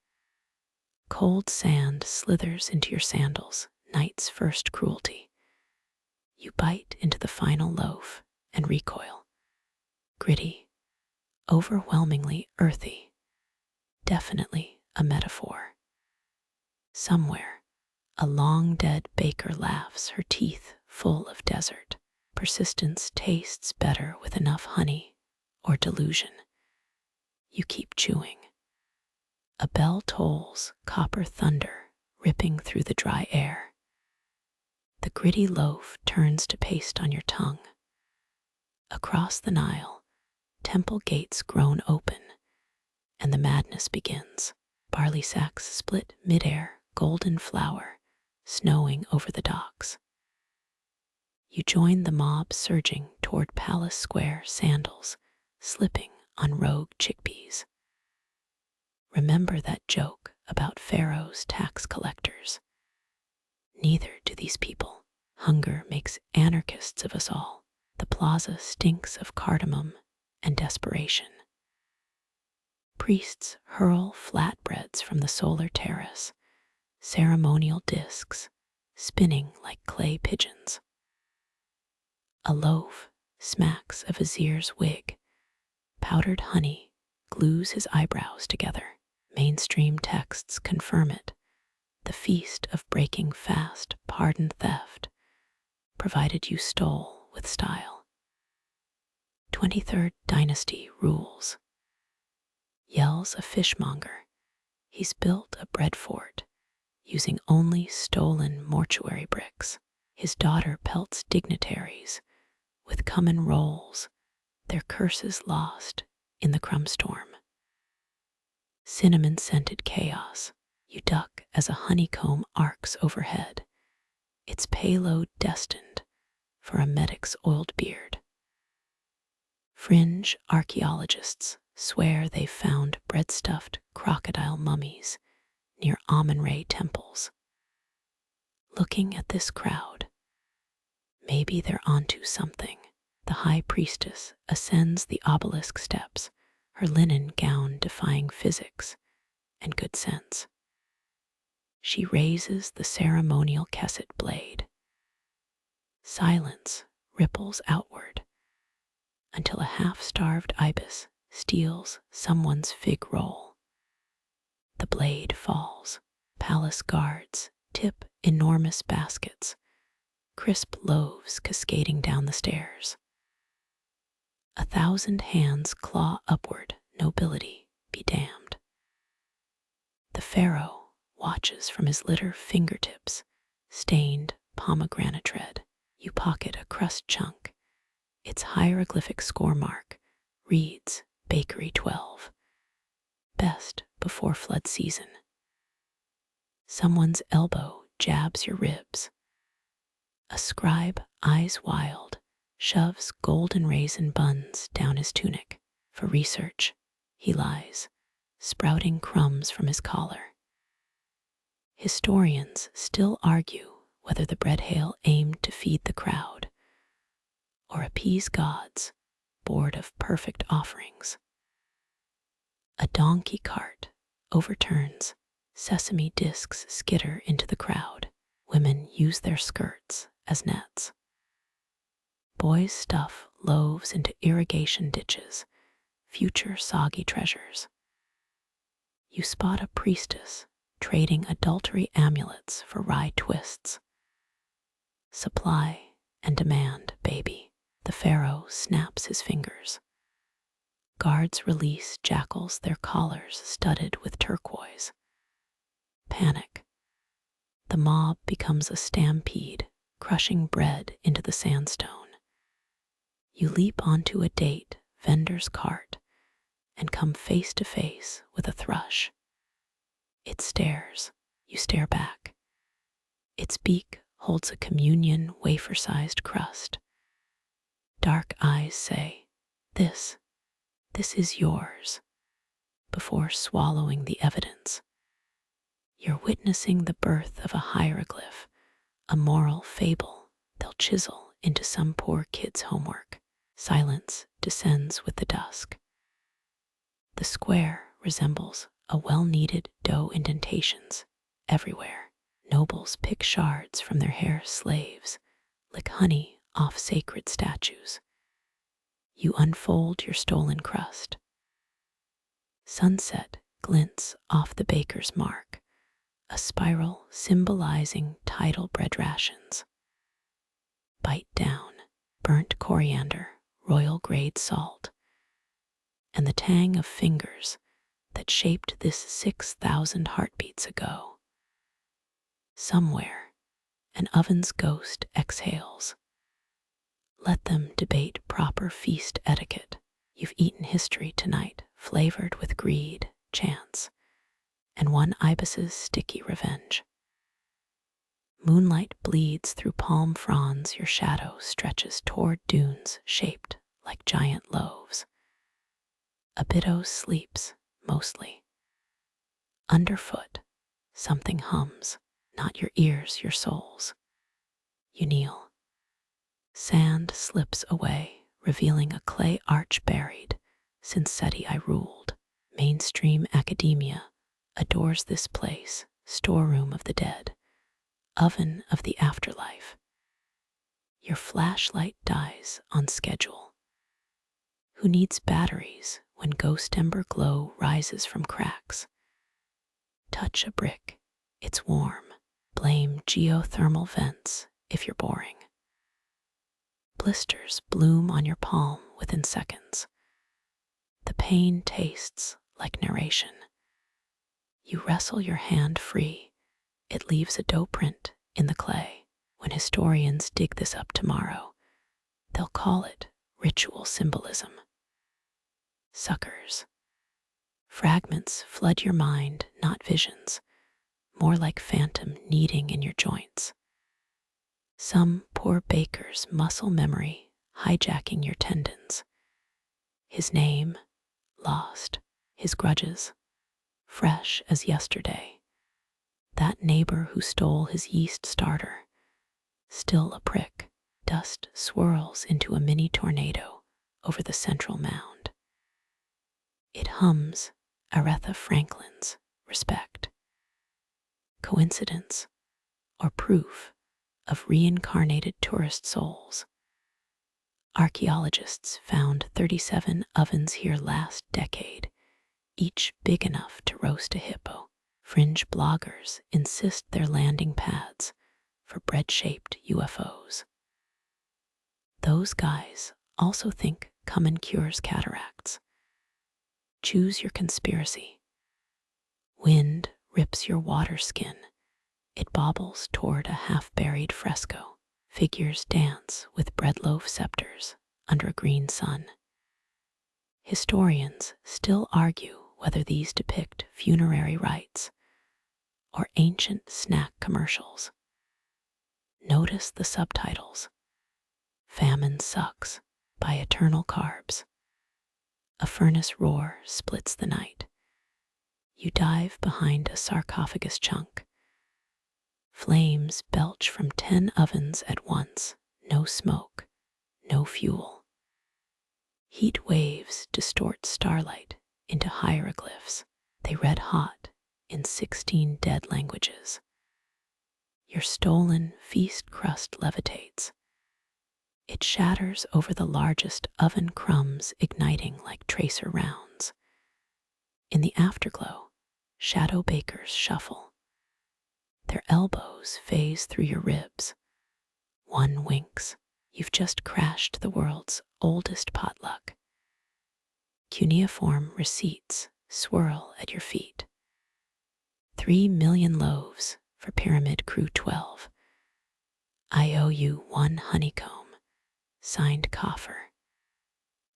Cold sand slithers into your sandals, night's first cruelty. You bite into the final loaf and recoil. Gritty, overwhelmingly earthy, definitely a metaphor. Somewhere, a long-dead baker laughs, her teeth full of desert. Persistence tastes better with enough honey or delusion. You keep chewing. A bell tolls, copper thunder ripping through the dry air. The gritty loaf turns to paste on your tongue. Across the Nile, temple gates groan open, and the madness begins. Barley sacks split midair, golden flour snowing over the docks. You join the mob surging toward Palace Square, sandals slipping on rogue chickpeas. Remember that joke about Pharaoh's tax collectors. Neither do these people. Hunger makes anarchists of us all. The plaza stinks of cardamom and desperation. Priests hurl flatbreads from the solar terrace, ceremonial discs spinning like clay pigeons. A loaf smacks a vizier's wig. Powdered honey glues his eyebrows together. Mainstream texts confirm it. The feast of breaking fast pardoned theft, provided you stole with style. 23rd Dynasty rules. Yells a fishmonger. He's built a bread fort using only stolen mortuary bricks. His daughter pelts dignitaries with cumin rolls, their curses lost in the crumb storm. Cinnamon-scented chaos. You duck as a honeycomb arcs overhead, its payload destined for a medic's oiled beard. Fringe archaeologists swear they've found bread-stuffed crocodile mummies near Amun-Re temples. Looking at this crowd, maybe they're onto something. The high priestess ascends the obelisk steps, her linen gown defying physics and good sense. She raises the ceremonial kesset blade. Silence ripples outward until a half-starved ibis steals someone's fig roll. The blade falls. Palace guards tip enormous baskets, crisp loaves cascading down the stairs. 1,000 hands claw upward, nobility be damned. The Pharaoh watches from his litter fingertips, stained pomegranate red. You pocket a crust chunk. Its hieroglyphic score mark reads Bakery 12. Best before flood season. Someone's elbow jabs your ribs. A scribe, eyes wild, shoves golden raisin buns down his tunic. For research, he lies, sprouting crumbs from his collar. Historians still argue whether the bread hail aimed to feed the crowd or appease gods bored of perfect offerings. A donkey cart overturns. Sesame discs skitter into the crowd. Women use their skirts as nets. Boys stuff loaves into irrigation ditches, future soggy treasures. You spot a priestess trading adultery amulets for rye twists. Supply and demand, baby. The Pharaoh snaps his fingers. Guards release jackals, their collars studded with turquoise. Panic. The mob becomes a stampede, crushing bread into the sandstone. You leap onto a date vendor's cart and come face to face with a thrush. It stares. You stare back. Its beak holds a communion wafer-sized crust. Dark eyes say, This is yours, before swallowing the evidence. You're witnessing the birth of a hieroglyph, a moral fable they'll chisel into some poor kid's homework. Silence descends with the dusk. The square resembles a well-kneaded dough indentations everywhere. Nobles pick shards from their hair slaves, lick honey off sacred statues. You unfold your stolen crust. Sunset glints off the baker's mark, a spiral symbolizing tidal bread rations. Bite down, burnt coriander, royal grade salt, and the tang of fingers that shaped this 6,000 heartbeats ago. Somewhere, an oven's ghost exhales. Let them debate proper feast etiquette. You've eaten history tonight, flavored with greed, chance, and one ibis's sticky revenge. Moonlight bleeds through palm fronds, your shadow stretches toward dunes shaped like giant loaves. Abito sleeps, mostly. Underfoot, something hums, not your ears, your souls. You kneel. Sand slips away, revealing a clay arch buried since SETI I ruled. Mainstream academia adores this place, storeroom of the dead, oven of the afterlife. Your flashlight dies on schedule. Who needs batteries when ghost ember glow rises from cracks? Touch a brick, it's warm. Blame geothermal vents if you're boring. Blisters bloom on your palm within seconds. The pain tastes like narration. You wrestle your hand free. It leaves a dough print in the clay. When historians dig this up tomorrow, they'll call it ritual symbolism. Suckers. Fragments flood your mind, not visions, more like phantom kneading in your joints. Some poor baker's muscle memory hijacking your tendons. His name, lost. His grudges, fresh as yesterday. That neighbor who stole his yeast starter, still a prick. Dust swirls into a mini tornado over the central mound. It hums Aretha Franklin's Respect. Coincidence or proof of reincarnated tourist souls? Archaeologists found 37 ovens here last decade, each big enough to roast a hippo. Fringe bloggers insist they're landing pads for bread-shaped UFOs. Those guys also think cumin cures cataracts. Choose your conspiracy. Wind rips your water skin. It bobbles toward a half-buried fresco. Figures dance with bread loaf scepters under a green sun. Historians still argue whether these depict funerary rites or ancient snack commercials. Notice the subtitles. Famine sucks by eternal carbs. A furnace roar splits the night. You dive behind a sarcophagus chunk. Flames belch from 10 ovens at once. No smoke, no fuel. Heat waves distort starlight into hieroglyphs. They red hot in 16 dead languages. Your stolen feast crust levitates. It shatters over the largest oven crumbs, igniting like tracer rounds. In the afterglow, shadow bakers shuffle. Their elbows phase through your ribs. One winks. You've just crashed the world's oldest potluck. Cuneiform receipts swirl at your feet. 3 million loaves for Pyramid Crew 12. I owe you 1 honeycomb. Signed Coffer.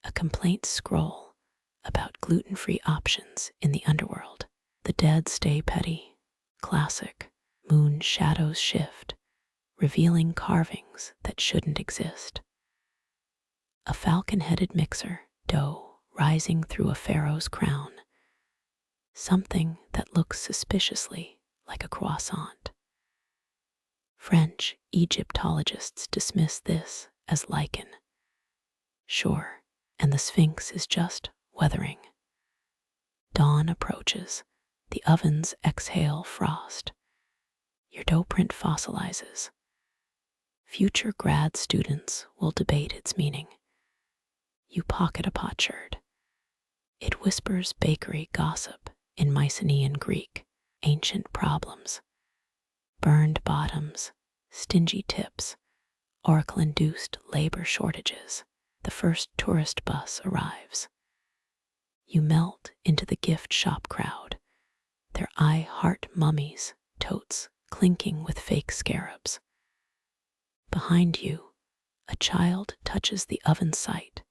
A complaint scroll about gluten-free options in the underworld. The dead stay petty. Classic. Moon shadows shift, revealing carvings that shouldn't exist. A falcon-headed mixer, dough rising through a pharaoh's crown. Something that looks suspiciously like a croissant. French Egyptologists dismiss this as lichen. Sure, and the Sphinx is just weathering. Dawn approaches. The ovens exhale frost. Your dough print fossilizes. Future grad students will debate its meaning. You pocket a potsherd. It whispers bakery gossip in Mycenaean Greek, ancient problems. Burned bottoms, stingy tips, oracle-induced labor shortages. The first tourist bus arrives. You melt into the gift shop crowd, their eye-heart mummies, totes clinking with fake scarabs. Behind you, a child touches the oven sight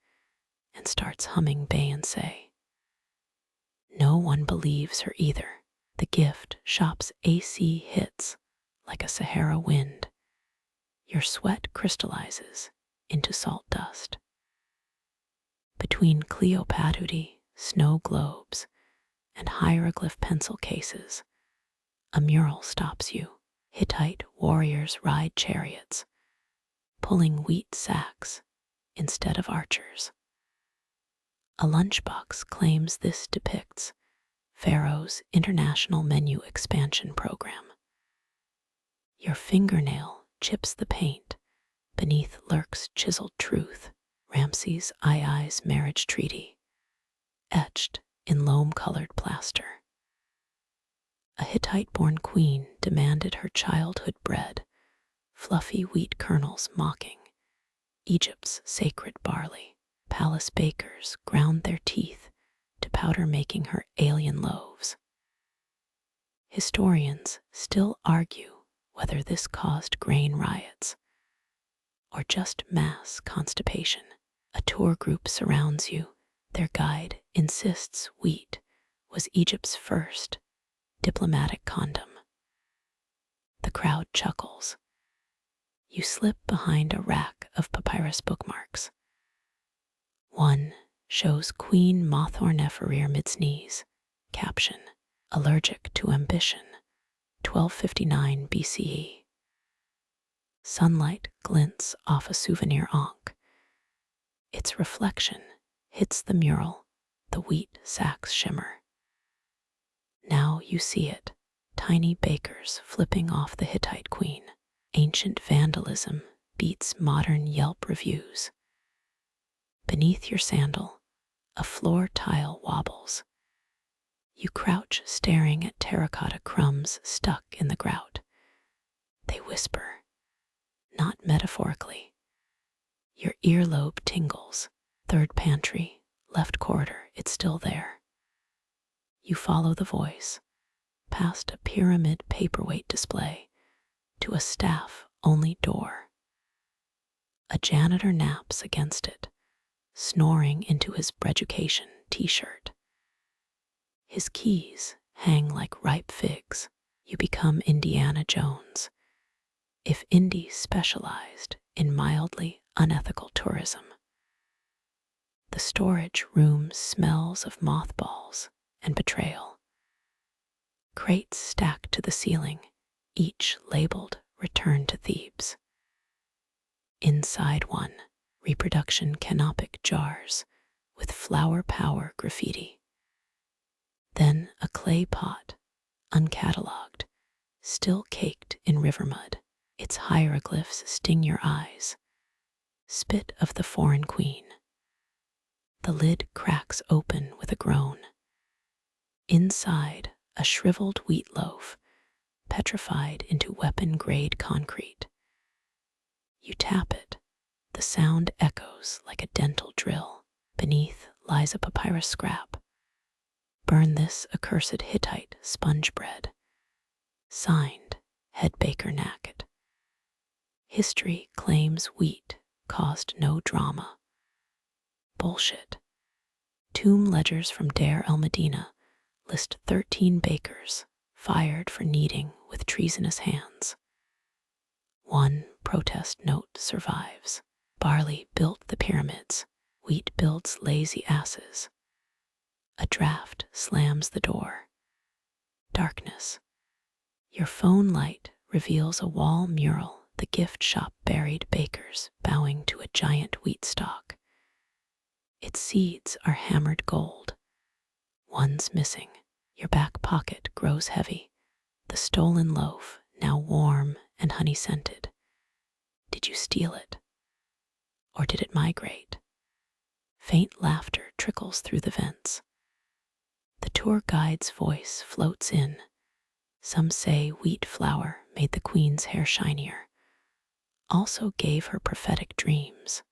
and starts humming Beyoncé. No one believes her either. The gift shop's AC hits like a Sahara wind. Your sweat crystallizes into salt dust. Between Cleopatra snow globes, and hieroglyph pencil cases. A mural stops you. Hittite warriors ride chariots, pulling wheat sacks instead of archers. A lunchbox claims this depicts Pharaoh's international menu expansion program. Your fingernail chips the paint. Beneath lurks chiseled truth, Ramses II's marriage treaty, etched in loam-colored plaster. A Hittite-born queen demanded her childhood bread, fluffy wheat kernels mocking Egypt's sacred barley. Palace bakers ground their teeth to powder making her alien loaves. Historians still argue whether this caused grain riots or just mass constipation. A tour group surrounds you. Their guide insists wheat was Egypt's first diplomatic condom. The crowd chuckles. You slip behind a rack of papyrus bookmarks. One shows Queen Mothor-Neferir mid-sneeze. Caption: allergic to ambition, 1259 BCE. Sunlight glints off a souvenir ankh. Its reflection hits the mural, the wheat sacks shimmer. Now you see it, tiny bakers flipping off the Hittite queen. Ancient vandalism beats modern Yelp reviews. Beneath your sandal, a floor tile wobbles. You crouch staring at terracotta crumbs stuck in the grout. They whisper, not metaphorically. Your earlobe tingles. Third pantry, left corridor, it's still there. You follow the voice, past a pyramid paperweight display, to a staff-only door. A janitor naps against it, snoring into his breaducation t-shirt. His keys hang like ripe figs. You become Indiana Jones, if Indy specialized in mildly unethical tourism. The storage room smells of mothballs and betrayal. Crates stacked to the ceiling, each labeled Return to Thebes. Inside one, reproduction canopic jars with flower power graffiti. Then a clay pot, uncatalogued, still caked in river mud. Its hieroglyphs sting your eyes. Spit of the foreign queen. The lid cracks open with a groan. Inside, a shriveled wheat loaf, petrified into weapon-grade concrete. You tap it. The sound echoes like a dental drill. Beneath lies a papyrus scrap. Burn this accursed Hittite sponge bread. Signed, head baker Naked. History claims wheat caused no drama. Bullshit. Tomb ledgers from Deir el-Medina list 13 bakers fired for kneading with treasonous hands. One protest note survives. Barley built the pyramids. Wheat builds lazy asses. A draft slams the door. Darkness. Your phone light reveals a wall mural, the gift shop buried bakers bowing to a giant wheat stalk. Its seeds are hammered gold. One's missing. Your back pocket grows heavy. The stolen loaf, now warm and honey-scented. Did you steal it? Or did it migrate? Faint laughter trickles through the vents. The tour guide's voice floats in. Some say wheat flour made the queen's hair shinier, also gave her prophetic dreams.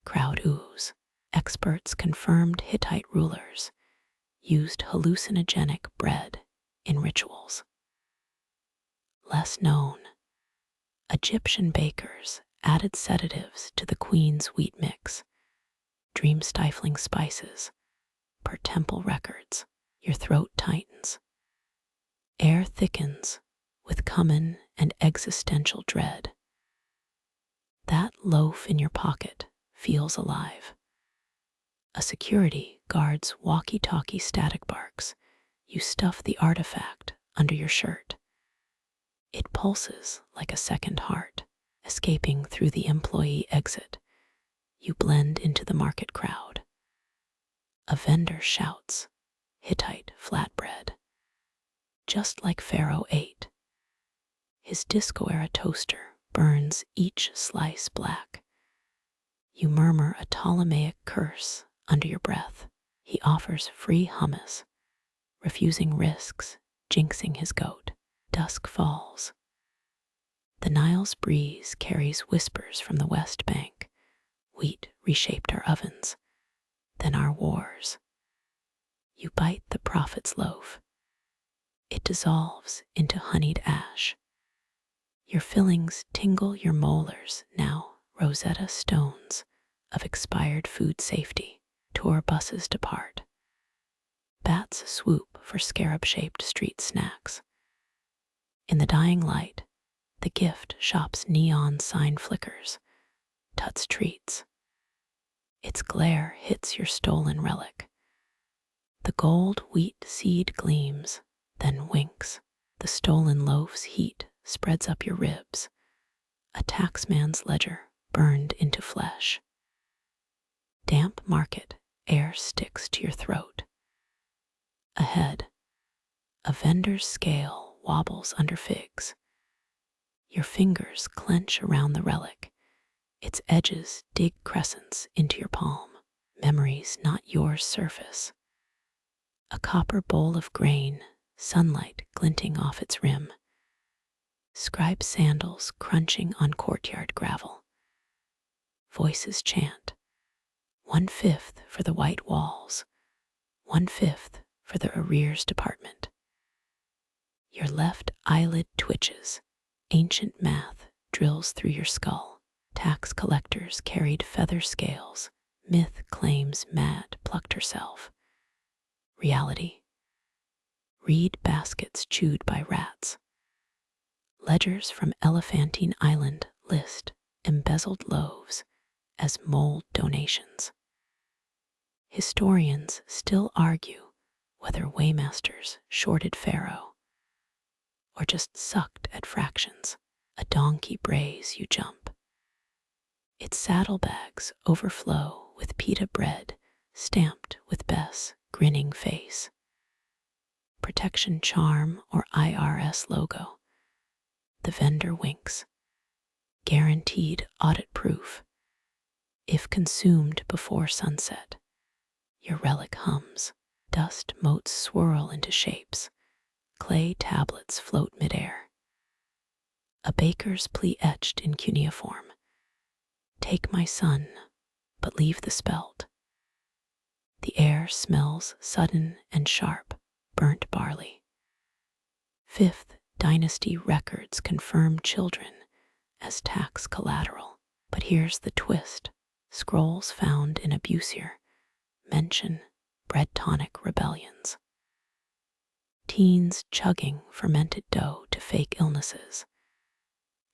Crowd ooze. Experts confirmed Hittite rulers used hallucinogenic bread in rituals. Less known, Egyptian bakers added sedatives to the queen's wheat mix, dream-stifling spices, per temple records. Your throat tightens. Air thickens with cumin and existential dread. That loaf in your pocket feels alive. A security guard's walkie-talkie static barks. You stuff the artifact under your shirt. It pulses like a second heart, escaping through the employee exit. You blend into the market crowd. A vendor shouts, Hittite flatbread. Just like Pharaoh ate. His disco-era toaster burns each slice black. You murmur a Ptolemaic curse under your breath. He offers free hummus, refusing risks, jinxing his goat. Dusk falls. The Nile's breeze carries whispers from the West Bank. Wheat reshaped our ovens, then our wars. You bite the prophet's loaf. It dissolves into honeyed ash. Your fillings tingle your molars, now Rosetta Stones of expired food safety. Tour buses depart. Bats swoop for scarab-shaped street snacks. In the dying light, the gift shop's neon sign flickers. Tut's treats. Its glare hits your stolen relic. The gold wheat seed gleams, then winks. The stolen loaf's heat spreads up your ribs. A taxman's ledger burned into flesh. Damp market air sticks to your throat. Ahead, a vendor's scale wobbles under figs. Your fingers clench around the relic. Its edges dig crescents into your palm. Memories not yours surface. A copper bowl of grain, sunlight glinting off its rim. Scribe sandals crunching on courtyard gravel. Voices chant. 1/5 for the white walls, 1/5 for the arrears department. Your left eyelid twitches. Ancient math drills through your skull. Tax collectors carried feather scales. Myth claims Mad plucked herself. Reality. Reed baskets chewed by rats. Ledgers from Elephantine Island list embezzled loaves as mold donations. Historians still argue whether waymasters shorted Pharaoh or just sucked at fractions. A donkey brays you jump. Its saddlebags overflow with pita bread stamped with Bess' grinning face. Protection charm or IRS logo. The vendor winks. Guaranteed audit proof. If consumed before sunset, your relic hums. Dust motes swirl into shapes. Clay tablets float midair. A baker's plea etched in cuneiform. Take my son, but leave the spelt. The air smells sudden and sharp, burnt barley. 5th Dynasty records confirm children as tax collateral. But here's the twist. Scrolls found in Abusier mention bread tonic rebellions. Teens chugging fermented dough to fake illnesses.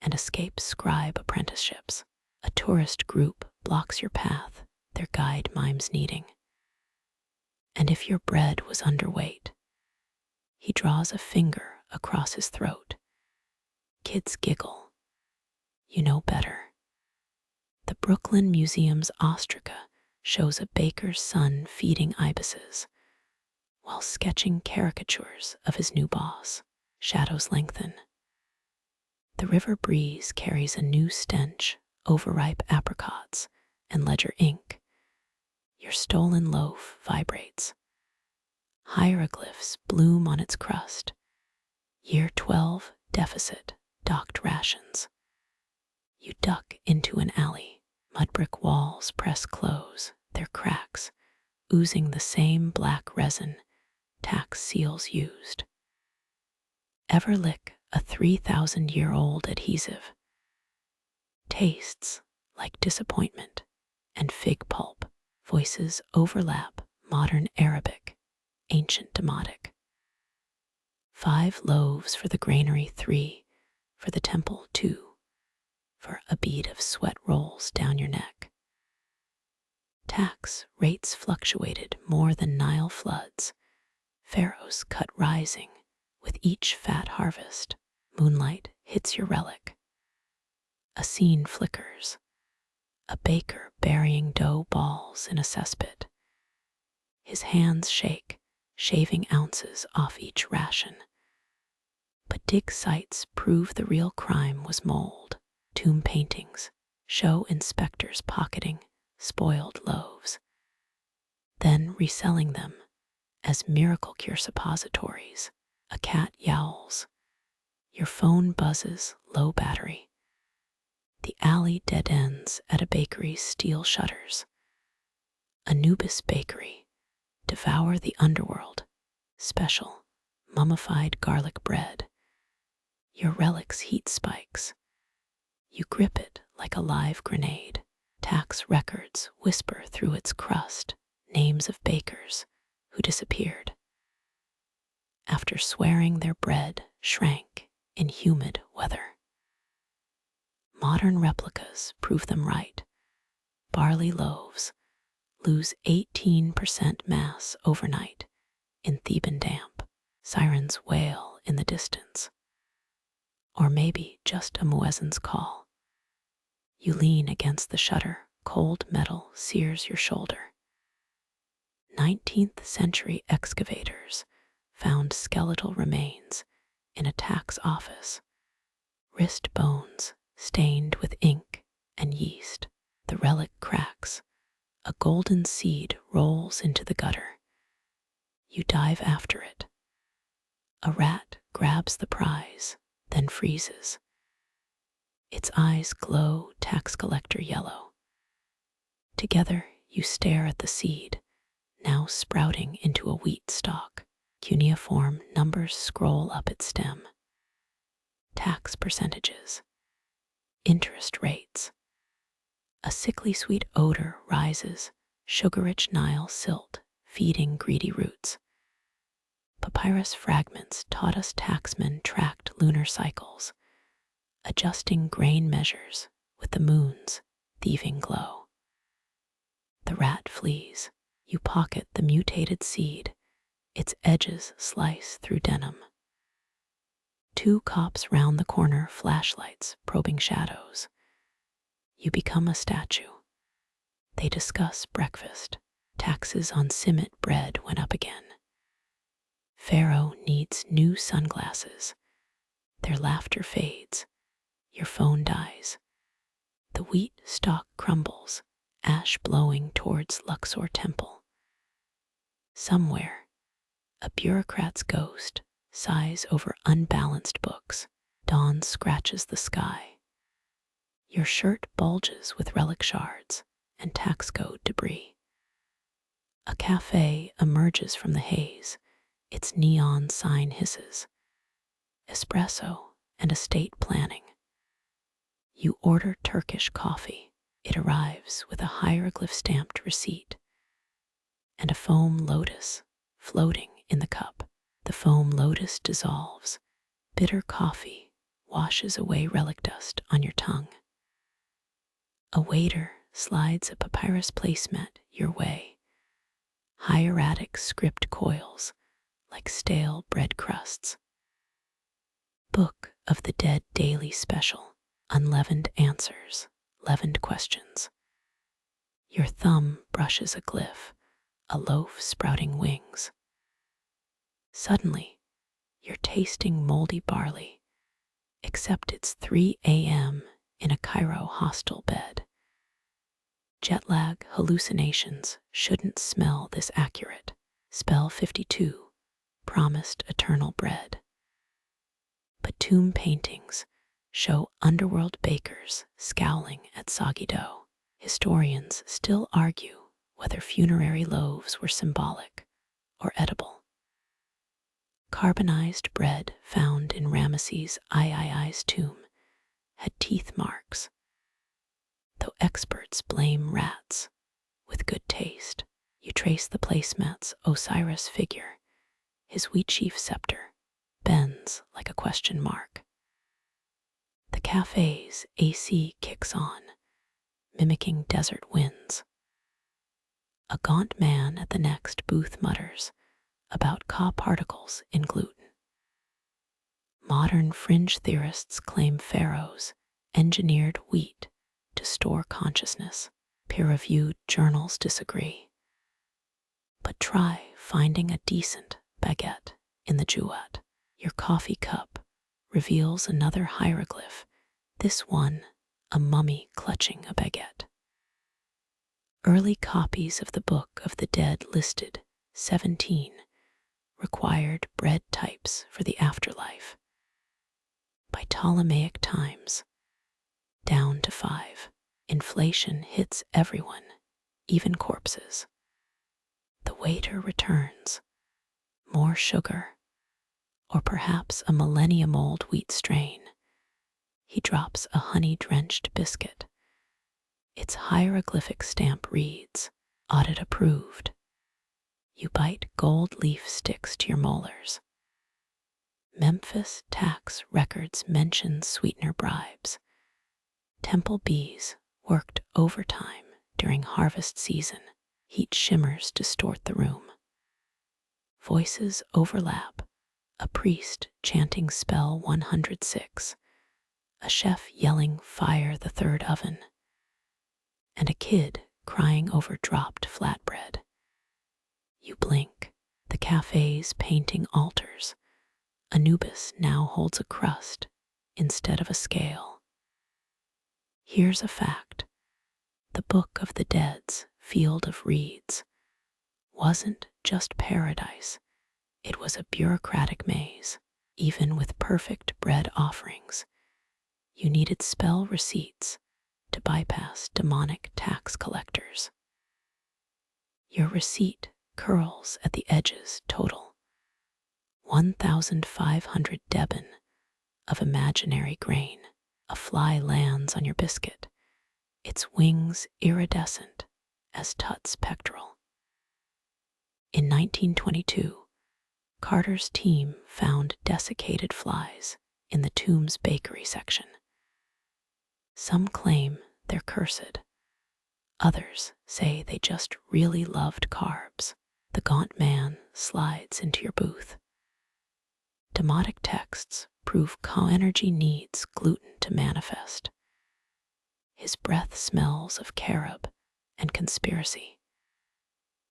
And escape scribe apprenticeships. A tourist group blocks your path, their guide mimes kneading. And if your bread was underweight, he draws a finger across his throat. Kids giggle. You know better. The Brooklyn Museum's ostraca shows a baker's son feeding ibises, while sketching caricatures of his new boss. Shadows lengthen. The river breeze carries a new stench, overripe apricots and ledger ink. Your stolen loaf vibrates. Hieroglyphs bloom on its crust. Year 12 deficit, docked rations. You duck into an alley. Mud brick walls press close, their cracks oozing the same black resin tax seals used. Ever lick a 3,000-year-old adhesive? Tastes like disappointment and fig pulp. Voices overlap modern Arabic, ancient Demotic. 5 loaves for the granary, 3 for the temple, 2 for a bead of sweat rolls down your neck. Tax rates fluctuated more than Nile floods. Pharaoh's cut rising with each fat harvest. Moonlight hits your relic. A scene flickers. A baker burying dough balls in a cesspit. His hands shake, shaving ounces off each ration. But dig sites prove the real crime was mold. Tomb paintings show inspectors pocketing spoiled loaves, then reselling them as miracle cure suppositories. A cat yowls. Your phone buzzes, low battery. The alley dead ends at a bakery's steel shutters. Anubis bakery, devour the underworld. Special, mummified garlic bread. Your relic's heat spikes. You grip it like a live grenade. Tax records whisper through its crust names of bakers who disappeared after swearing their bread shrank in humid weather. Modern replicas prove them right. Barley loaves lose 18% mass overnight in Theban damp. Sirens wail in the distance. Or maybe just a muezzin's call. You lean against the shutter, cold metal sears your shoulder. 19th century excavators found skeletal remains in a tax office, wrist bones stained with ink and yeast. The relic cracks. A golden seed rolls into the gutter. You dive after it. A rat grabs the prize, then freezes. Its eyes glow tax collector yellow. Together you stare at the seed, now sprouting into a wheat stalk. Cuneiform numbers scroll up its stem. Tax percentages. Interest rates. A sickly sweet odor rises, sugar-rich Nile silt feeding greedy roots. Papyrus fragments taught us taxmen tracked lunar cycles, adjusting grain measures with the moon's thieving glow. The rat flees. You pocket the mutated seed, its edges slice through denim. Two cops round the corner, flashlights probing shadows. You become a statue. They discuss breakfast. Taxes on simmet bread went up again. Pharaoh needs new sunglasses. Their laughter fades. Your phone dies. The wheat stalk crumbles, ash blowing towards Luxor temple. Somewhere, a bureaucrat's ghost sighs over unbalanced books. Dawn scratches the sky. Your shirt bulges with relic shards and tax code debris. A cafe emerges from the haze. Its neon sign hisses. Espresso and estate planning. You order Turkish coffee. It arrives with a hieroglyph-stamped receipt and a foam lotus floating in the cup. The foam lotus dissolves. Bitter coffee washes away relic dust on your tongue. A waiter slides a papyrus placemat your way. Hieratic script coils like stale bread crusts. Book of the Dead Daily Special. Unleavened answers, leavened questions. Your thumb brushes a glyph, a loaf sprouting wings. Suddenly, you're tasting moldy barley, except it's 3 a.m. in a Cairo hostel bed. Jet lag hallucinations shouldn't smell this accurate. Spell 52, promised eternal bread. But tomb paintings show underworld bakers scowling at soggy dough. Historians still argue whether funerary loaves were symbolic or edible. Carbonized bread found in Ramesses III's tomb had teeth marks, though experts blame rats. With good taste, you trace the placemat's Osiris figure. His wheat sheaf scepter bends like a question mark. The cafe's AC kicks on, mimicking desert winds. A gaunt man at the next booth mutters about Ka particles in gluten. Modern fringe theorists claim Pharaoh's engineered wheat to store consciousness. Peer-reviewed journals disagree. But try finding a decent baguette in the Jewett. Your coffee cup reveals another hieroglyph, this one a mummy clutching a baguette. Early copies of the Book of the Dead listed 17 required bread types for the afterlife. By Ptolemaic times, down to 5. Inflation hits everyone, even corpses. The waiter returns. More sugar, or perhaps a millennium-old wheat strain. He drops a honey-drenched biscuit. Its hieroglyphic stamp reads, "Audit approved." You bite gold leaf sticks to your molars. Memphis tax records mention sweetener bribes. Temple bees worked overtime during harvest season. Heat shimmers distort the room. Voices overlap. A priest chanting spell 106. A chef yelling fire the third oven. And a kid crying over dropped flatbread. You blink. The cafe's painting altars. Anubis now holds a crust instead of a scale. Here's a fact. The Book of the Dead's field of reeds wasn't just paradise. It was a bureaucratic maze. Even with perfect bread offerings, you needed spell receipts to bypass demonic tax collectors. Your receipt curls at the edges total 1,500 deben of imaginary grain. A fly lands on your biscuit, its wings iridescent as Thoth's pectoral. In 1922, Carter's team found desiccated flies in the Tomb's bakery section. Some claim they're cursed. Others say they just really loved carbs. The gaunt man slides into your booth. Demotic texts prove co-energy needs gluten to manifest. His breath smells of carob and conspiracy.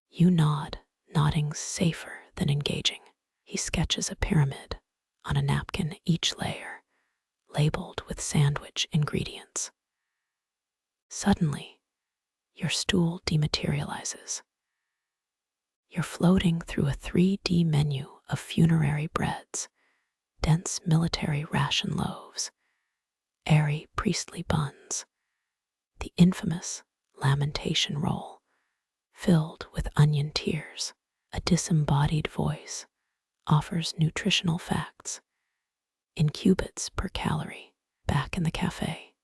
You nod, nodding safer than engaging. He sketches a pyramid on a napkin, each layer labeled with sandwich ingredients. Suddenly, your stool dematerializes. You're floating through a 3D menu of funerary breads, dense military ration loaves, airy priestly buns, the infamous lamentation roll, filled with onion tears. A disembodied voice offers nutritional facts in cubits per calorie. Back in the cafe,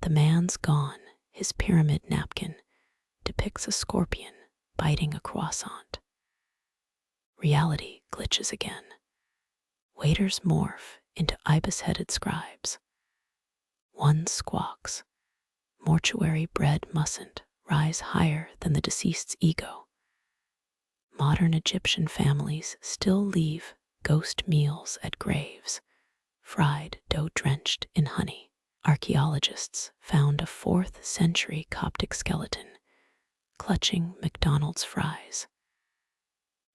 the man's gone. His pyramid napkin depicts a scorpion biting a croissant. Reality glitches again. Waiters morph into ibis-headed scribes. One squawks, "Mortuary bread mustn't rise higher than the deceased's ego." Modern Egyptian families still leave ghost meals at graves, fried dough drenched in honey. Archaeologists found a 4th century Coptic skeleton clutching McDonald's fries.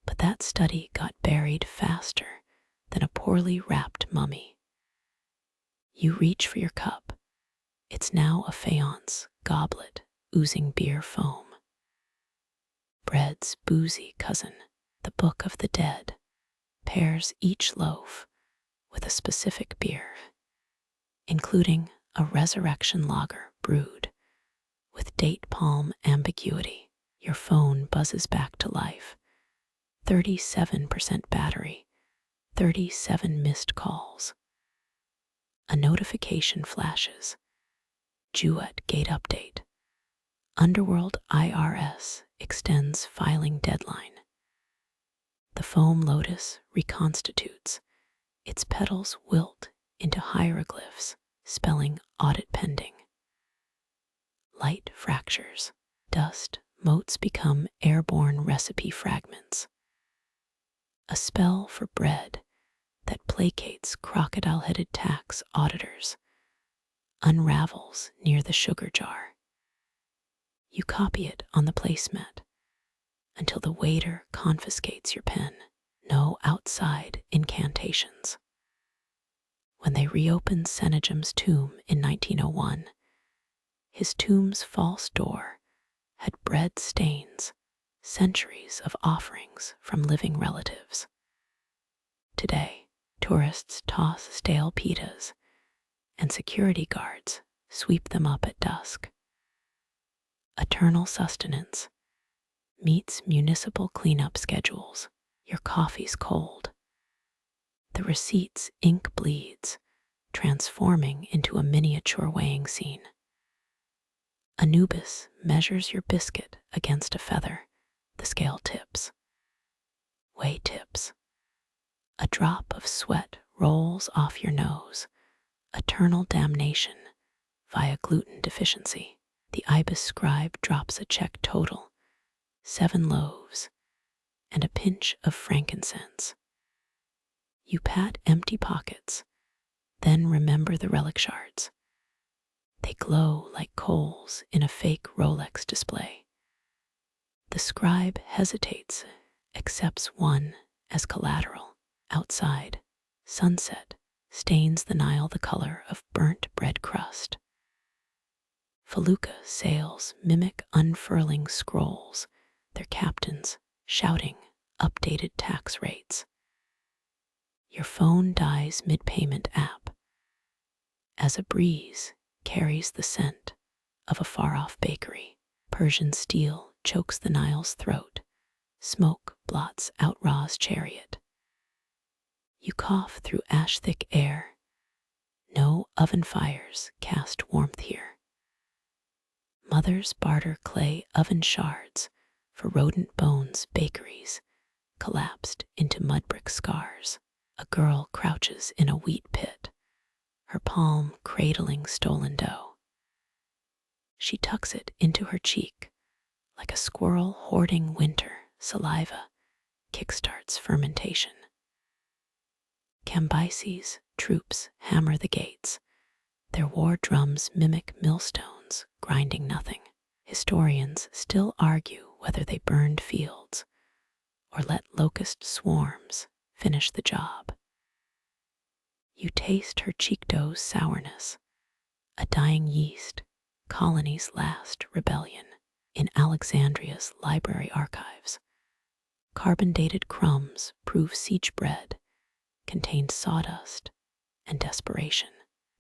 But that study got buried faster than a poorly wrapped mummy. You reach for your cup. It's now a faience goblet oozing beer foam. Bread's boozy cousin, the Book of the Dead, pairs each loaf with a specific beer, including a resurrection lager brewed with date palm ambiguity. Your phone buzzes back to life. 37% battery, 37 missed calls. A notification flashes. Jewett Gate update. Underworld IRS extends filing deadline. The foam lotus reconstitutes. Its petals wilt into hieroglyphs spelling audit pending. Light fractures. Dust motes become airborne recipe fragments. A spell for bread that placates crocodile-headed tax auditors unravels near the sugar jar. You copy it on the placemat until the waiter confiscates your pen. No outside incantations. When they reopened Sennacherib's tomb in 1901, his tomb's false door had bread stains, centuries of offerings from living relatives. Today, tourists toss stale pitas, and security guards sweep them up at dusk. Eternal sustenance meets municipal cleanup schedules. Your coffee's cold. The receipt's ink bleeds, transforming into a miniature weighing scene. Anubis measures your biscuit against a feather. The scale tips. Weigh tips. A drop of sweat rolls off your nose. Eternal damnation via gluten deficiency. The ibis scribe drops a check total, 7 loaves, and a pinch of frankincense. You pat empty pockets, then remember the relic shards. They glow like coals in a fake Rolex display. The scribe hesitates, accepts one as collateral. Outside, sunset stains the Nile the color of burnt bread crust. Felucca sails mimic unfurling scrolls, their captains shouting updated tax rates. Your phone dies mid-payment app as a breeze carries the scent of a far-off bakery. Persian steel chokes the Nile's throat. Smoke blots out Ra's chariot. You cough through ash-thick air. No oven fires cast warmth here. Mothers barter clay oven shards for rodent bones. Bakeries collapsed into mud brick scars. A girl crouches in a wheat pit, her palm cradling stolen dough. She tucks it into her cheek like a squirrel hoarding winter. Saliva kickstarts fermentation. Cambyses' troops hammer the gates. Their war drums mimic millstones, grinding nothing. Historians still argue whether they burned fields or let locust swarms finish the job. You taste her cheek dough's sourness, a dying yeast, colony's last rebellion. In Alexandria's library archives, carbon-dated crumbs prove siege bread contained sawdust and desperation.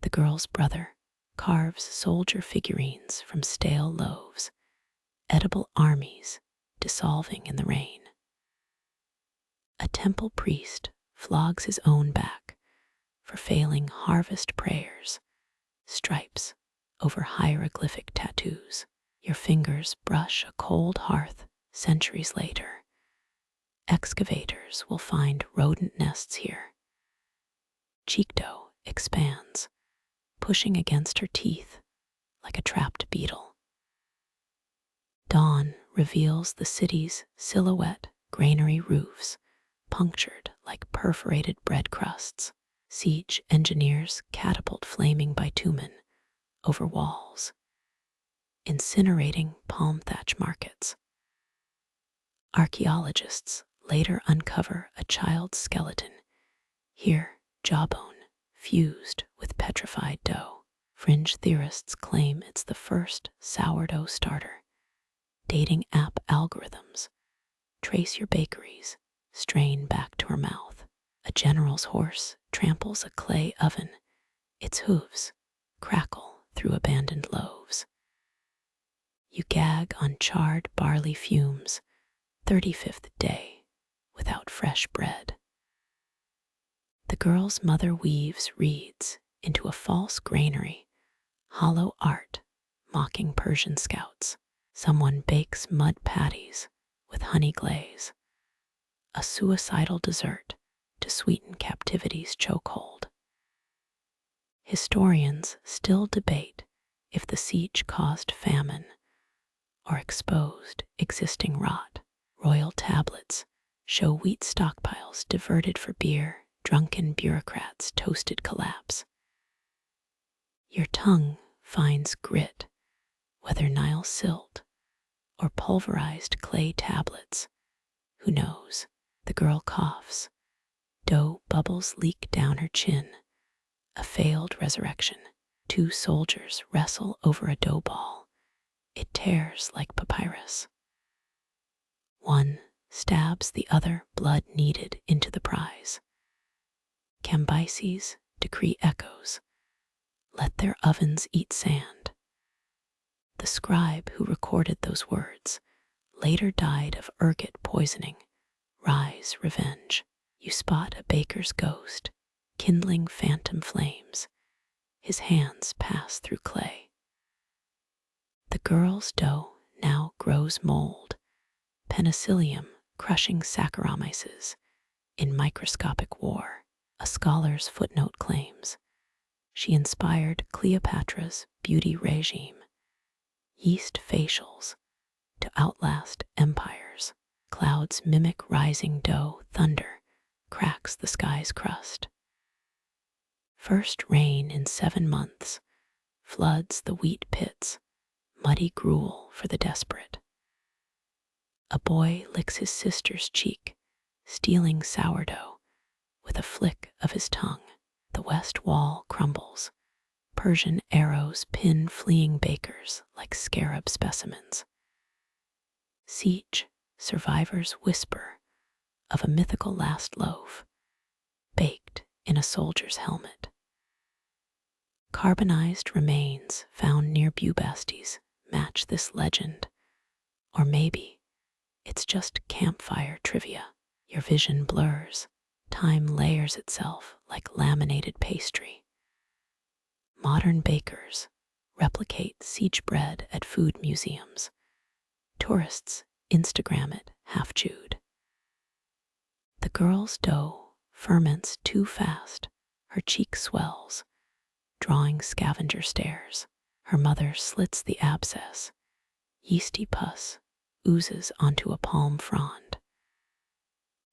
The girl's brother carves soldier figurines from stale loaves, edible armies dissolving in the rain. A temple priest flogs his own back for failing harvest prayers, stripes over hieroglyphic tattoos. Your fingers brush a cold hearth centuries later. Excavators will find rodent nests here. Cheek dough expands, pushing against her teeth like a trapped beetle. Dawn reveals the city's silhouette, granary roofs punctured like perforated bread crusts. Siege engineers catapult flaming bitumen over walls, incinerating palm thatch markets. Archaeologists later uncover a child's skeleton, here jawbone fused with petrified dough. Fringe theorists claim it's the first sourdough starter. Dating app algorithms trace your bakeries, strain back to her mouth. A general's horse tramples a clay oven, its hooves crackle through abandoned loaves. You gag on charred barley fumes, 35th day without fresh bread. The girl's mother weaves reeds into a false granary, hollow art mocking Persian scouts. Someone bakes mud patties with honey glaze, a suicidal dessert to sweeten captivity's chokehold. Historians still debate if the siege caused famine or exposed existing rot. Royal tablets show wheat stockpiles diverted for beer, drunken bureaucrats' toasted collapse. Your tongue finds grit, whether Nile silt or pulverized clay tablets. Who knows? The girl coughs. Dough bubbles leak down her chin. A failed resurrection. Two soldiers wrestle over a dough ball. It tears like papyrus. One stabs the other, blood kneaded into the prize. Cambyses decree echoes. Let their ovens eat sand. The scribe who recorded those words later died of ergot poisoning. Rise, revenge. You spot a baker's ghost, kindling phantom flames. His hands pass through clay. The girl's dough now grows mold, penicillium crushing Saccharomyces in microscopic war. A scholar's footnote claims she inspired Cleopatra's beauty regime. Yeast facials to outlast empires. Clouds mimic rising dough. Thunder cracks the sky's crust. First rain in 7 months floods the wheat pits, muddy gruel for the desperate. A boy licks his sister's cheek, stealing sourdough with a flick of his tongue. The west wall crumbles. Persian arrows pin fleeing bakers like scarab specimens. Siege survivors whisper of a mythical last loaf, baked in a soldier's helmet. Carbonized remains found near Bubastes match this legend, or maybe it's just campfire trivia. Your vision blurs, time layers itself like laminated pastry. Modern bakers replicate siege bread at food museums. Tourists Instagram it half-chewed. The girl's dough ferments too fast. Her cheek swells, drawing scavenger stares. Her mother slits the abscess. Yeasty pus oozes onto a palm frond.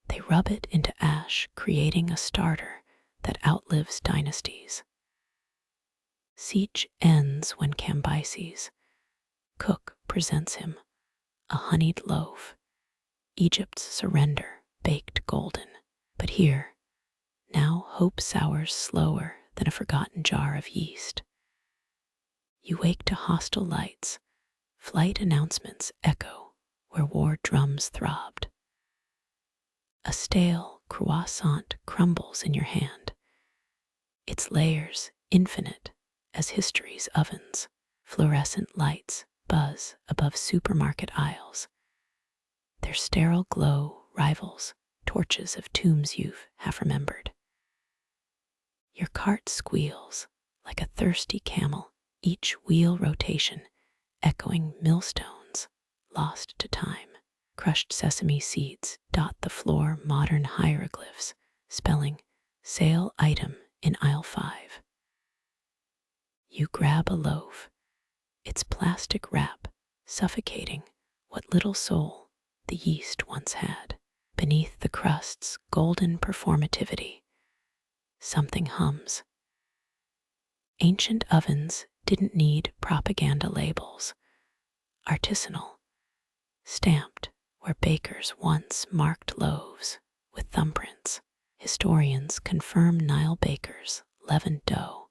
They rub it into ash, creating a starter that outlives dynasties. Siege ends when Cambyses, cook, presents him a honeyed loaf. Egypt's surrender, baked golden. But here, now hope sours slower than a forgotten jar of yeast. You wake to hostile lights. Flight announcements echo where war drums throbbed. A stale croissant crumbles in your hand. Its layers infinite as history's ovens. Fluorescent lights buzz above supermarket aisles. Their sterile glow rivals torches of tombs you've half remembered. Your cart squeals like a thirsty camel, each wheel rotation echoing millstones lost to time. Crushed sesame seeds dot the floor, modern hieroglyphs spelling sale item in aisle 5. You grab a loaf, its plastic wrap suffocating what little soul the yeast once had. Beneath the crust's golden performativity, something hums. Ancient ovens didn't need propaganda labels. Artisanal, stamped where bakers once marked loaves with thumbprints. Historians confirm Nile bakers leavened dough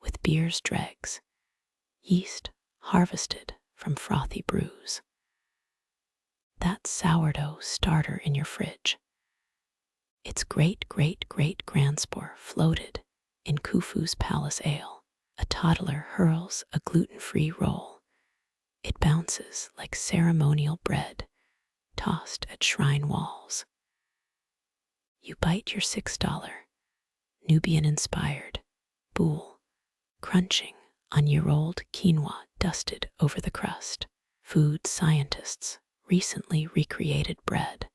with beer's dregs, yeast harvested from frothy brews. That sourdough starter in your fridge, its great-great-great-grandspore floated in Khufu's palace ale. A toddler hurls a gluten-free roll. It bounces like ceremonial bread tossed at shrine walls. You bite your $6, Nubian-inspired, boule, crunching on year-old quinoa dusted over the crust. Food scientists recently recreated bread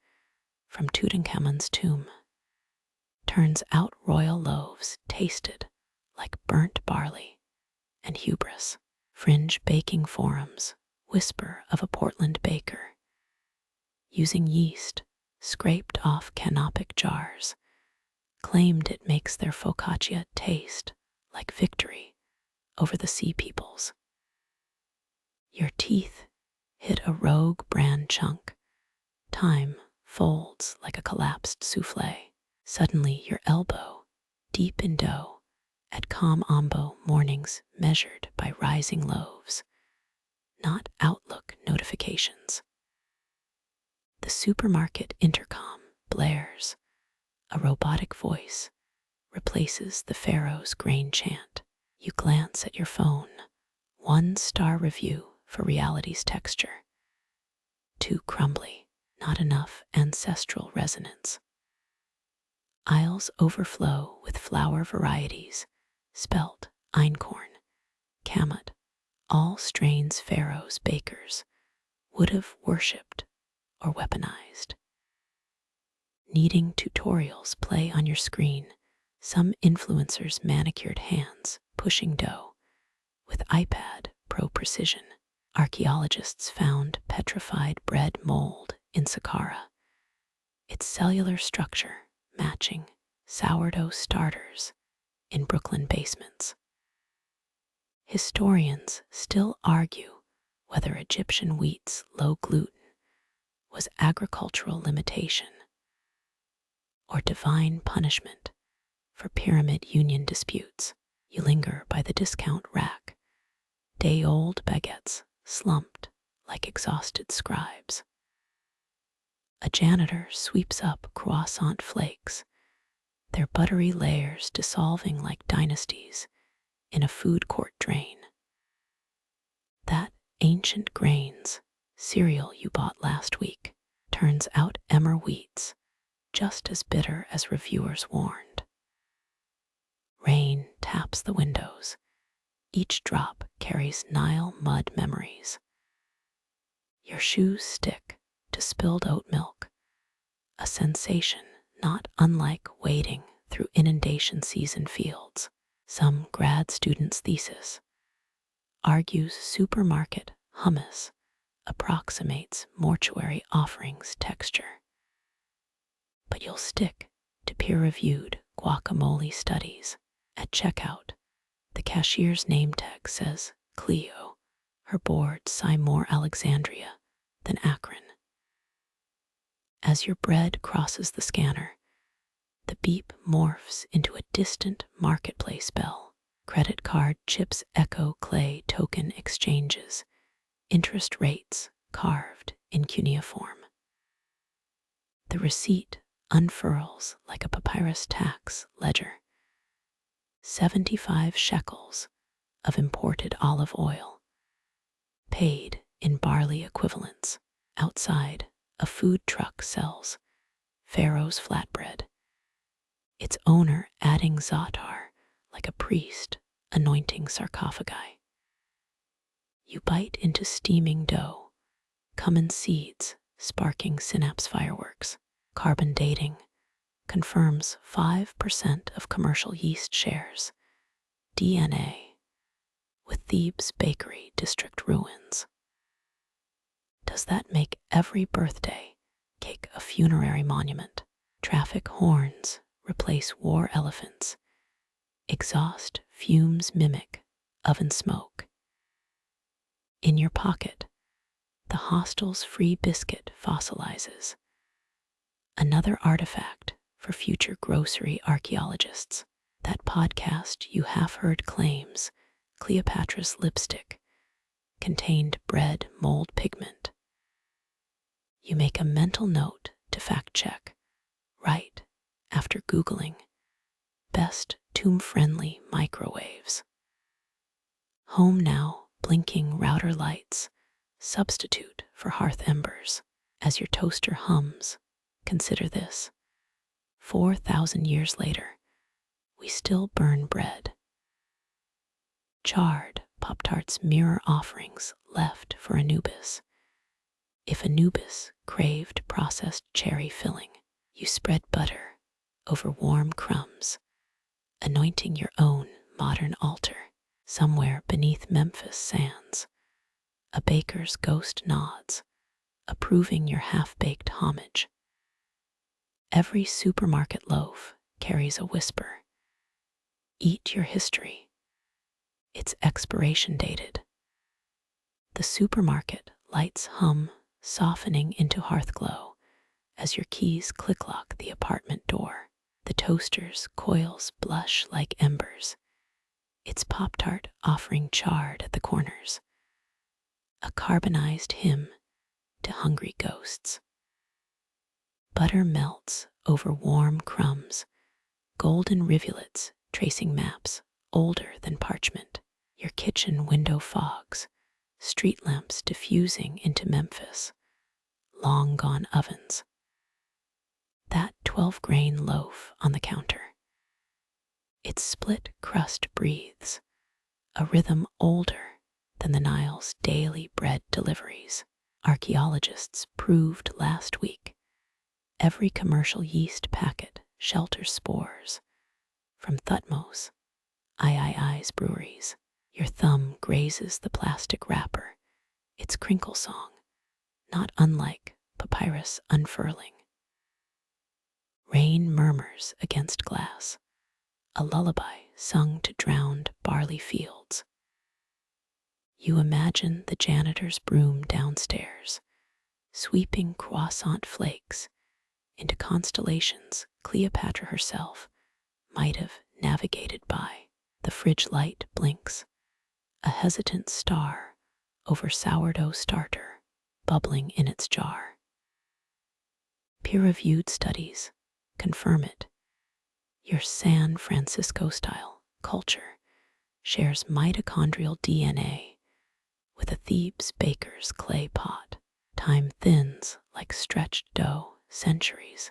from Tutankhamun's tomb. Turns out royal loaves tasted like burnt barley and hubris. Fringe baking forums whisper of a Portland baker, using yeast scraped off canopic jars, claimed it makes their focaccia taste like victory over the sea peoples. Your teeth hit a rogue bran chunk. Time folds like a collapsed souffle. Suddenly your elbow, deep in dough, at calm ambo mornings measured by rising loaves, not Outlook notifications. The supermarket intercom blares. A robotic voice replaces the Pharaoh's grain chant. You glance at your phone. 1-star review for reality's texture. Too crumbly, not enough ancestral resonance. Aisles overflow with flour varieties, spelt, einkorn, kamut, all strains Pharaoh's bakers would have worshipped or weaponized. Needing tutorials play on your screen, some influencers' manicured hands pushing dough with iPad Pro precision. Archaeologists found petrified bread mold in Saqqara, its cellular structure matching sourdough starters in Brooklyn basements. Historians still argue whether Egyptian wheat's low gluten was agricultural limitation or divine punishment for pyramid union disputes. You linger by the discount rack, day-old baguettes slumped like exhausted scribes. A janitor sweeps up croissant flakes, their buttery layers dissolving like dynasties in a food court drain. That ancient grains cereal you bought last week turns out emmer wheats, just as bitter as reviewers warned. Rain taps the windows. Each drop carries Nile mud memories. Your shoes stick to spilled oat milk, a sensation not unlike wading through inundation season fields. Some grad student's thesis argues supermarket hummus approximates mortuary offerings texture. But you'll stick to peer-reviewed guacamole studies. At checkout, the cashier's name tag says Cleo. Her boards sigh more Alexandria than Akron. As your bread crosses the scanner, the beep morphs into a distant marketplace bell. Credit card chips echo clay token exchanges, interest rates carved in cuneiform. The receipt unfurls like a papyrus tax ledger. 75 shekels of imported olive oil, paid in barley equivalents. Outside, a food truck sells Pharaoh's flatbread, its owner adding za'atar like a priest anointing sarcophagi. You bite into steaming dough, cumin seeds sparking synapse fireworks. Carbon dating confirms 5% of commercial yeast shares, DNA, with Thebes bakery district ruins. Does that make every birthday cake a funerary monument? Traffic horns replace war elephants. Exhaust fumes mimic oven smoke. In your pocket, the hostel's free biscuit fossilizes. Another artifact for future grocery archaeologists. That podcast you half heard claims Cleopatra's lipstick contained bread mold pigment. You make a mental note to fact check right after Googling best tomb-friendly microwaves. Home now, blinking router lights substitute for hearth embers. As your toaster hums, consider this. 4,000 years later, we still burn bread. Charred Pop-Tarts mirror offerings left for Anubis. If Anubis craved processed cherry filling, you spread butter over warm crumbs, anointing your own modern altar. Somewhere beneath Memphis sands, A baker's ghost nods, approving your half-baked homage. Every supermarket loaf carries a whisper. Eat your history. It's expiration dated. The supermarket lights hum, softening into hearth glow as your keys click-lock the apartment door. The toaster's coils blush like embers, its Pop-Tart offering charred at the corners. A carbonized hymn to hungry ghosts. Butter melts over warm crumbs, golden rivulets tracing maps older than parchment. Your kitchen window fogs, street lamps diffusing into Memphis, long gone ovens. That 12-grain loaf on the counter. Its split crust breathes, a rhythm older than the Nile's daily bread deliveries. Archaeologists proved last week every commercial yeast packet shelters spores from Thutmose, III's breweries. Your thumb grazes the plastic wrapper, its crinkle song, not unlike papyrus unfurling. Rain murmurs against glass, a lullaby sung to drowned barley fields. You imagine the janitor's broom downstairs, sweeping croissant flakes into constellations Cleopatra herself might have navigated by. The fridge light blinks, a hesitant star over sourdough starter bubbling in its jar. Peer-reviewed studies confirm it. Your San Francisco-style culture shares mitochondrial DNA with a Thebes baker's clay pot. Time thins like stretched dough centuries,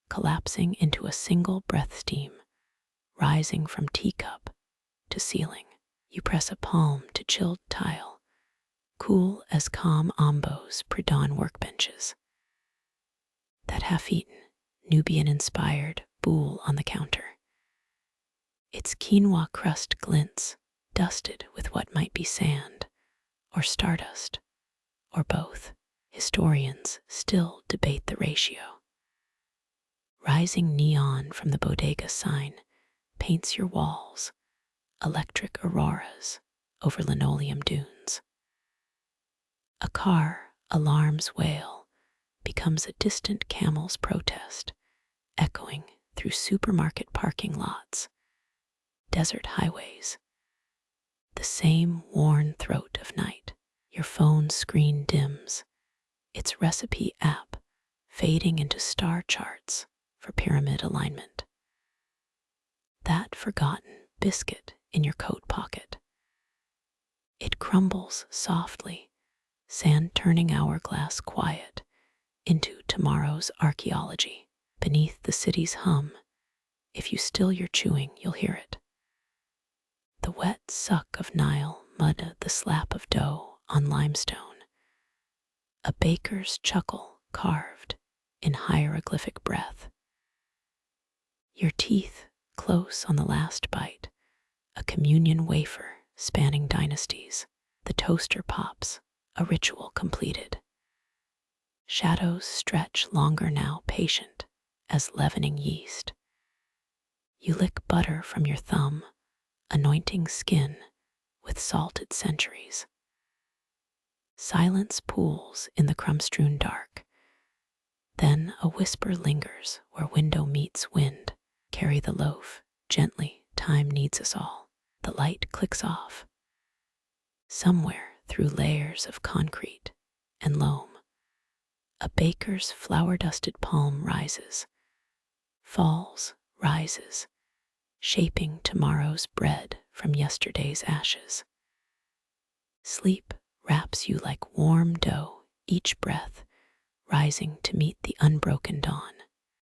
collapsing into a single breath steam, rising from teacup to ceiling. You press a palm to chilled tile, cool as calm Ambo's pre-dawn workbenches. That half-eaten, Nubian-inspired boule on the counter. Its quinoa crust glints, dusted with what might be sand, or stardust, or both. Historians still debate the ratio. Rising neon from the bodega sign paints your walls, electric auroras over linoleum dunes. A car alarm's wail becomes a distant camel's protest, echoing through supermarket parking lots, desert highways. The same worn throat of night. Your phone's screen dims, its recipe app fading into star charts for pyramid alignment. That forgotten biscuit in your coat pocket. It crumbles softly, sand-turning hourglass quiet into tomorrow's archaeology. Beneath the city's hum, if you still your chewing, you'll hear it. The wet suck of Nile mud, the slap of dough on limestone. A baker's chuckle carved in hieroglyphic breath. Your teeth close on the last bite, a communion wafer spanning dynasties. The toaster pops, a ritual completed. Shadows stretch longer now, patient as leavening yeast. You lick butter from your thumb, anointing skin with salted centuries. Silence pools in the crumb-strewn dark. Then a whisper lingers where window meets wind. Carry the loaf, gently, time needs us all. The light clicks off. Somewhere through layers of concrete and loam, a baker's flour-dusted palm rises, falls, rises, shaping tomorrow's bread from yesterday's ashes. Sleep wraps you like warm dough, each breath rising to meet the unbroken dawn.